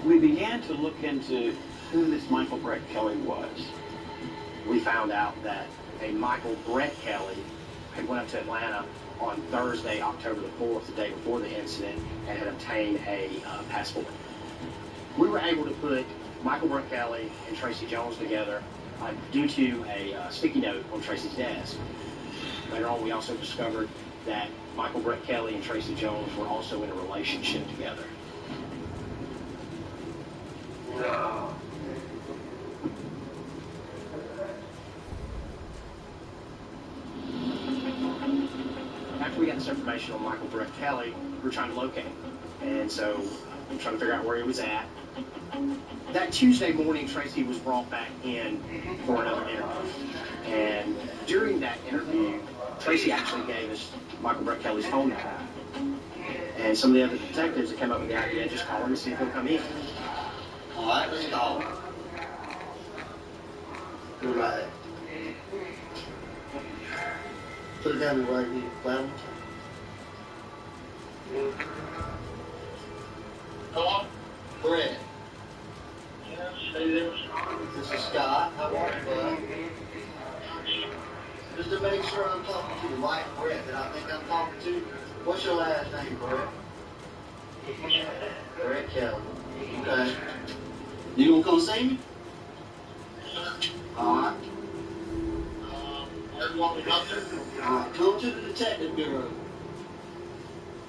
We began to look into who this Michael Brett Kelly was. We found out that a Michael Brett Kelly had went up to Atlanta on Thursday, October the 4th, the day before the incident, and had obtained a passport. We were able to put Michael Brett Kelly and Tracy Jones together due to a sticky note on Tracy's desk. Later on, we also discovered that Michael Brett Kelly and Tracy Jones were also in a relationship together. After we got this information on Michael Brett Kelly, we were trying to locate him. And so I'm trying to figure out where he was at. That Tuesday morning, Tracy was brought back in for another interview. And during that interview, Tracy actually gave us Michael Brett Kelly's phone number. And some of the other detectives that came up with the idea, just call him and see if he'll come in. All right, let's call him. All right. Put it down right here, Clown. Hello? Brett. Yes, hey there. This is Scott. How are you, bud? Just to make sure I'm talking to the right Brett that I think I'm talking to. What's your last name, Brett? Brett Kelly. Okay. You gonna come see me? Alright. Where do you want me to go to? Alright, come to the detective bureau.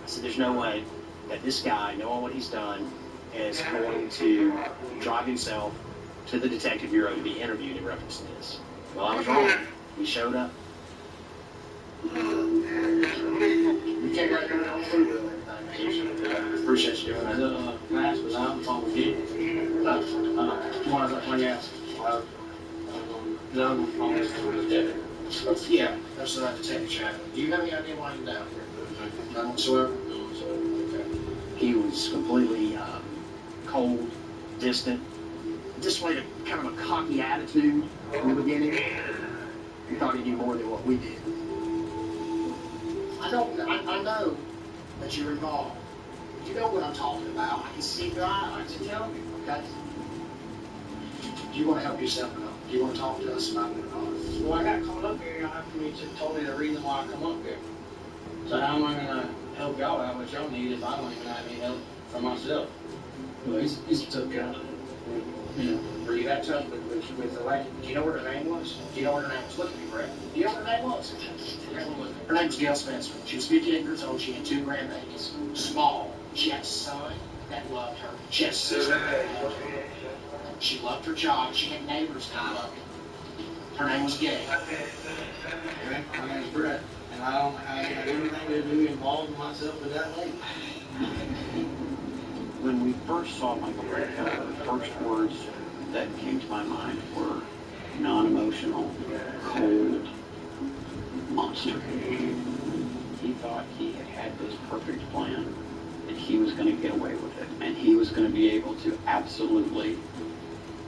I said, there's no way that this guy, knowing what he's done, is going to drive himself to the detective bureau to be interviewed in reference to this. Well, I was wrong. He showed up. You can't write your own food or anything. Appreciate you doing that. Can I ask, was I on the phone with you? No. When you asked? Well, no, I'm on the phone with the detective. Yeah, that's the detective chat. Do you have any idea why you're down here? None whatsoever? None whatsoever. Okay. He was completely cold, distant, displayed a kind of a cocky attitude in the beginning. He thought he knew more than what we did. I know that you're involved. You know what I'm talking about. I can see your eyes and tell me, okay? Do you want to help yourself or not? Do you want to talk to us about it or not? Well, I got called up here. Y'all have me to told me the reason why I come up here. So how am I going to help y'all out what y'all need if I don't even have any help for myself? Well, he's a tough guy. You know, were you that tough with the lady? Do you know what her name was? Do you know what her name was? Look at me, Brett. Do you know what her name was? Her name was Gail Spencer. She was 58 years old. She had 2 grandbabies. Small. She had a son that loved her. She had a sister that loved her. She loved her job. She had neighbors that loved her. Her name was Gail. Okay? My name's Brett. And I don't have anything to do involved myself with that lady. When we first saw Michael Brett Kelly, the first words that came to my mind were non-emotional, cold monster. He thought he had this perfect plan, and he was going to get away with it, and he was going to be able to absolutely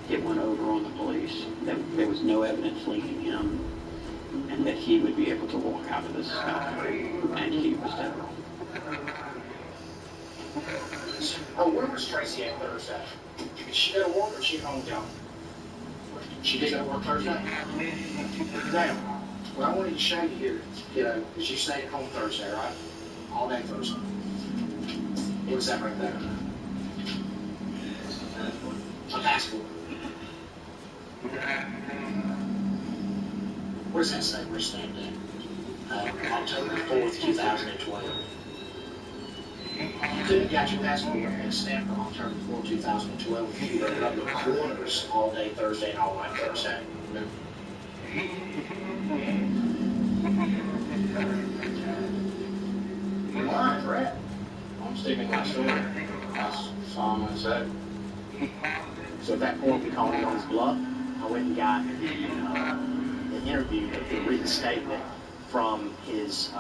get one over on the police, that there was no evidence linking him, and that he would be able to walk out of this scot-free, and he was dead wrong. Oh, where was Tracy at Thursday? Did she go to work or she home, John? She did go to work Thursday? Now, what I wanted to show you here, you know, is you stayed at home Thursday, right? All day Thursday. What was that right there? A passport. What does that say? Where's that at? October 4th, 2012. You could have got your passport and stamped on October 4th, 2012 if you were up the corners all day Thursday and all night Thursday. All right, Brett. I'm sticking my story. That's all I'm going to say. So at that point, we called him on his bluff. I went and got the interview, the written statement from his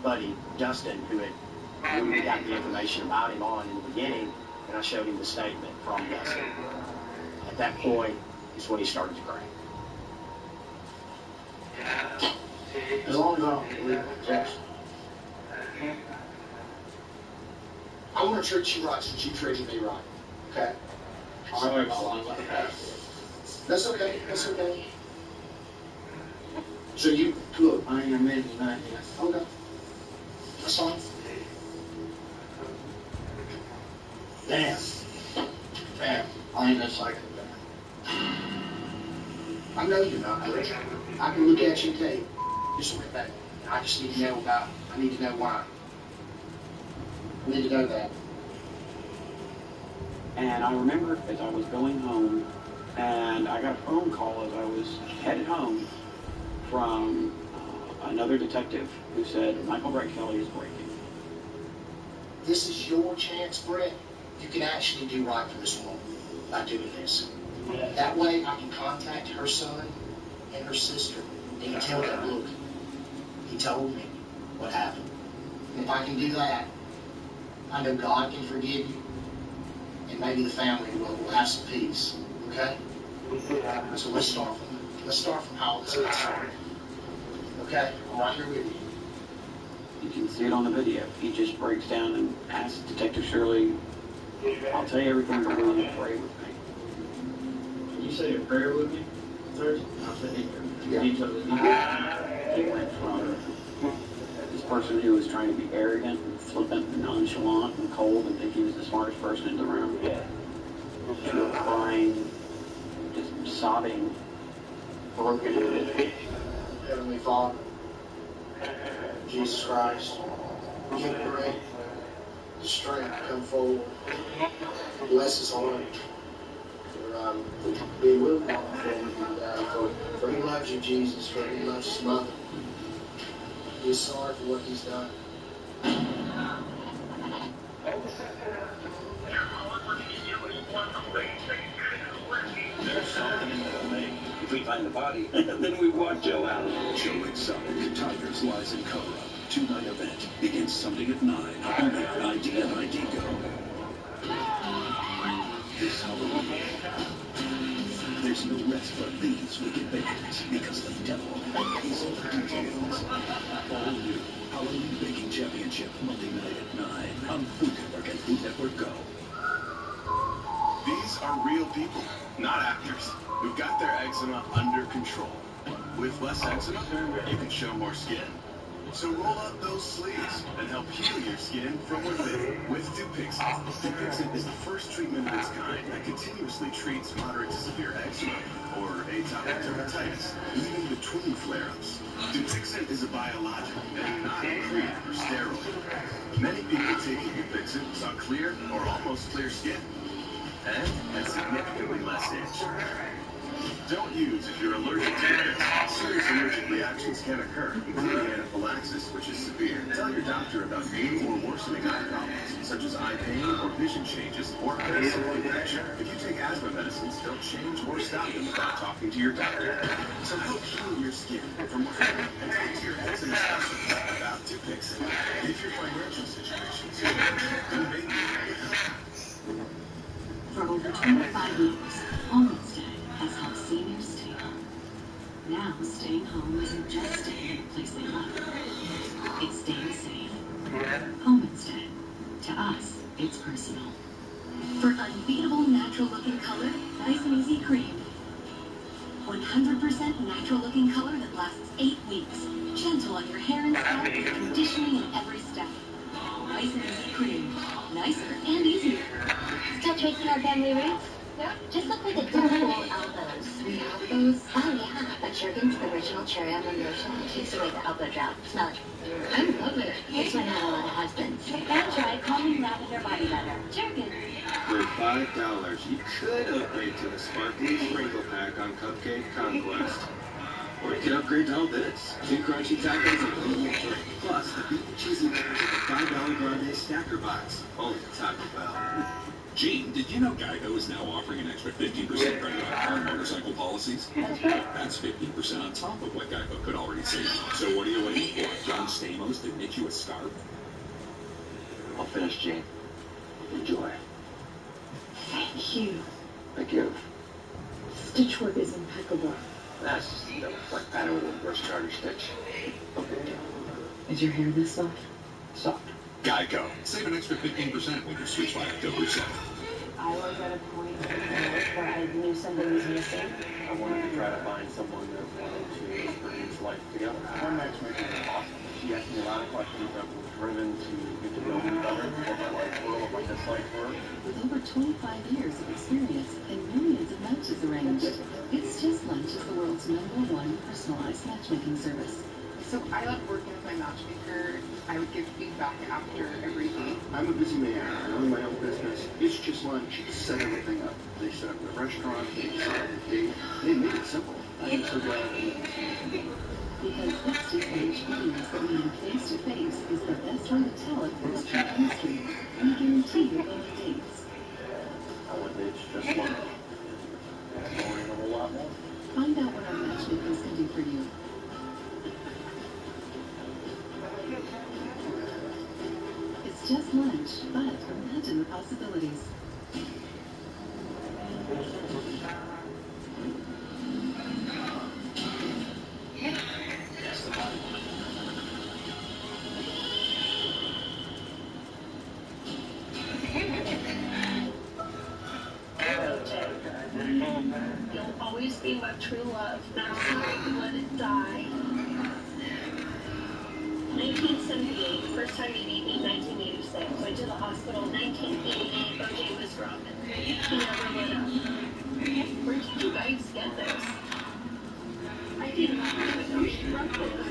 buddy, Dustin, who we got the information about him on in the beginning, and I showed him the statement from Dustin. At that point is when he started to cry. As long as I don't believe in rejection. I want to treat you right since you treated me right. Okay? Sorry about that. That's okay. That's okay. So you, look, I ain't admitting nothing yet. Okay. That's fine. Damn. Damn. I ain't that psycho guy. I know you're not, Rick. I can look at you and tell you. Just went back. I just need to know about, I need to know why. I need to know that. And I remember as I was going home, and I got a phone call as I was headed home from another detective who said, Michael Brett Kelly is breaking. this is your chance, Brett. You can actually do right for this woman by doing this. That way I can contact her son and her sister and tell them, look, he told me what happened. And if I can do that, I know God can forgive you, and maybe the family will have some peace. Okay? So let's start from how this got started. Okay? I'm right here with you. You can see it on the video. He just breaks down and asks Detective Shirley, I'll tell you everything, but will you pray with me? Can you say a prayer with me, sir? I'll say He went from this person who was trying to be arrogant and flippant and nonchalant and cold and think he was the smartest person in the room to a crying, just sobbing, broken individual. Heavenly Father, Jesus Christ, give Brett the strength to come forward. Bless his heart for being willing to come forward, for he loves you, Jesus, for he loves his mother. He's sorry for what he's done. There's something in the lake. If we find the body, then we walk Joe out. Joe Exotic, Tigers, Lies, and Cover-Up. 2-night event begins Sunday at 9. Only on ID and ID Go. This Halloween, there's no rest for these wicked bakers because the devil is in the details. All new Halloween Baking Championship Monday night at 9 on Food Network and Food Network Go. These are real people, not actors, who've got their eczema under control. With less eczema, you can show more skin. So roll up those sleeves and help heal your skin from within with Dupixent. Dupixent is the first treatment of its kind that continuously treats moderate to severe eczema or atopic dermatitis, even between flare-ups. Dupixent is a biologic and not a cream or steroid. Many people taking Dupixent saw clear or almost clear skin and had significantly less itch. Don't use if you're allergic to Dupixent. Serious allergic reactions can occur, including anaphylaxis, which is severe. Tell your doctor about new or worsening eye problems, such as eye pain or vision changes or basic infection. If you take asthma medicines, don't change or stop them without talking to your doctor. So help heal your skin from within and talk to your eczema specialist about Dupixent. If your financial situation is then maybe you need help. For over 25 years, Homestead has helped seniors stay home. Now, staying home isn't just staying in a place they love. It's staying safe. Homestead. To us, it's personal. For unbeatable natural-looking color, nice and easy cream. 100% natural-looking color that lasts 8 weeks. Gentle on your hair and scalp, conditioning in every step. Nice and easy cream. Nicer and easier. Still tracing our family roots? No, just look like a double elbows. We have those? Oh yeah, but Jergens original cherry almond lotion takes away the elbow drop. Smell it. I love it. This one had a lot of husbands. And try calming lavender body butter. Jergens. For $5, you could upgrade to the sparkly sprinkle pack on Cupcake Conquest. Or you could upgrade to all this. 2 crunchy tacos and a little drink. Plus, the beef and cheesy layers of the $5 grande stacker box. Only at Taco Bell. Gene, did you know Geico is now offering an extra 15% credit on car and motorcycle policies? That's right. That's 15% on top of what Geico could already save you. So what are you waiting for? John Stamos to knit you a scarf? I'll finish, Gene. Enjoy. Thank you. Thank you. Stitchwork is impeccable. That's just a double fleck pattern with a reverse charter stitch. Okay. Is your hair this soft? Soft. Geico. Save an extra 15% when you switch by October 7th. I was at a point in my life where I knew somebody was missing. I wanted to try to find someone that wanted to experience life together. Her matchmaking was awesome. She asked me a lot of questions that were driven to get to know me better, what my likes were, what my dislikes were. With over 25 years of experience and millions of matches arranged, It's Just Lunch is the world's #1 personalized matchmaking service. So I love working with my matchmaker. I would give feedback after every date. I'm a busy man. I own my own business. It's Just Lunch. Set everything up. They set up the restaurant. They set up the date. They made it simple. I'm so glad that Because this stage believes that meeting face-to-face is the best way to tell if there's true chemistry. We guarantee you'll go on dates. I wouldn't it's just love. Learning a whole lot more. Find out what our matchmakers can do for you. It's just lunch, but imagine the possibilities. You'll always be my true love, and I'm sorry you let it die. 1978, first time you meet me, 1986. Went to the hospital, 1988, OJ was drunk. He never lit up. Where did you guys get this? I didn't even know she wrote this.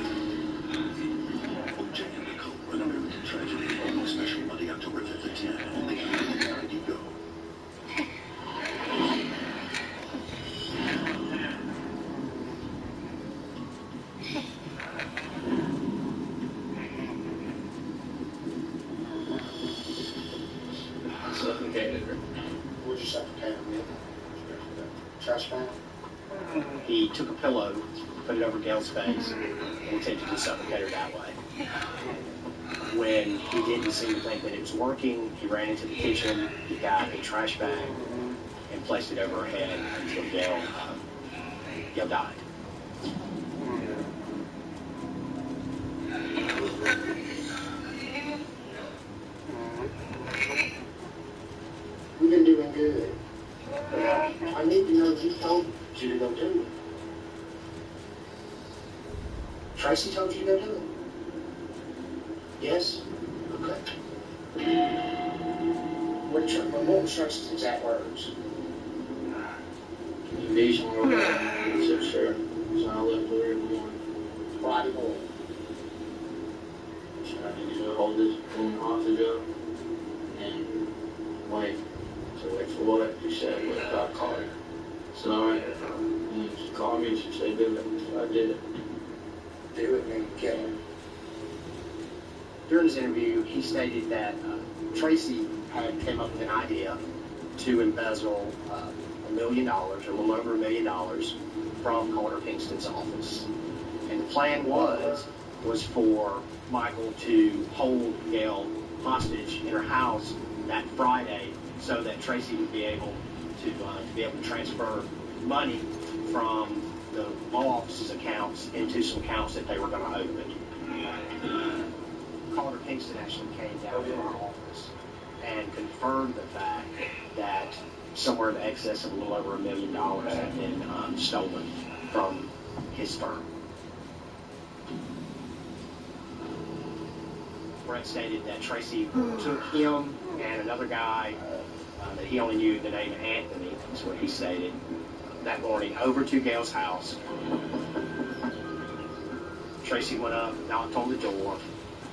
OJ and Nicole, an American tragedy, on special Monday, October 5th at 10. Only on ID Go. Suffocated her. What'd you suffocate him with? Trash bag? He took a pillow, put it over Gail's face, and attempted to suffocate her that way. When he didn't seem to think that it was working, he ran into the kitchen, he got a trash bag, and placed it over her head until Gail died. We've been doing good. I need to know who told you to go do it. Tracy told you to go do it? Yes? Okay. What was Tracy's exact words? Invasion or whatever. So sure. So I left her in the morning. Friday morning. She tried to hold this woman hostage up and wait. So wait for what? She said, "What if I call her?" I said, "All right." And she called me and she said, "Do it." So I did it. Do it and then kill her. During his interview, he stated that Tracy had came up with an idea to embezzle $1 million, or a little over $1 million, from Carter Pinkston's office. And the plan was for Michael to hold Gail hostage in her house that Friday, so that Tracy would be able to transfer money from the law office's accounts into some accounts that they were going to open. Carter Pinkston actually came down to our office and confirmed the fact that somewhere in excess of a little over $1 million had been stolen from his firm. Brett stated that Tracy took him and another guy that he only knew the name Anthony, is what he stated, that morning over to Gail's house. Tracy went up, knocked on the door,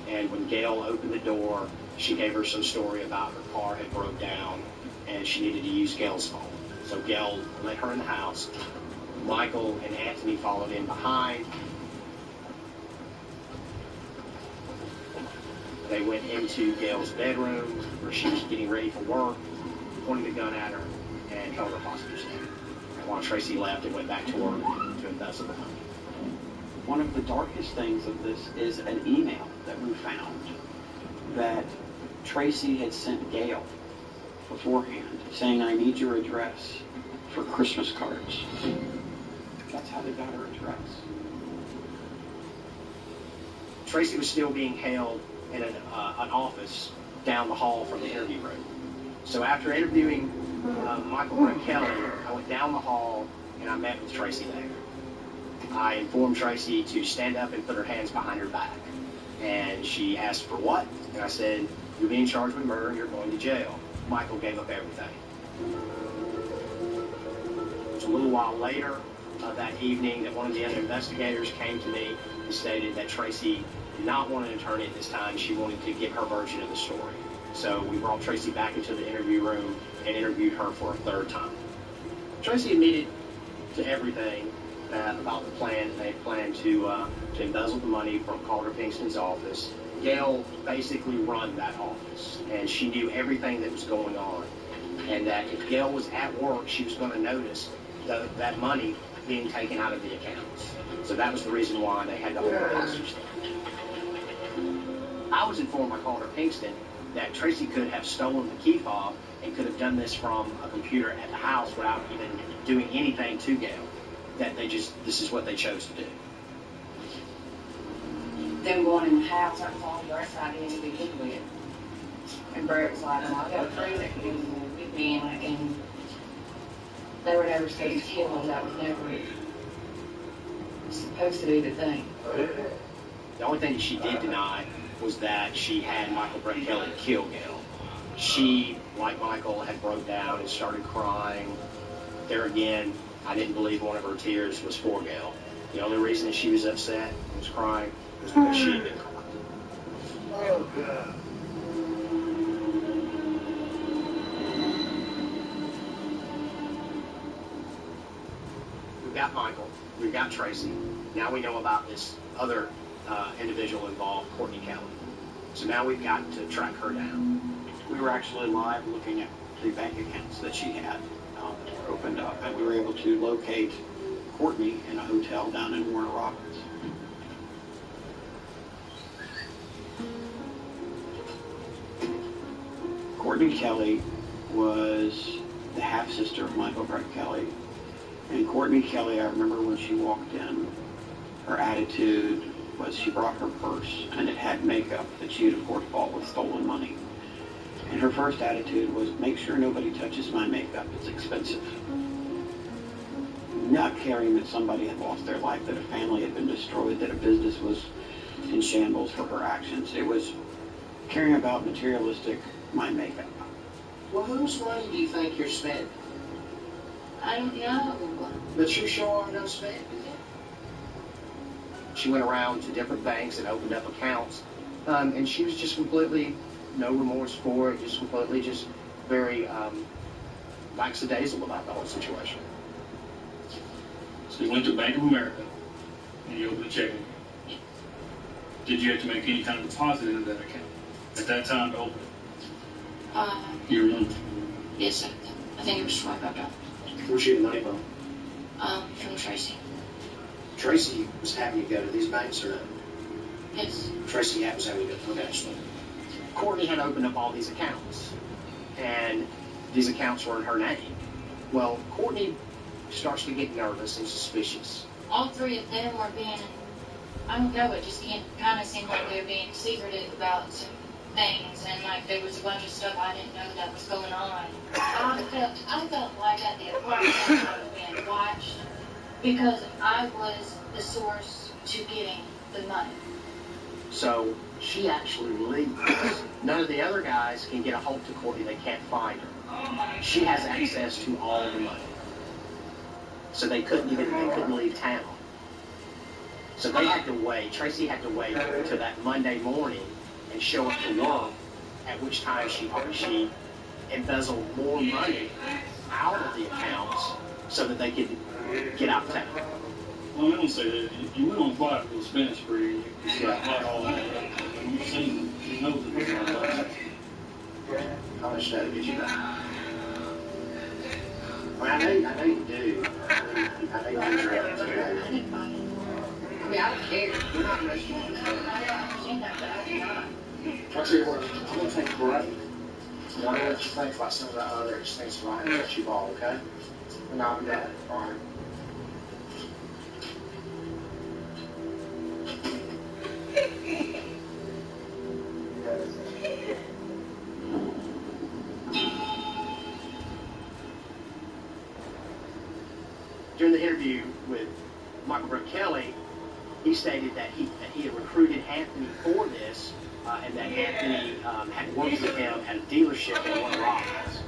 and when Gail opened the door, she gave her some story about her car had broke down and she needed to use Gail's phone. So Gail let her in the house. Michael and Anthony followed in behind. They went into Gail's bedroom where she was getting ready for work, pointing the gun at her, and held her hostage there. And while Tracy left, it went back to work to embezzle the money. One of the darkest things of this is an email that we found that Tracy had sent Gail beforehand saying, "I need your address for Christmas cards." That's how they got her address. Tracy was still being held in an office down the hall from the interview room. So after interviewing Michael Brett Kelly, I went down the hall and I met with Tracy there. I informed Tracy to stand up and put her hands behind her back. And she asked for what? And I said, "You're being charged with murder and you're going to jail." Michael gave up everything. It was a little while later that evening that one of the other investigators came to me and stated that Tracy did not want an attorney at this time. She wanted to give her version of the story. So we brought Tracy back into the interview room and interviewed her for a third time. Tracy admitted to everything about the plan. They planned to embezzle the money from Calder Pinkston's office. Gail basically run that office, and she knew everything that was going on. And that if Gail was at work, she was going to notice that money being taken out of the accounts. So that was the reason why they had to hold her hostage. I was informed by Calder Pinkston that Tracy could have stolen the key fob and could have done this from a computer at the house without even doing anything to Gail. That this is what they chose to do. Them going in the house, that was all Brett's idea to begin with. And Brett was like, well, I got a friend that can do it with me, and they were never supposed to kill him. That was never supposed to be the thing. The only thing she did deny was that she had Michael Brett Kelly kill Gail. She, like Michael, had broke down and started crying. There again, I didn't believe one of her tears was for Gail. The only reason that she was upset and was crying was because she had been crying. Oh, God. We've got Michael. We've got Tracy. Now we know about this other individual involved, Courtney Kelly. So now we've got to track her down. We were actually live looking at the bank accounts that she had that were opened up, and we were able to locate Courtney in a hotel down in Warner Robins. Courtney Kelly was the half-sister of Michael Brett Kelly. And Courtney Kelly, I remember when she walked in, her attitude was she brought her purse, and it had makeup that she had, of course, bought with stolen money. And her first attitude was, make sure nobody touches my makeup, it's expensive. Not caring that somebody had lost their life, that a family had been destroyed, that a business was in shambles for her actions. It was caring about materialistic, my makeup. Well, whose money do you think you're spending? I don't know. But you sure are going to spend it. She went around to different banks and opened up accounts, and she was just completely no remorse for it, just completely just very lackadaisical about the whole situation. So you went to Bank of America and you opened a checking account. Did you have to make any kind of deposit into that account at that time to open it? You remember? Yes, I think it was $25. Where'd you get the money from? From Tracy. Tracy was having you go to these banks or no? Yes. Tracy was having you go. Okay, so Courtney had opened up all these accounts, and these accounts were in her name. Well, Courtney starts to get nervous and suspicious. All three of them were being, I don't know, it just kind of seemed like they were being secretive about some things, and like there was a bunch of stuff I didn't know that was going on. I felt like at the apartment I was being watched because I was the source to getting the money. So she actually leaves. None of the other guys can get a hold to Courtney. They can't find her. She has access to all the money. So they couldn't leave town. So they had to wait. Tracy had to wait until that Monday morning and show up to work, at which time she embezzled more money out of the accounts so that they could get out of town. Well, I don't say that. You went on quite a little spending spree. You got all that. You've seen, you know that it's not like that. how much did get you back? Well, I know you do. I know you do. I mean, I don't care. You're not arrested. I understand that, but I did not. I'll tell you what, I'm going to take a break. I'm going to let you think about some of that other expensive items that you bought, okay? And I'll be back. All right. During the interview with Michael Brett Kelly, he stated that he had recruited Anthony for this, and that Anthony had worked with him at a dealership in Warner Robins.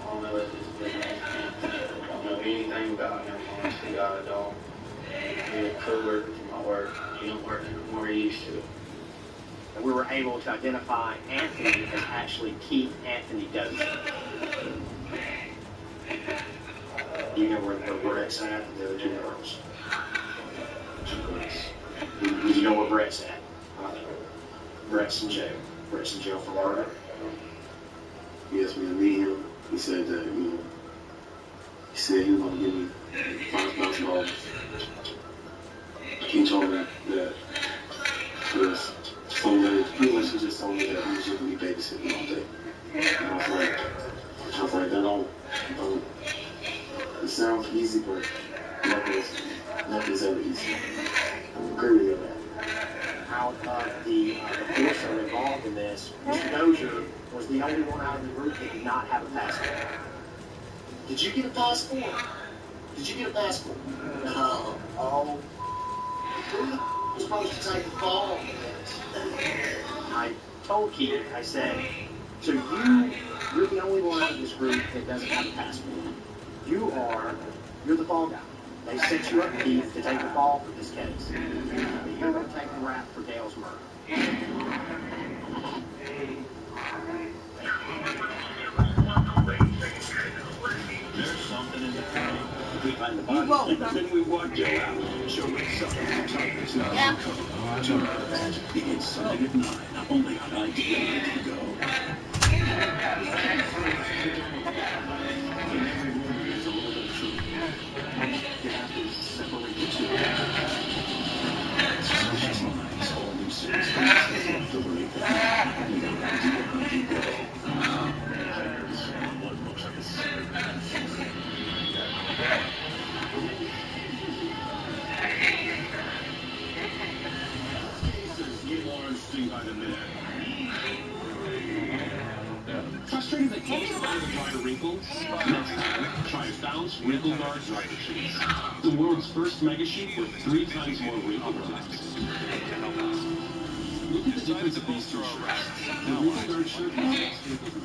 All my life has been I don't know anything about him, honest to God, at all. He's a co-worker for my work. He don't work anymore, he used to. And we were able to identify Anthony as actually Keith Anthony Dozier. You know where Brett's at and the other two girls? You know where Brett's at? Brett's in jail. Brett's in jail for murder. He asked me to meet him. He said that, he said he was going to give me $5,000. He told me that pretty much he just told me that he was just going to be babysitting all day. And I was like, that don't, it sounds easy, but nothing's ever easy. I agree with you on that. Out of the force that are involved in this, Mr. Dozier was the only one out of the group that did not have a passport. Did you get a passport? Did you get a passport? No. Oh. Who was supposed to take the fall on this? I told Keith, I said, so you're the only one out of this group that doesn't have a passport. You're the fall guy. They set you up, Keith, to take the fall for this case. You're going to take the rap for Dale's murder. There's something in the train. If we find the body, then we walk Joe out and show him something to targets not uncovered. Tonight, the magic begins Sunday at 9, only on IDA Go. In every room is a little truth. You have to separate the two. Suspicious minds, all new series of delivery only on IDA Go. What looks like a secret. By the minute. Frustrating that close to the dryer wrinkles? Try Founce Wrinkle Guard Dryer Sheets. The world's first mega sheet with 3 times more wrinkle resistance. Look at the difference of these two shirts. The Wrinkle Guard shirt is wrinkles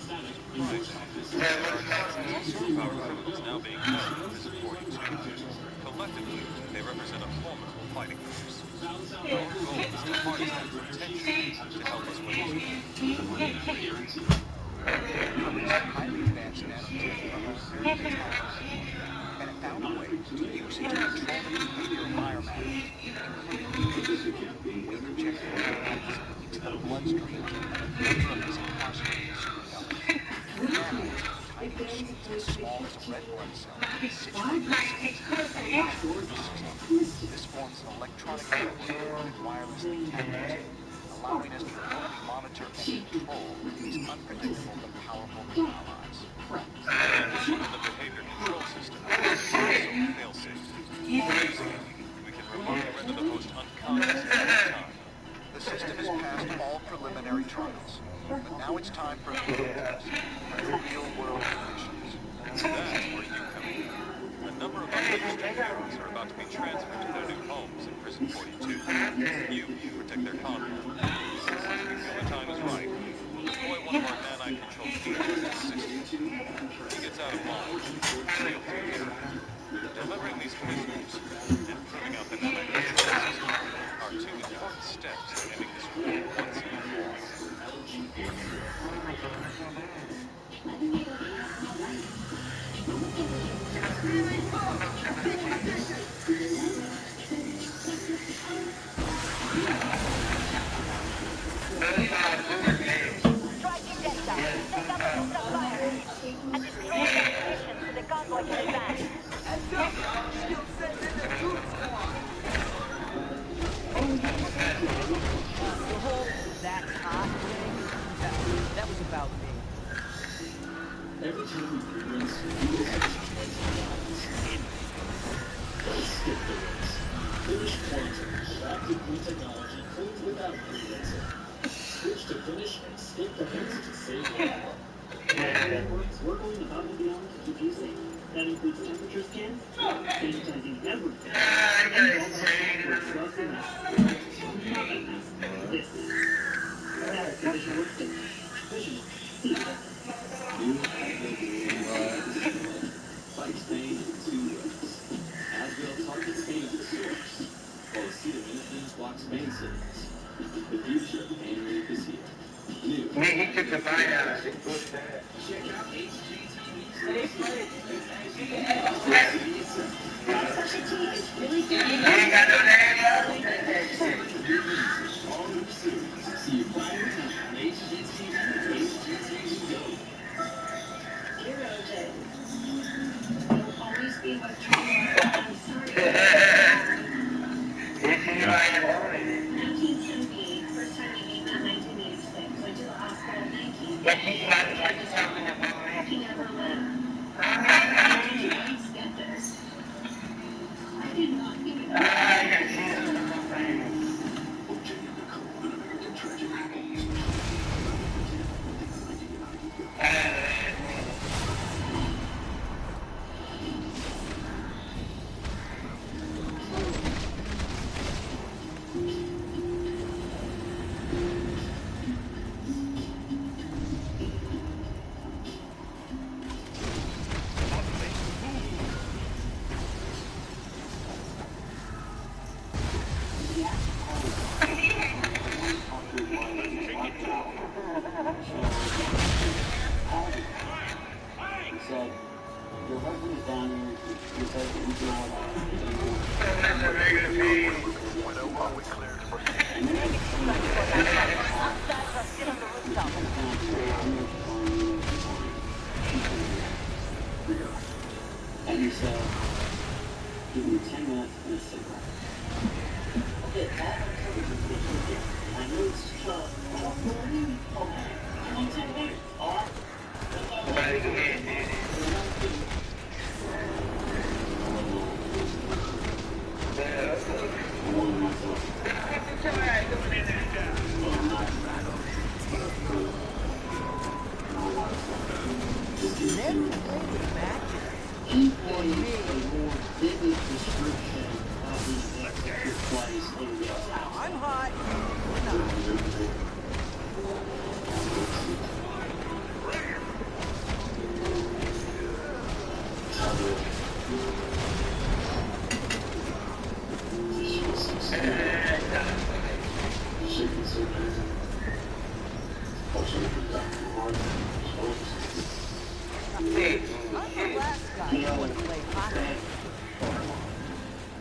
and static in most offices. Now being used as supporting structures. Collectively, they represent a formidable fighting force. Our goal is to harness that potential to help us win. Highly advanced nanotechnology and it found a way to use it to control the behavior of biomatter. We inject it into the bloodstream of a number of these incarcerated superheroes. Tiny machines as small as red blood cells situated This forms an electronic network with wireless detectors, allowing us to remotely monitor and control these unpredictable but powerful new allies. In addition to the behavior control system, there is also a failsafe. Using it, we can remotely render the host unconscious at any time. The system has passed all preliminary trials, but now it's time for field tests under real-world conditions. That's where you come in. A number of unleashed heroes are about to be transferred to their new homes in Prison 42. You protect their compound. When the time is right, we'll deploy one of our nanite-controlled vehicles to assist you. When he gets out of line, we'll take care of it. Delivering these prisoners and proving out the nanite control system are 2 important steps in ending this war once and for all. That was about me. Every time we freelance, we will skip the race. Finish Quantum, adaptive new technology cleans without freelancing. Switch to Finish and skip the haste to save life. Networks, we're going above and beyond to keep you safe. That includes temperature scans, sanitizing everything, and all the software trusting us. This is Air Condition Workstation. Vision. New fight stain in 2 ways. Advil targets pain at the source, while acetaminophen blocks pain signals. The future of pain relief is here. New. He took the bite out of it. Check out HGTV's Really good. All new series. See you Friday night on HGTV and HGTV Go. Dear OJ, you'll always be my dream. I'm sorry. 1978, first time we meet in 1986. Went to the hospital in 1986. He never lived. How did you guys get this? I did not even know. OJ and Nicole, an American tragedy. Said, your husband is down here. He said that he's not. And he said, give me 10 minutes and a cigarette. Okay, I know it's tough. Okay, give me 10 minutes, alright? I'm hot.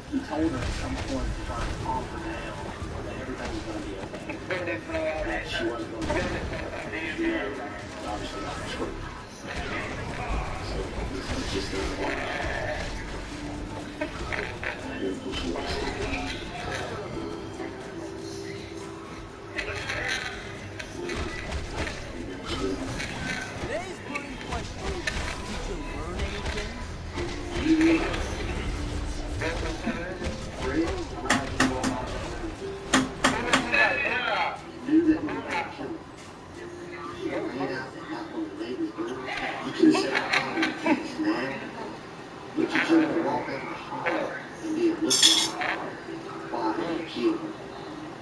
He told her at some point to try and calm her down, that everything was going to be okay. That she wasn't going to be okay. Obviously not true. So this is just a Today's burning question. Did you learn anything? But you couldn't walk up and be a whistle while he killed